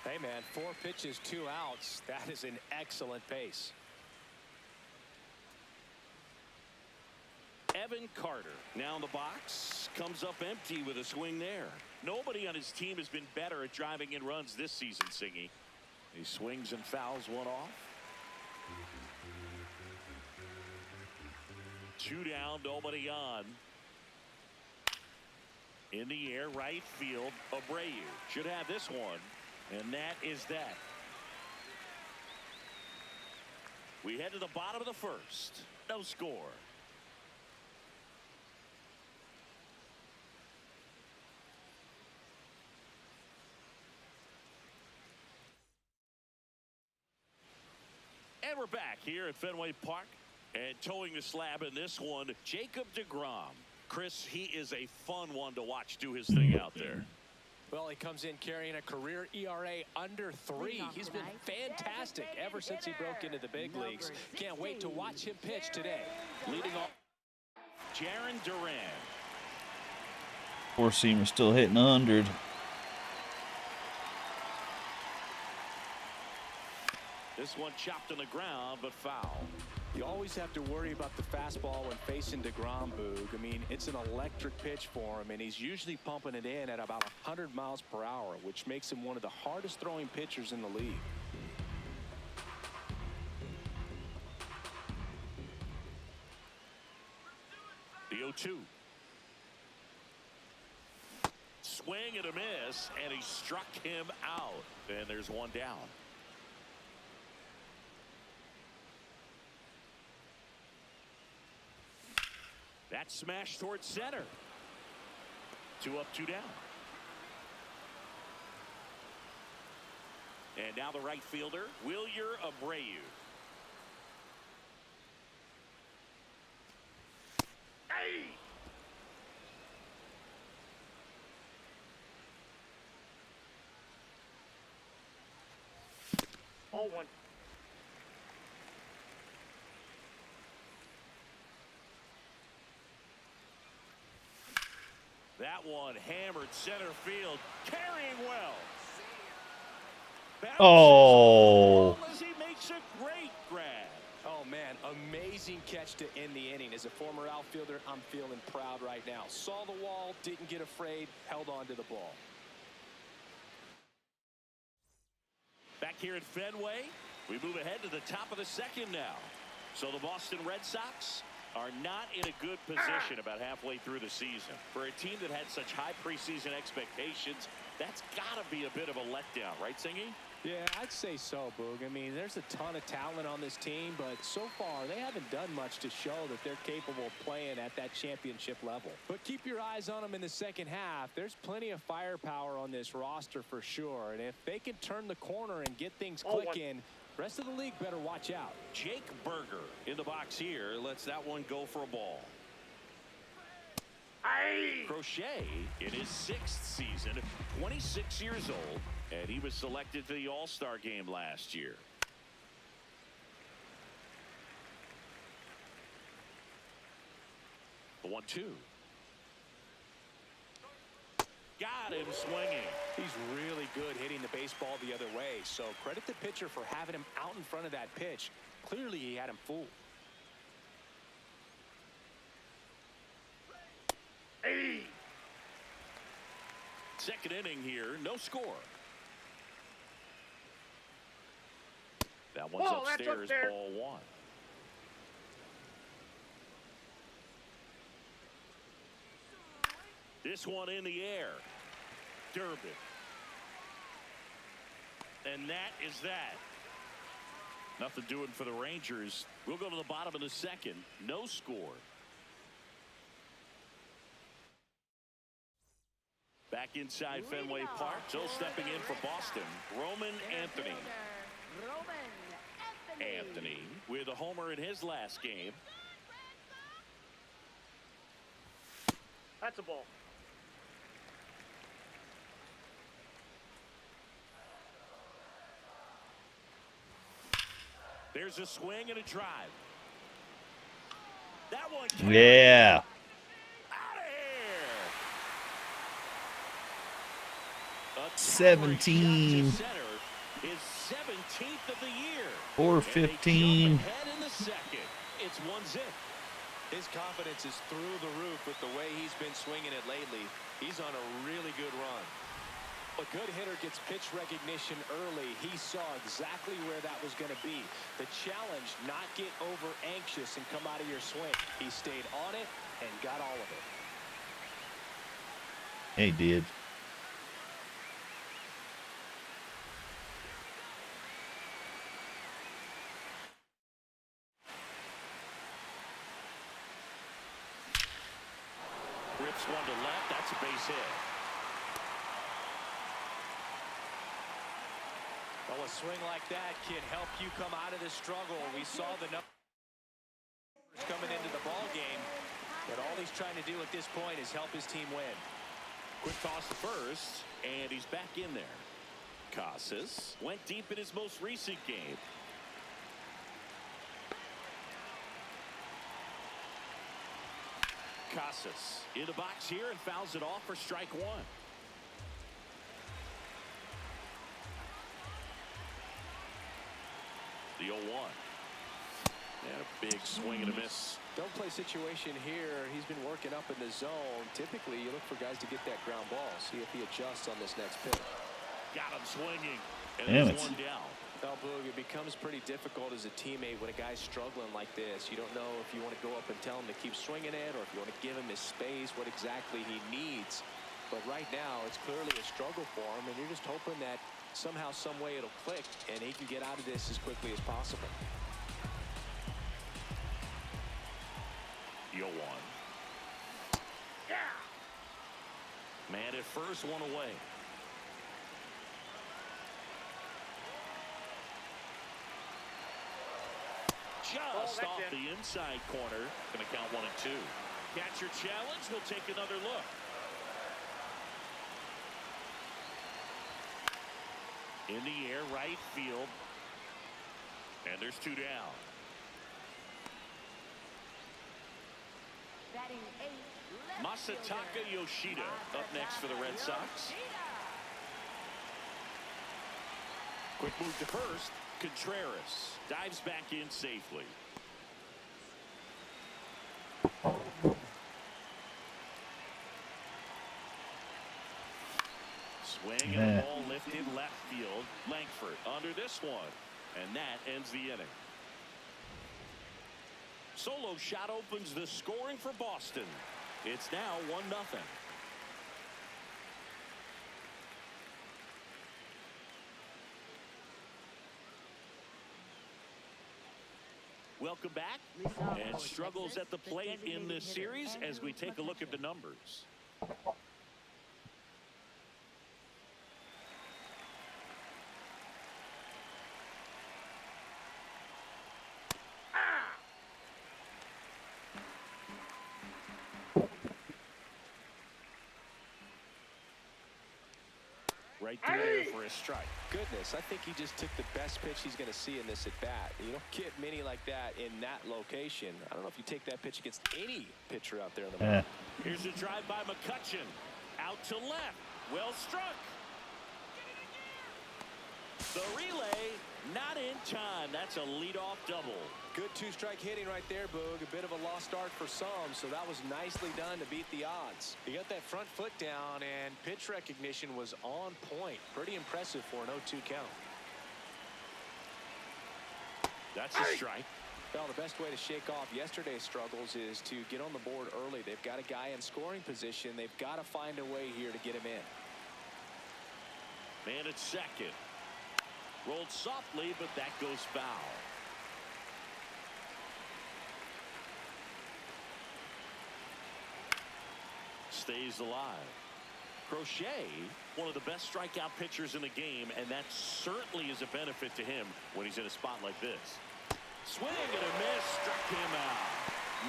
Hey, man, 4 pitches, 2 outs. That is an excellent pace. Evan Carter now in the box, comes up empty with a swing there. Nobody on his team has been better at driving in runs this season, Singy. He swings and fouls one off. 2 down, nobody on. In the air, right field, Abreu should have this one, and that is that. We head to the bottom of the first. No score. And we're back here at Fenway Park, and towing the slab in this one, Jacob deGrom. Chris, he is a fun one to watch do his thing out there. Well, he comes in carrying a career ERA under 3. He's been fantastic ever since he broke into the big leagues. Can't wait to watch him pitch today. Leading off, Jarren Duran. 4-seamer still hitting 100. This one chopped on the ground, but foul. You always have to worry about the fastball when facing deGrom, Boog. I mean, it's an electric pitch for him, and he's usually pumping it in at about 100 miles per hour, which makes him one of the hardest throwing pitchers in the league. The 0-2. Swing and a miss, and he struck him out. And there's one down. That smash towards center. 2 up, 2 down. And now the right fielder, Wilyer Abreu. Hey! Ball 1. That one hammered center field, carrying well. Oh. As he makes a great grab. Oh, man, Amazing catch to end the inning. As a former outfielder, I'm feeling proud right now. Saw the wall, didn't get afraid, held on to the ball. Back here at Fenway, we move ahead to the top of the second now. So the Boston Red Sox are not in a good position about halfway through the season. For a team that had such high preseason expectations, that's got to be a bit of a letdown, right, Singy? Yeah, I'd say so, Boog. I mean, there's a ton of talent on this team, but so far they haven't done much to show that they're capable of playing at that championship level. But keep your eyes on them in the second half. There's plenty of firepower on this roster for sure. And if they can turn the corner and get things clicking, rest of the league better watch out. Jake Berger in the box here lets that one go for a ball. Crochet in his 6th season, 26 years old, and he was selected to the All-Star game last year. The 1-2. Got him swinging. He's really good hitting the baseball the other way, so credit the pitcher for having him out in front of that pitch. Clearly he had him fooled. Second inning here, no score. That one's upstairs, ball 1. This one in the air. Durbin. And that is that. Nothing doing for the Rangers. We'll go to the bottom of the second. No score. Back inside Fenway Park. So stepping in for Boston, Roman Anthony. Anthony with a homer in his last game. That's a ball. There's a swing and a drive. That one. Yeah. Out of here. 17. His 17th of the year. Or 15. Head in the second. It's 1-0. His confidence is through the roof with the way he's been swinging it lately. He's on a really good run. A good hitter gets pitch recognition early. He saw exactly where that was going to be. The challenge, not get over anxious and come out of your swing. He stayed on it and got all of it. He did. Rips one to left. That's a base hit. Well, a swing like that can help you come out of the struggle. We saw the numbers coming into the ball game, but all he's trying to do at this point is help his team win. Quick toss to first, and he's back in there. Casas went deep in his most recent game. Casas in the box here and fouls it off for strike 1. The 0-1. And a big swing and a miss. Don't play situation here. He's been working up in the zone. Typically, you look for guys to get that ground ball. See if he adjusts on this next pitch. Got him swinging. And Damn there's it. one down. Well, Boog, it becomes pretty difficult as a teammate when a guy's struggling like this. You don't know if you want to go up and tell him to keep swinging it or if you want to give him his space, what exactly he needs. But right now, it's clearly a struggle for him, and you're just hoping that somehow, some way it'll click, and he can get out of this as quickly as possible. The 0-1. Yeah. Man at first, one away. Just off the inside corner. Going to count 1 and 2. Catcher challenge. We'll take another look. In the air, right field. And there's 2 down. Batting 8, Masataka Yoshida up next for the Red Sox. Quick move to first. Contreras dives back in safely. Swing and the ball lifted left field. Langford under this one. And that ends the inning. Solo shot opens the scoring for Boston. It's now 1-0. Welcome back. And struggles at the plate in this series as we take a look at the numbers. Right there for a strike. Goodness, I think he just took the best pitch he's going to see in this at bat. You don't get many like that in that location. I don't know if you take that pitch against any pitcher out there in the mound. Here's a drive by McCutchen. Out to left. Well struck. The relay not in time. That's a leadoff double. Good two-strike hitting right there, Boog. A bit of a lost start for some, so that was nicely done to beat the odds. He got that front foot down, and pitch recognition was on point. Pretty impressive for an 0-2 count. That's a strike. Well, the best way to shake off yesterday's struggles is to get on the board early. They've got a guy in scoring position. They've got to find a way here to get him in. Man at second. Rolled softly, but that goes foul. Stays alive. Crochet, one of the best strikeout pitchers in the game, and that certainly is a benefit to him when he's in a spot like this. Swing and a miss, struck him out.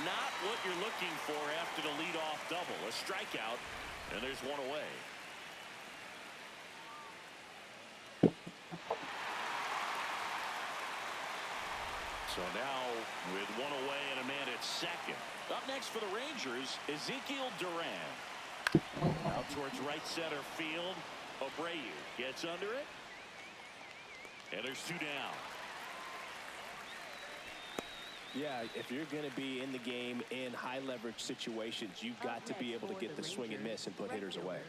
Not what you're looking for after the leadoff double. A strikeout, and there's one away. So now with one away and a man at second. Up next for the Rangers, Ezekiel Duran. Out towards right center field. Abreu gets under it. And there's two down. Yeah, if you're going to be in the game in high leverage situations, you've got to be able to get the swing and miss and put hitters away.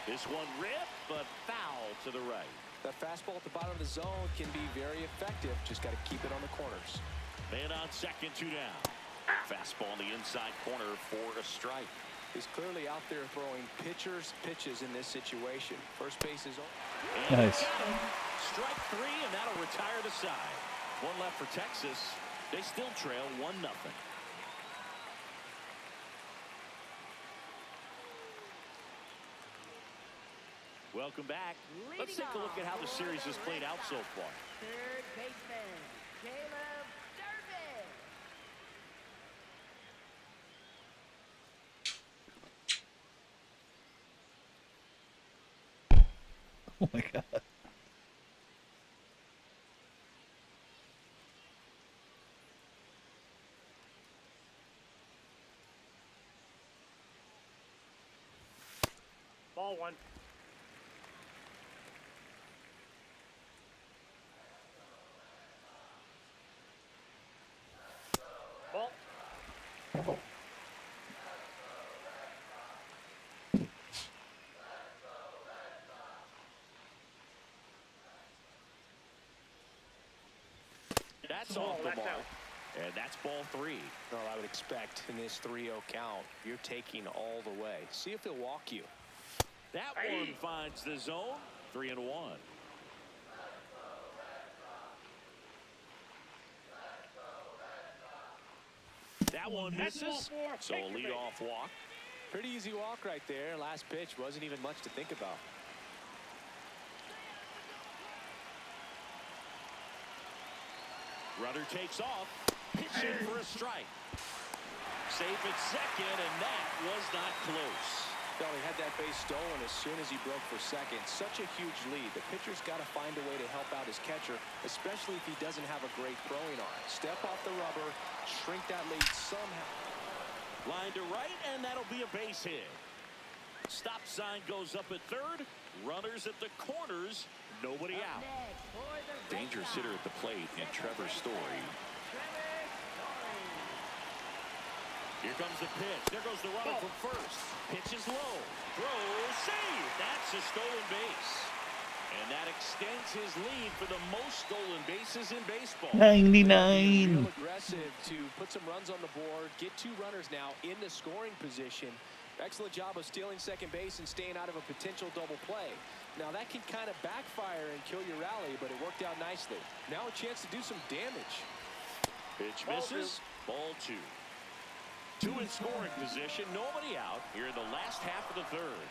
This one ripped, but foul to the right. That fastball at the bottom of the zone can be very effective. Just got to keep it on the corners. Man on second, two down. Fastball in the inside corner for a strike. He's clearly out there throwing pitchers pitches in this situation. First base is on. Nice. Strike three, and that'll retire the side. One left for Texas. They still trail 1-0. Welcome back. Let's take a look at how the series has played out so far. Third baseman, Caleb Durbin. Oh my God. Ball one. Ball. That's off the That's mark. out. And that's ball three. Well, I would expect in this 3-0 count, you're taking all the way. See if he'll walk you. That one finds the zone. 3-1. That one misses. So a leadoff walk. Pretty easy walk right there. Last pitch wasn't even much to think about. Runner takes off. Pitching for a strike. Safe at second, and that was not close. Well, he had that base stolen as soon as he broke for second. Such a huge lead. The pitcher's got to find a way to help out his catcher, especially if he doesn't have a great throwing arm. Step off the rubber, shrink that lead somehow. Line to right, and that'll be a base hit. Stop sign goes up at third. Runners at the corners. nobody Up out. next for the Red Dangerous Sox, hitter at the plate, and Trevor Story. Here comes the pitch. There goes the runner from first. Pitch is low. Throw, save. That's a stolen base. And that extends his lead for the most stolen bases in baseball. 99. Real aggressive to put some runs on the board. Get 2 runners now in the scoring position. Excellent job of stealing second base and staying out of a potential double play. Now that can kind of backfire and kill your rally, but it worked out nicely. Now a chance to do some damage. Pitch misses. Ball 2. 2 in scoring position. Nobody out here in the last half of the third.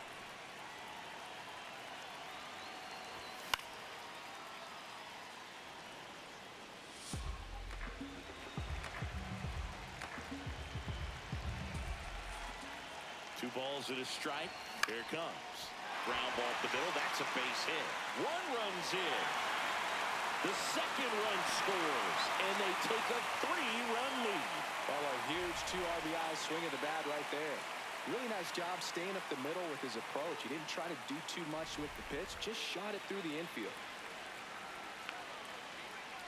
Two balls and a strike. Here it comes. Ground ball up the middle. That's a base hit. 1 run's in. The second run scores, and they take a 3-run lead. Well, a huge 2 RBI swing of the bat right there. Really nice job staying up the middle with his approach. He didn't try to do too much with the pitch, just shot it through the infield.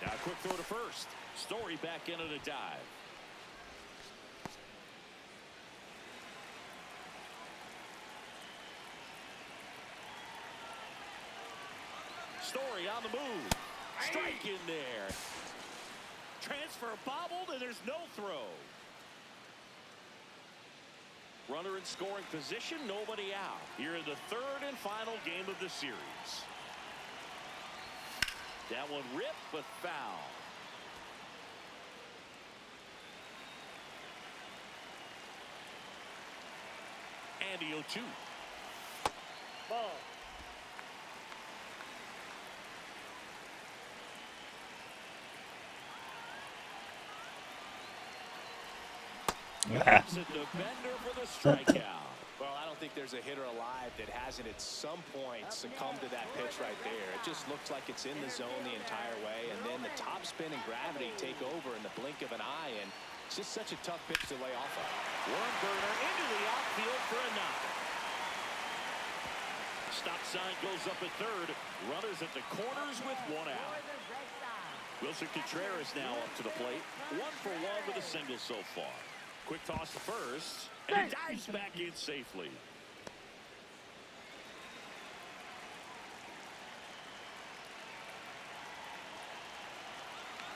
Now a quick throw to first. Story back into the dive. Story on the move. Strike in there. Transfer bobbled, and there's no throw. Runner in scoring position, nobody out. Here in the third and final game of the series. That one ripped, but foul. And the 0-2. Ball. Gives it to Bender for the strikeout. Well, I don't think there's a hitter alive that hasn't at some point succumbed to that pitch right there. It just looks like it's in the zone the entire way, and then the top spin and gravity take over in the blink of an eye, and it's just such a tough pitch to lay off of. Worm burner into the outfield for a knock. Stop sign goes up at third. Runners at the corners with 1 out. for the Red Sox. Wilson Contreras now up to the plate. 1 for 1 with a single so far. Quick toss to first, and he dives back in safely.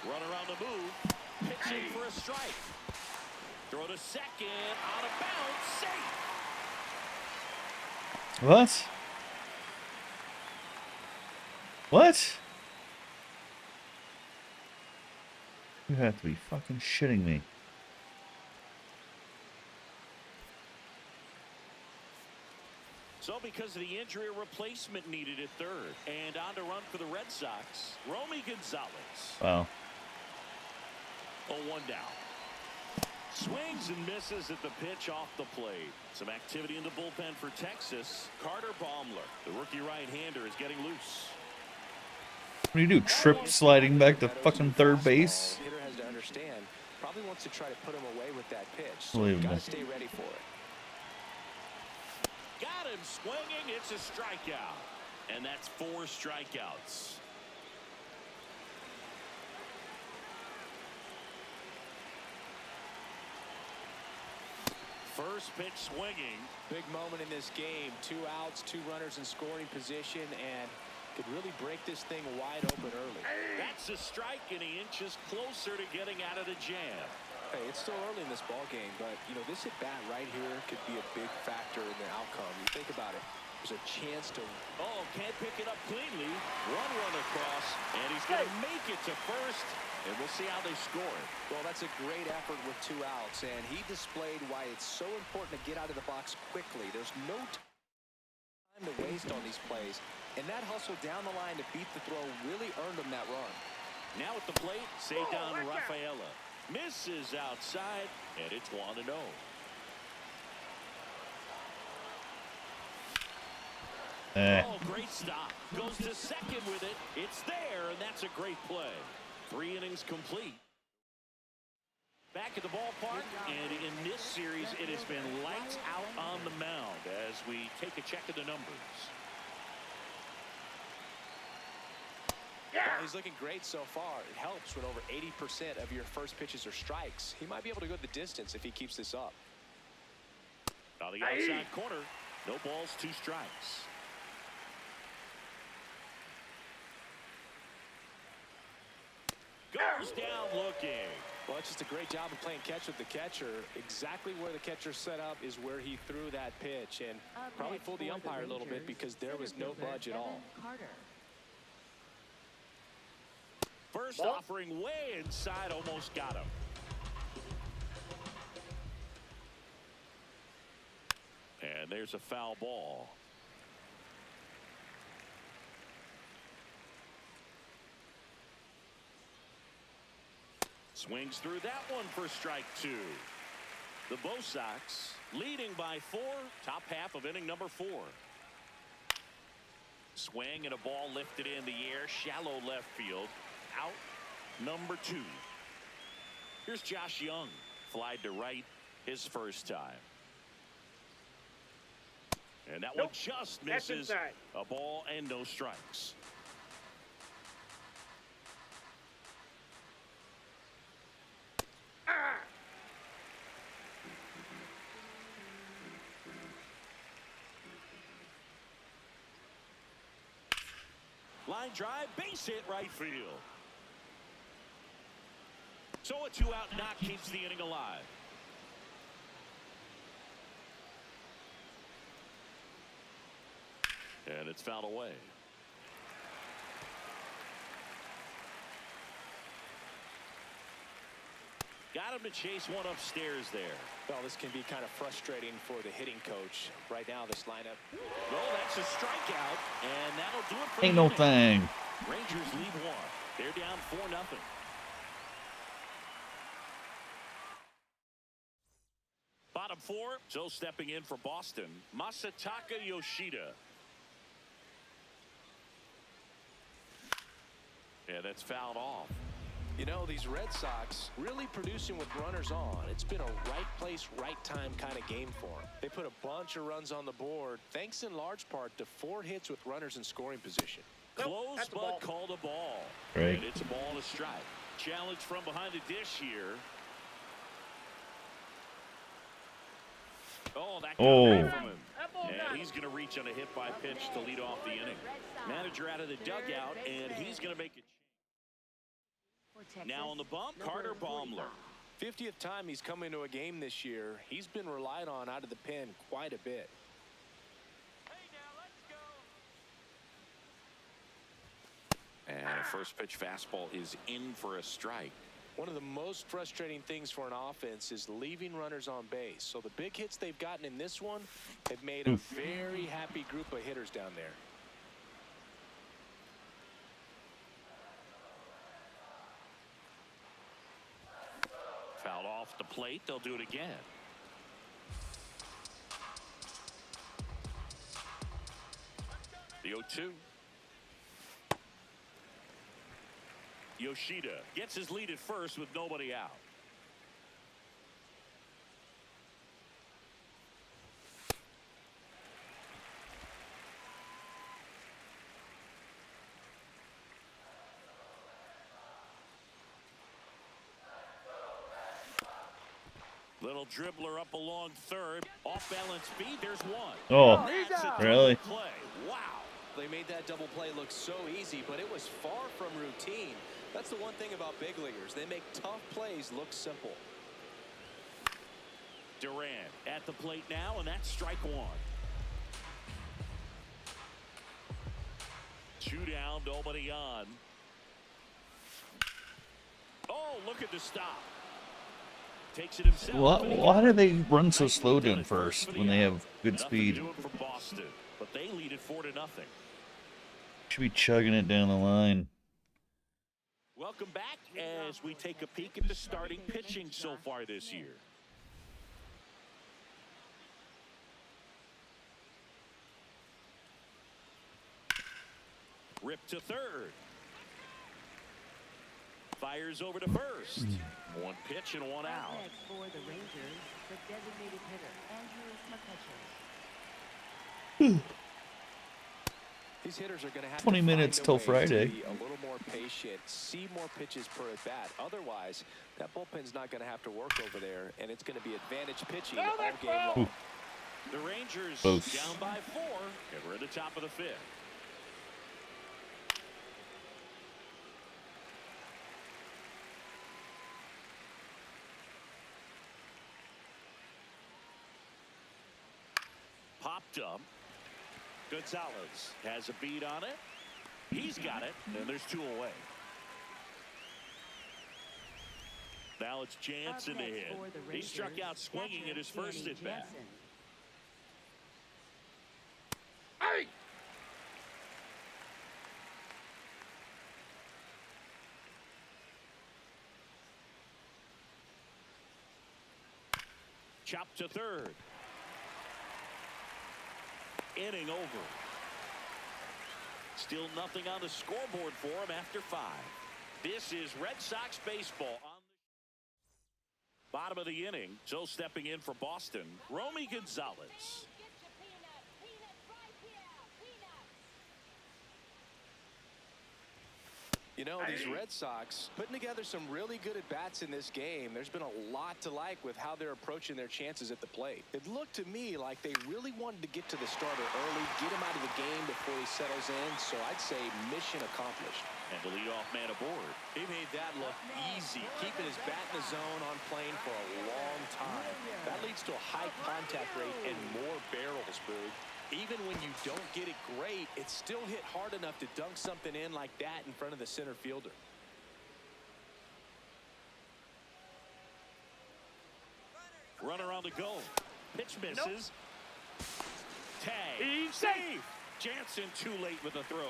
Runner on the move, pitching for a strike. Throw to second, out of bounds, safe. What? What? You have to be fucking shitting me. So because of the injury, a replacement needed at third. And on to run for the Red Sox, Romy Gonzalez. Wow. 0-1 down. Swings and misses at the pitch off the plate. Some activity in the bullpen for Texas. Carter Baumler, the rookie right-hander, is getting loose. What do you do? Trip sliding back to fucking third base? The hitter has to understand. Probably wants to try to put him away with that pitch. So Unbelievable. got to stay ready for it. Got him swinging. It's a strikeout. And that's 4 strikeouts. First pitch swinging. Big moment in this game. 2 outs, 2 runners in scoring position, and could really break this thing wide open early. That's a strike, and he inches closer to getting out of the jam. Hey, it's still early in this ball game, but you know this at bat right here could be a big factor in the outcome. You think about it. There's a chance to. Oh, can't pick it up cleanly. Run across, and he's going to make it to first. And we'll see how they score it. Well, that's a great effort with 2 outs, and he displayed why it's so important to get out of the box quickly. There's no time to waste on these plays, and that hustle down the line to beat the throw really earned him that run. Now at the plate, saved down Rafaela. Misses outside, and it's 1-0. Oh, great stop. Goes to second with it. It's there, and that's a great play. 3 innings complete. Back at the ballpark, and in this series, it has been lights out on the mound as we take a check of the numbers. he's looking great so far. It helps when over 80% of your first pitches are strikes. He might be able to go the distance if he keeps this up. On the outside corner, no balls, 2 strikes. Goes down looking. Well, it's just a great job of playing catch with the catcher. Exactly where the catcher set up is where he threw that pitch, and probably fooled the umpire a little bit because there was no budge at all. First offering way inside, almost got him. And there's a foul ball. Swings through that one for strike 2. The Bo Sox leading by 4, top half of inning number 4. Swing and a ball lifted in the air, shallow left field. Out number 2. Here's Josh Young, flied to right his first time. And that one just misses. A ball and no strikes. Line drive, base hit right field. So a 2-out knock keeps the inning alive. And it's fouled away. Got him to chase one upstairs there. Well, this can be kind of frustrating for the hitting coach. Right now, this lineup. Well, that's a strikeout, and that'll do it for Ain't the no inning. thing. Rangers lead 1. They're down 4-0. Bottom 4, so stepping in for Boston, Masataka Yoshida. Yeah, that's fouled off. You know, these Red Sox really producing with runners on. It's been a right place, right time kind of game for them. They put a bunch of runs on the board, thanks in large part to 4 hits with runners in scoring position. Close, but called a ball. Right. And it's a ball and a strike. Challenge from behind the dish here. Oh, that got away from him. And he's going to reach on a hit by pitch to lead off the inning. Manager out of the dugout, and he's going to make it. Now on the bump, Carter Baumler. 50th time he's come into a game this year. He's been relied on out of the pen quite a bit. And a first pitch fastball is in for a strike. One of the most frustrating things for an offense is leaving runners on base. So the big hits they've gotten in this one have made a very happy group of hitters down there. Fouled off the plate. They'll do it again. The 0-2. Yoshida gets his lead at first with nobody out. Little dribbler up along third. Off balance speed. There's one. Oh, That's a really? double play. Wow. They made that double play look so easy, but it was far from routine. That's the one thing about big leaguers. They make tough plays look simple. Durant at the plate now, and that's strike 1. 2 down, nobody on. Oh, look at the stop. Takes it himself. Why do they run so slow down first when they have good speed? Nothing to do it for Boston, but they lead it 4-0. Should be chugging it down the line. Welcome back as we take a peek at the starting pitching so far this year. Rip to third. Fires over to first. 1 pitch and 1 out. Next for the Rangers, the designated hitter, Andrew McCutcheon. These hitters are going to have 20 to minutes find a till way to Friday. be a little more patient. see more pitches per at bat. Otherwise, that bullpen's not going to have to work over there, and it's going to be advantage pitching all game long. The Rangers Close. down by 4, and we're at the top of the 5th. Popped up. Gonzalez has a beat on it. He's got it, and there's 2 away. Now it's Jansen to hit. He struck out swinging at his first at bat. Hey! Chop to third. Inning over. Still nothing on the scoreboard for him after 5. This is Red Sox baseball on the bottom of the inning. So stepping in for Boston, Romy Gonzalez. You know, these Red Sox putting together some really good at-bats in this game. There's been a lot to like with how they're approaching their chances at the plate. It looked to me like they really wanted to get to the starter early, get him out of the game before he settles in. So I'd say mission accomplished. And the leadoff man aboard. He made that look easy, keeping his bat in the zone on plane for a long time. That leads to a high contact rate and more barrels, Boog. Even when you don't get it great, it's still hit hard enough to dunk something in like that in front of the center fielder. Runner on the go. Pitch misses. Tag. He's safe. Jansen too late with the throw.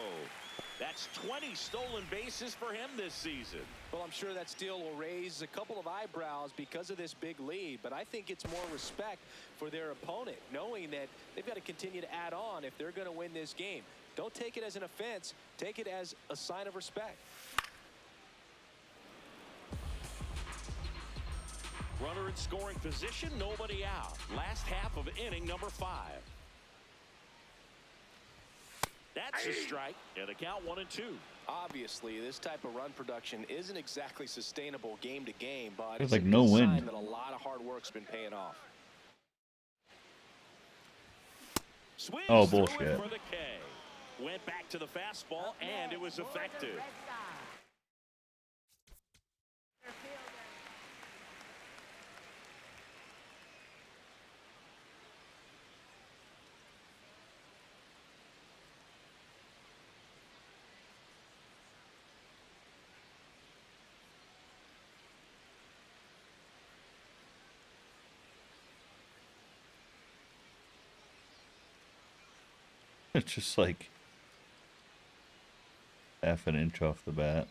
That's 20 stolen bases for him this season. Well, I'm sure that steal will raise a couple of eyebrows because of this big lead, but I think it's more respect for their opponent, knowing that they've got to continue to add on if they're going to win this game. Don't take it as an offense. Take it as a sign of respect. Runner in scoring position, nobody out. Last half of inning number 5. That's a strike, and the count 1-2. Obviously, this type of run production isn't exactly sustainable game to game, but There's it's like a no good wind. sign that a lot of hard work's been paying off. Swings Oh, through it bullshit. for the K. Went back to the fastball, and it was effective. It's just like half an inch off the bat.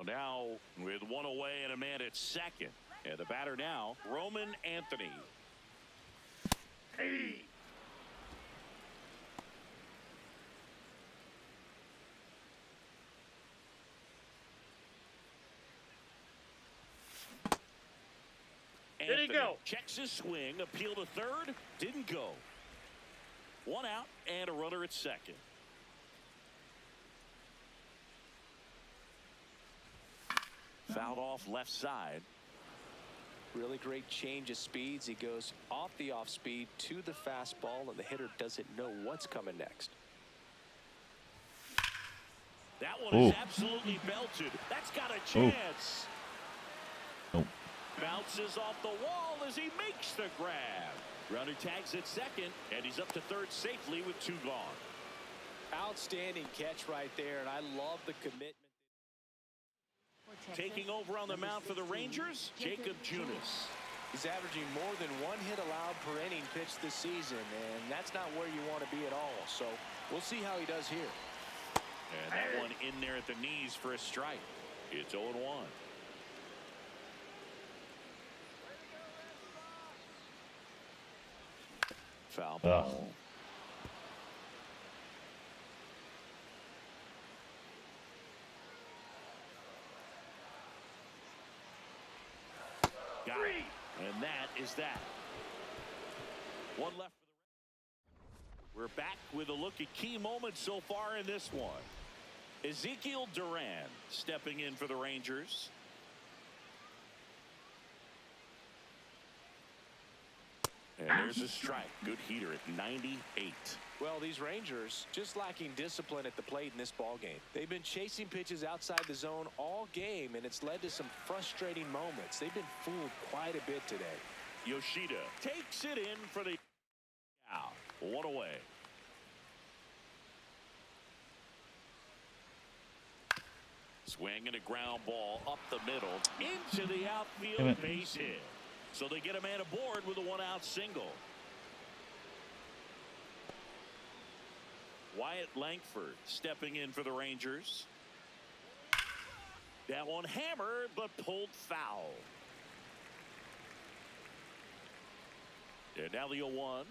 Now with 1 away and a man at second. And the batter now, Roman Anthony. Hey. Did he go? Checks his swing, appeal to third, didn't go. 1 out and a runner at second. Fouled off left side. Really great change of speeds. He goes off the off speed to the fastball, and the hitter doesn't know what's coming next. That one is absolutely belted. That's got a chance. Nope. Bounces off the wall as he makes the grab. Runner tags at second, and he's up to third safely with 2 gone. Outstanding catch right there, and I love the commitment. Taking over on the mound for the Rangers, Jacob Junis. He's averaging more than 1 hit allowed per inning pitched this season, and that's not where you want to be at all. So we'll see how he does here. And that one in there at the knees for a strike. It's 0-1. Foul ball. And that is that. One left for the. We're back with a look at key moments so far in this one. Ezekiel Duran stepping in for the Rangers. And there's a strike. Good heater at 98. Well, these Rangers just lacking discipline at the plate in this ball game. They've been chasing pitches outside the zone all game, and it's led to some frustrating moments. They've been fooled quite a bit today. Yoshida takes it in for the out. One away. Swing and a ground ball up the middle into the outfield, base hit. So they get a man aboard with a one-out single. Wyatt Langford stepping in for the Rangers. That one hammered but pulled foul. And now the 0-1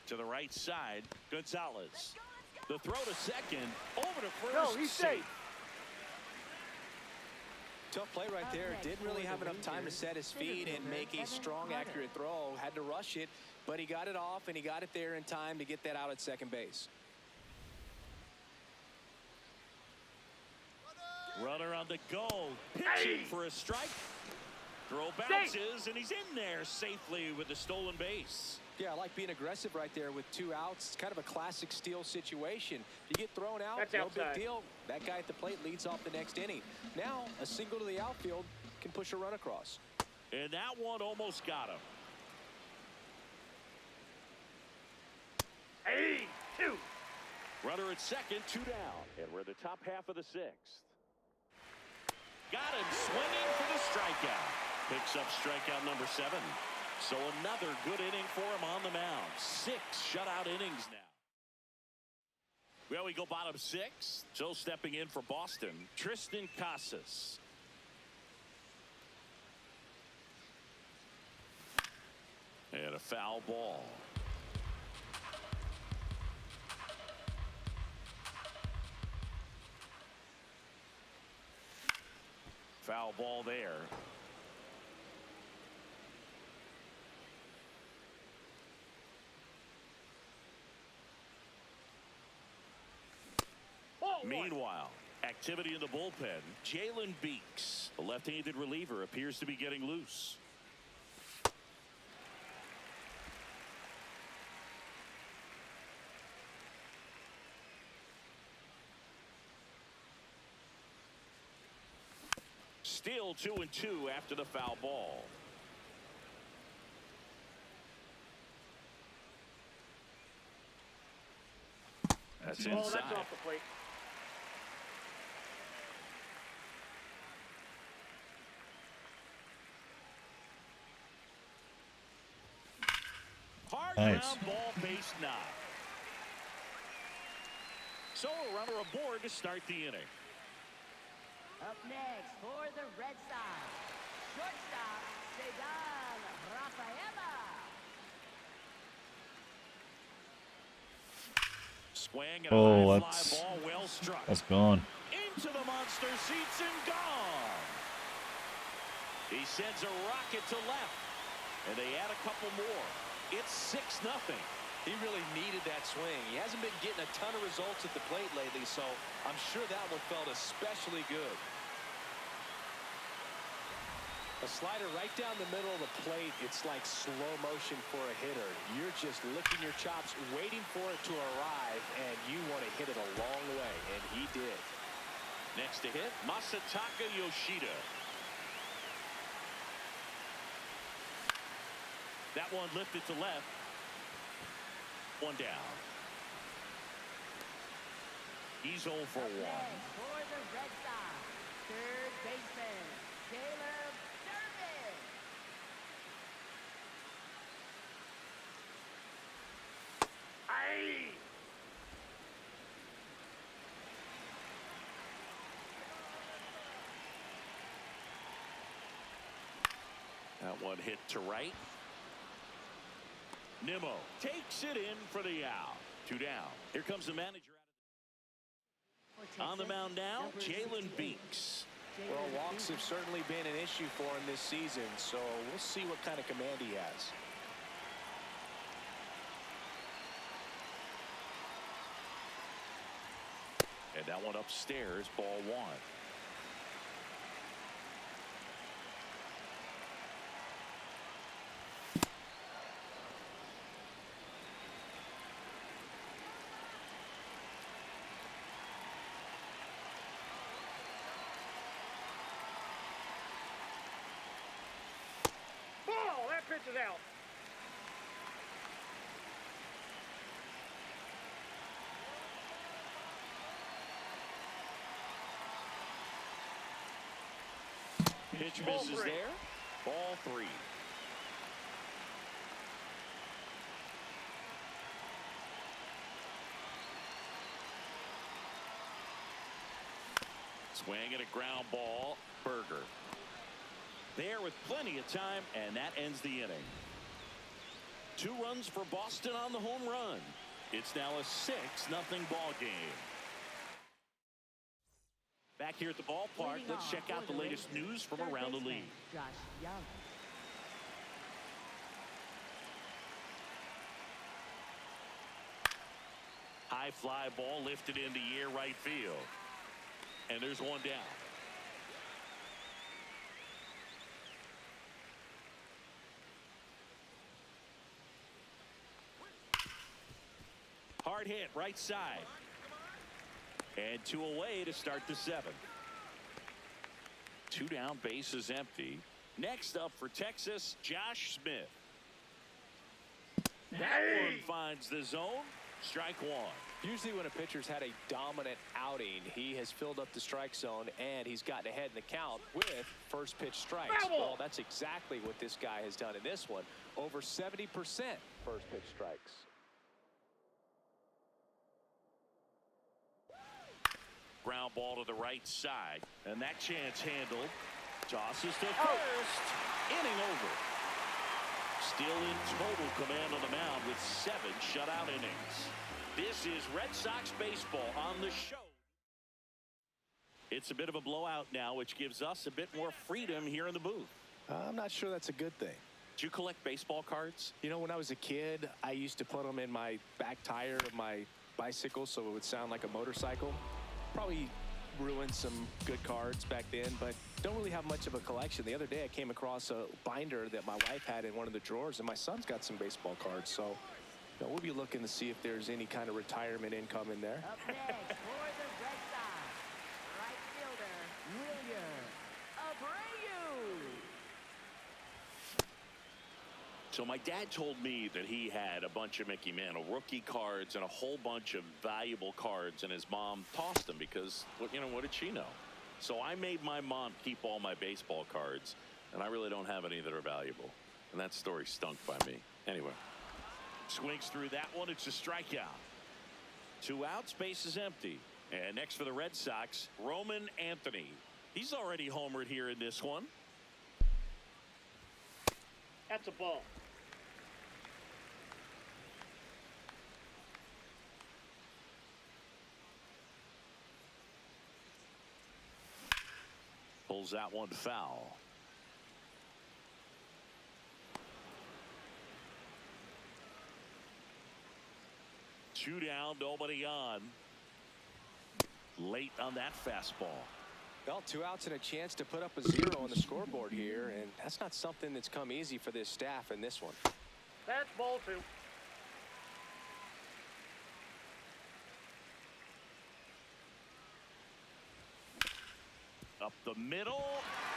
to the right side. Gonzalez. The throw to second. Over to first. No, he's safe. Tough play right there. Didn't really have enough time to set his feet and make a strong, accurate throw. Had to rush it, but he got it off, and he got it there in time to get that out at second base. Runner on the go. Pitching for a strike. Throw bounces, and he's in there safely with the stolen base. Yeah, I like being aggressive right there with 2 outs. It's kind of a classic steal situation. You get thrown out, That's no outside. big deal. That guy at the plate leads off the next inning. Now, a single to the outfield can push a run across. And that one almost got him. Hey, 2. Runner at second, 2 down. And we're in the top half of the 6th. Got him swinging for the strikeout. Picks up strikeout number 7. So another good inning for him on the mound. 6 shutout innings now. Well, we go bottom 6. So stepping in for Boston, Tristan Casas. And a foul ball. Foul ball there. Meanwhile, activity in the bullpen. Jalen Beeks, the left-handed reliever, appears to be getting loose. Still 2-2 after the foul ball. That's inside. Oh, that's off the plate. Hard Nice. ground ball, base knock. So a runner aboard to start the inning. Up next for the Red Sox, shortstop, Cedar Rafaela. Swing and a Oh, high that's- fly ball, well struck. That's gone. Into the monster seats and gone. He sends a rocket to left, and they add a couple more. It's 6-0. He really needed that swing. He hasn't been getting a ton of results at the plate lately, so I'm sure that one felt especially good. A slider right down the middle of the plate. It's like slow motion for a hitter. You're just licking your chops, waiting for it to arrive, and you want to hit it a long way, and he did. Next to hit, Masataka Yoshida. That one lifted to left. One down. He's 0 for 1. Up next for the Red Sox, third baseman, Caleb Durbin. Hey. That one hit to right. Nimmo takes it in for the out. 2 down. Here comes the manager. For On the Texas, mound now, number Jalen 68, Beeks. Well, walks have certainly been an issue for him this season, so we'll see what kind of command he has. And that one upstairs, ball one. Ball! That pitch is out. Pitch Ball misses three. there. Ball three. Swing and a ground ball. Berger. There with plenty of time, and that ends the inning. 2 runs for Boston on the home run. It's now a 6-0 ball game. Back here at the ballpark, Leading let's off check out for the the latest Rangers, news from third around the baseman, league. Josh Young. High fly ball lifted in the air right field. And there's one down. Hard hit right side. And 2 away to start the 7th. 2 down, bases empty. Next up for Texas, Josh Smith. That one finds the zone. Strike one. Usually when a pitcher's had a dominant outing, he has filled up the strike zone and he's gotten ahead in the count with first pitch strikes. Well, that's exactly what this guy has done in this one. Over 70% first pitch strikes. Ground ball to the right side. And that chance handled. Tosses to first. Inning over. Still in total command on the mound with 7 shutout innings. This is Red Sox baseball on the show. It's a bit of a blowout now, which gives us a bit more freedom here in the booth. I'm not sure that's a good thing. Do you collect baseball cards? You know, when I was a kid, I used to put them in my back tire of my bicycle so it would sound like a motorcycle. Probably ruined some good cards back then, but don't really have much of a collection. The other day I came across a binder that my wife had in one of the drawers, and my son's got some baseball cards. So you know, we'll be looking to see if there's any kind of retirement income in there. Up next for the Red Sox, right fielder Wilyer Abreu. So my dad told me that he had a bunch of Mickey Mantle rookie cards and a whole bunch of valuable cards, and his mom tossed them because, you know, what did she know? So I made my mom keep all my baseball cards, and I really don't have any that are valuable. And that story stunk by me. Anyway, swings through that one. It's a strikeout. 2 outs, base is empty. And next for the Red Sox, Roman Anthony. He's already homered here in this one. That's a ball. Pulls that one foul. Two down, nobody on. Late on that fastball. Well, 2 outs and a chance to put up a 0 on the scoreboard here, and that's not something that's come easy for this staff in this one. That's ball 2. Up the middle.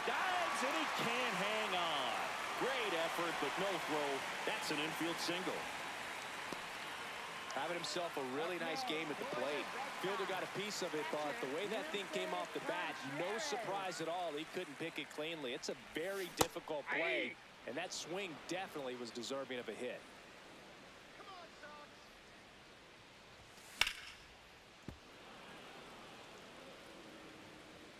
Dives, and he can't hang on. Great effort, but no throw. That's an infield single. Having himself a really nice game at the plate. Fielder got a piece of it, but the way that thing came off the bat, no surprise at all. He couldn't pick it cleanly. It's a very difficult play, and that swing definitely was deserving of a hit.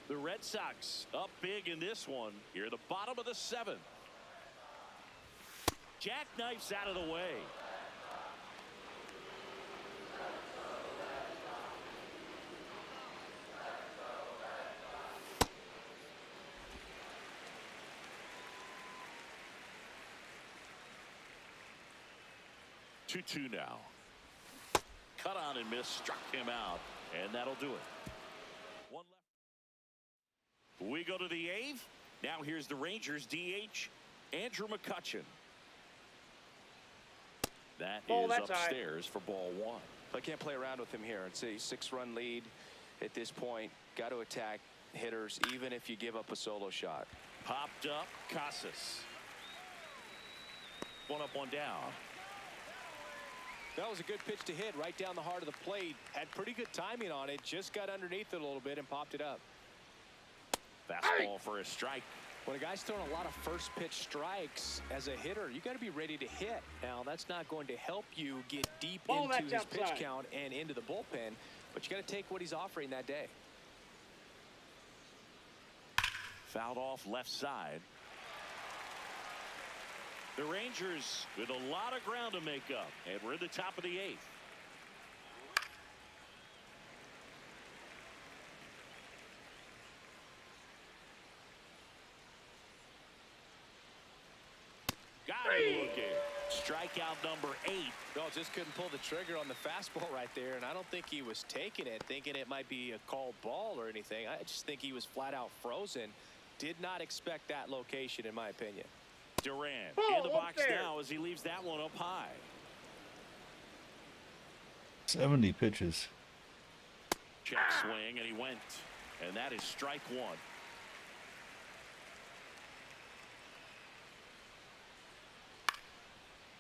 The Red Sox up big in this one. Here at the bottom of the 7th. Jackknifes out of the way. 2-2 now. Cut on and miss, struck him out, and that'll do it. One left. We go to the eighth. Now here's the Rangers DH, Andrew McCutchen. That is upstairs for ball one. I can't play around with him here. It's a 6-run lead at this point. Got to attack hitters even if you give up a solo shot. Popped up, Casas. One up, one down. That was a good pitch to hit right down the heart of the plate. Had pretty good timing on it. Just got underneath it a little bit and popped it up. Fastball for a strike. When a guy's throwing a lot of first pitch strikes as a hitter, you got to be ready to hit. Now, that's not going to help you get deep into his pitch count and into the bullpen, but you got to take what he's offering that day. Fouled off left side. The Rangers with a lot of ground to make up, and we're in the top of the eighth. Got him looking. Strikeout number 8. No, just couldn't pull the trigger on the fastball right there, and I don't think he was taking it, thinking it might be a called ball or anything. I just think he was flat out frozen. Did not expect that location, in my opinion. Durant in the box now as he leaves that one up high. 70 pitches. Check swing, and he went. And that is strike one.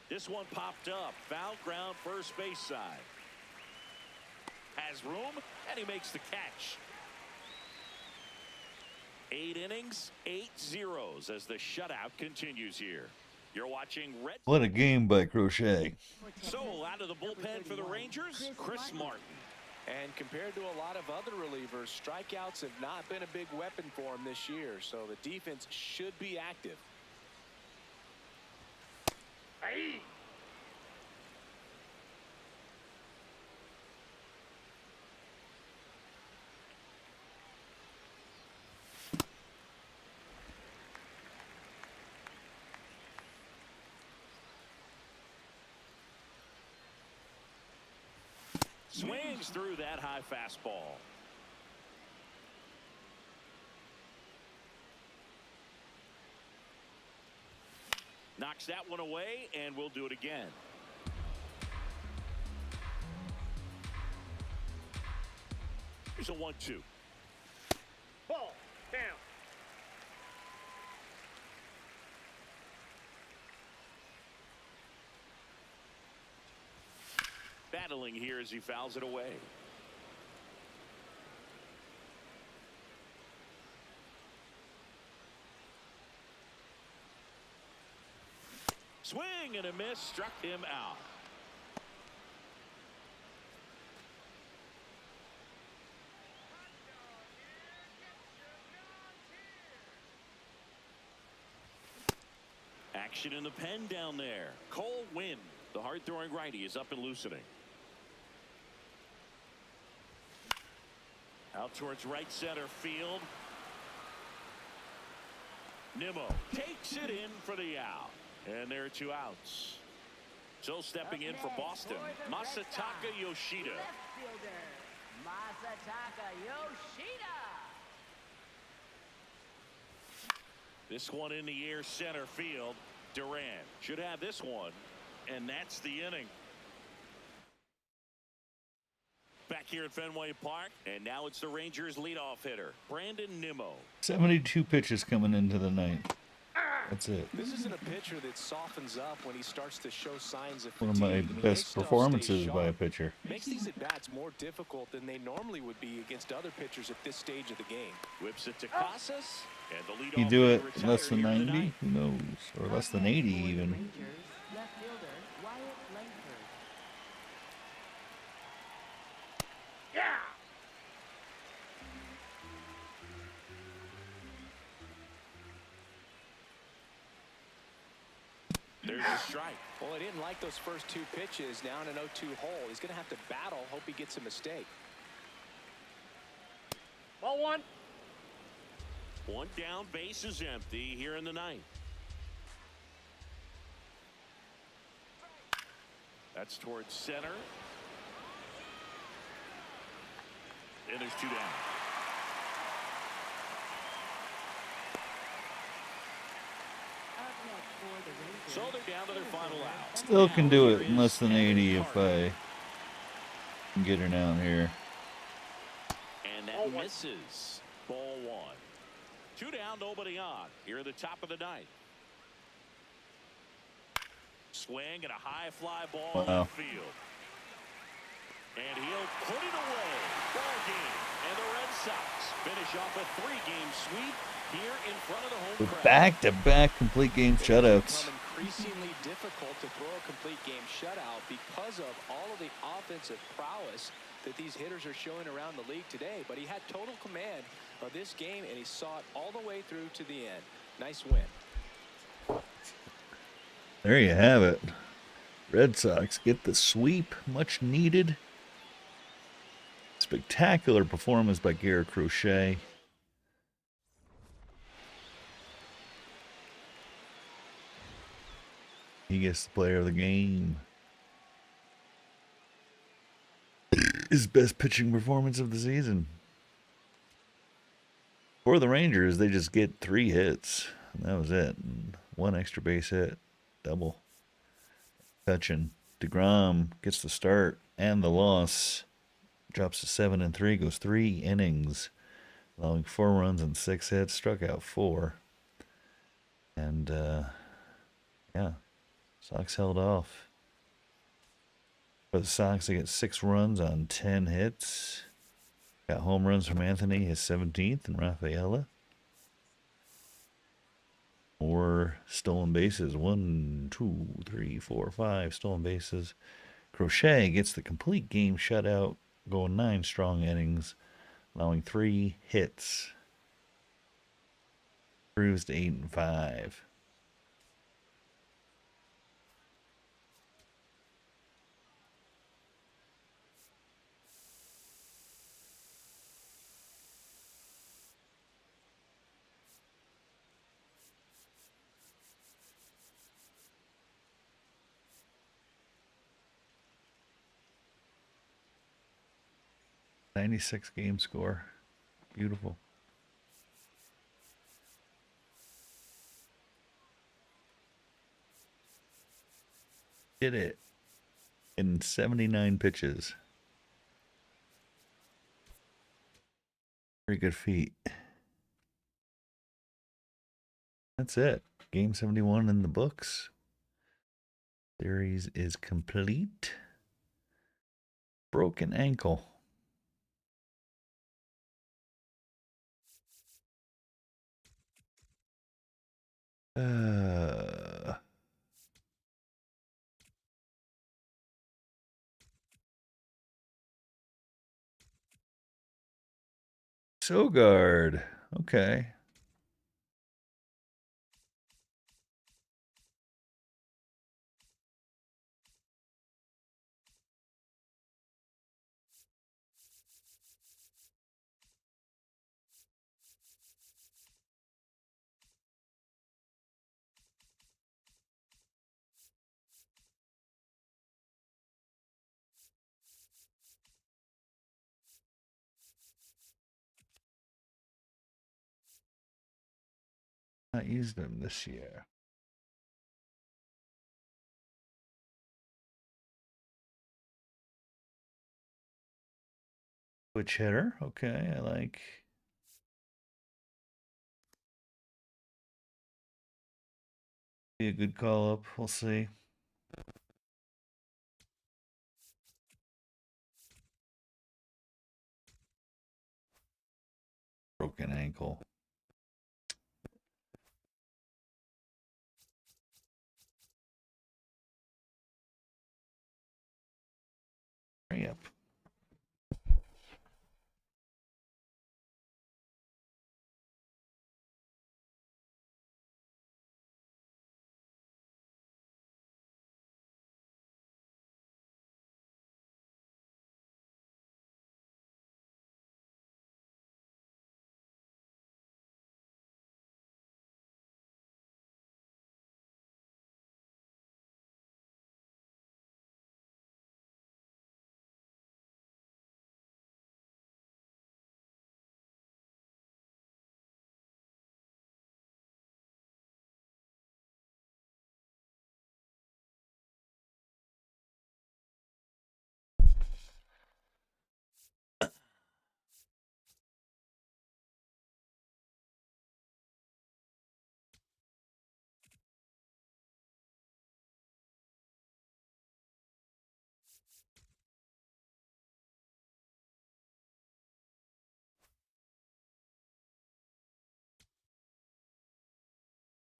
This one popped up. Foul ground, first base side. Has room, and he makes the catch. 8 innings, 8 zeros as the shutout continues here. You're watching Red. What a game by Crochet. So out of the bullpen for the Rangers, Chris Martin. And compared to a lot of other relievers, strikeouts have not been a big weapon for him this year, so the defense should be active. Hey. Swings through that high fastball. Knocks that one away, and we'll do it again. Here's a 1-2. Ball down. Battling here as he fouls it away. Swing and a miss, struck him out. Action in the pen down there. Cole Winn, the hard-throwing righty, is up and loosening. Out towards right center field. Nimmo takes it in for the out. And there are 2 outs. So stepping in for Boston, Masataka Yoshida. Left fielder, Masataka Yoshida. This one in the air center field. Durant should have this one. And that's the inning. Back here at Fenway Park, and now it's the Rangers leadoff hitter, Brandon Nimmo. 72 pitches coming into the ninth. That's it. This isn't a pitcher that softens up when he starts to show signs of One of fatigue. my I mean, best his stuff performances stays by a sharp. pitcher. Makes these at-bats more difficult than they normally would be against other pitchers at this stage of the game. Whips it to Casas, and the leadoff You do hitter it less than retired here in the 90? ninth. Who knows? Or less than 80 even. Rangers, left fielder, Wyatt Langford. Yeah. There's a strike. Well, he didn't like those first 2 pitches. Now in an 0-2 hole, he's going to have to battle. Hope he gets a mistake. Ball 1. One down, base is empty here in the ninth. That's towards center. And there's 2 down. Up next for the Rangers. So they're down to their final out. Still can do Now it in here less is than Evan 80 if Carter. I can get her down here. And that misses. Ball 1. 2 down, nobody on. Here at the top of the 9th. Swing and a high fly ball in Wow. left field. And he'll put it away. Ball game. And the Red Sox finish off a 3-game sweep here in front of the home crowd. Back-to-back complete game It's shutouts. become increasingly difficult to throw a complete game shutout because of all of the offensive prowess that these hitters are showing around the league today. But he had total command of this game, and he saw it all the way through to the end. Nice win. There you have it. Red Sox get the sweep, much needed. Spectacular performance by Garrett Crochet. He gets the player of the game. His best pitching performance of the season. For the Rangers, they just get 3 hits. And that was it. And 1 extra base hit. Double. Touching. DeGrom gets the start and the loss. Drops to 7-3. Goes 3 innings. Allowing 4 runs and 6 hits. Struck out 4. And, yeah. Sox held off. For the Sox, they get 6 runs on 10 hits. Got home runs from Anthony, his 17th, and Rafaela. More stolen bases. 1, 2, 3, 4, 5 stolen bases. Crochet gets the complete game shutout, going 9 strong innings, allowing 3 hits. Cruised 8-5. .96 game score. Beautiful. Did it in 79 pitches. Very good feat. That's it. Game 71 in the books. Series is complete. Broken ankle. Sogard. Okay. Not used them this year. Switch hitter. Okay, I like. Be a good call up. We'll see. Broken ankle. Yep.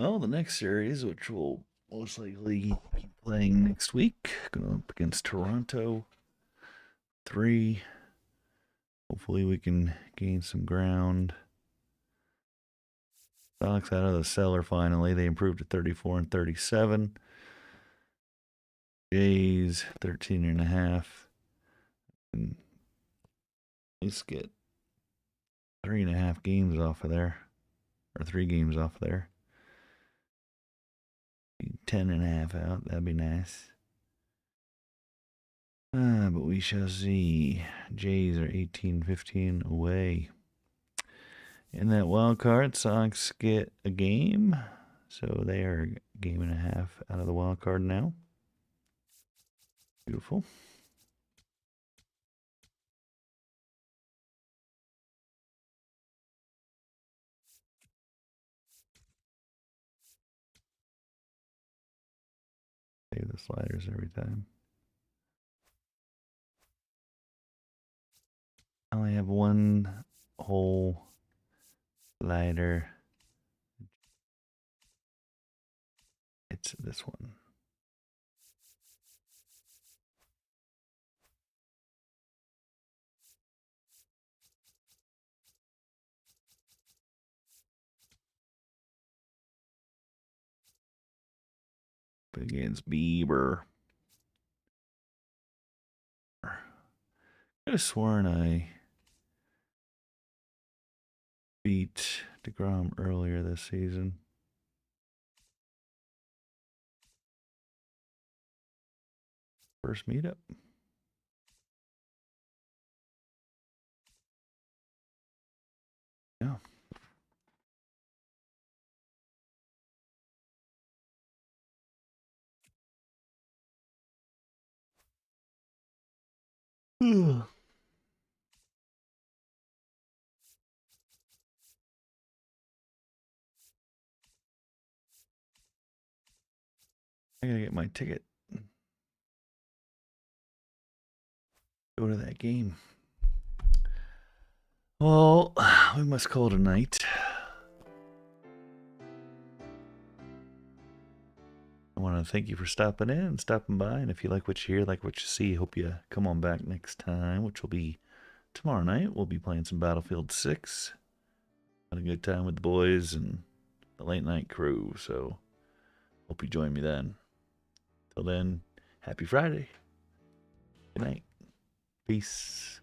Well, the next series, which we'll most likely be playing next week, going up against Toronto. 3. Hopefully we can gain some ground. Sox out of the cellar finally. They improved to 34 and 37. Jays 13.5. And at least get 3.5 games off of there. Or 3 games off of there. 10.5 out. That'd be nice. But we shall see. Jays are 18-15 away. In that wild card, Sox get a game. So they are a game and a half out of the wild card now. Beautiful. Save the sliders every time. I only have one whole slider. It's this one. Against Bieber. I could have sworn I beat DeGrom earlier this season. First meetup. Yeah. I gotta get my ticket. Go to that game. Well, we must call it a night. I want to thank you for stopping in and stopping by. And if you like what you hear, like what you see, hope you come on back next time, which will be tomorrow night. We'll be playing some Battlefield 6. Had a good time with the boys and the late night crew. So hope you join me then. Till then, happy Friday. Good night. Peace.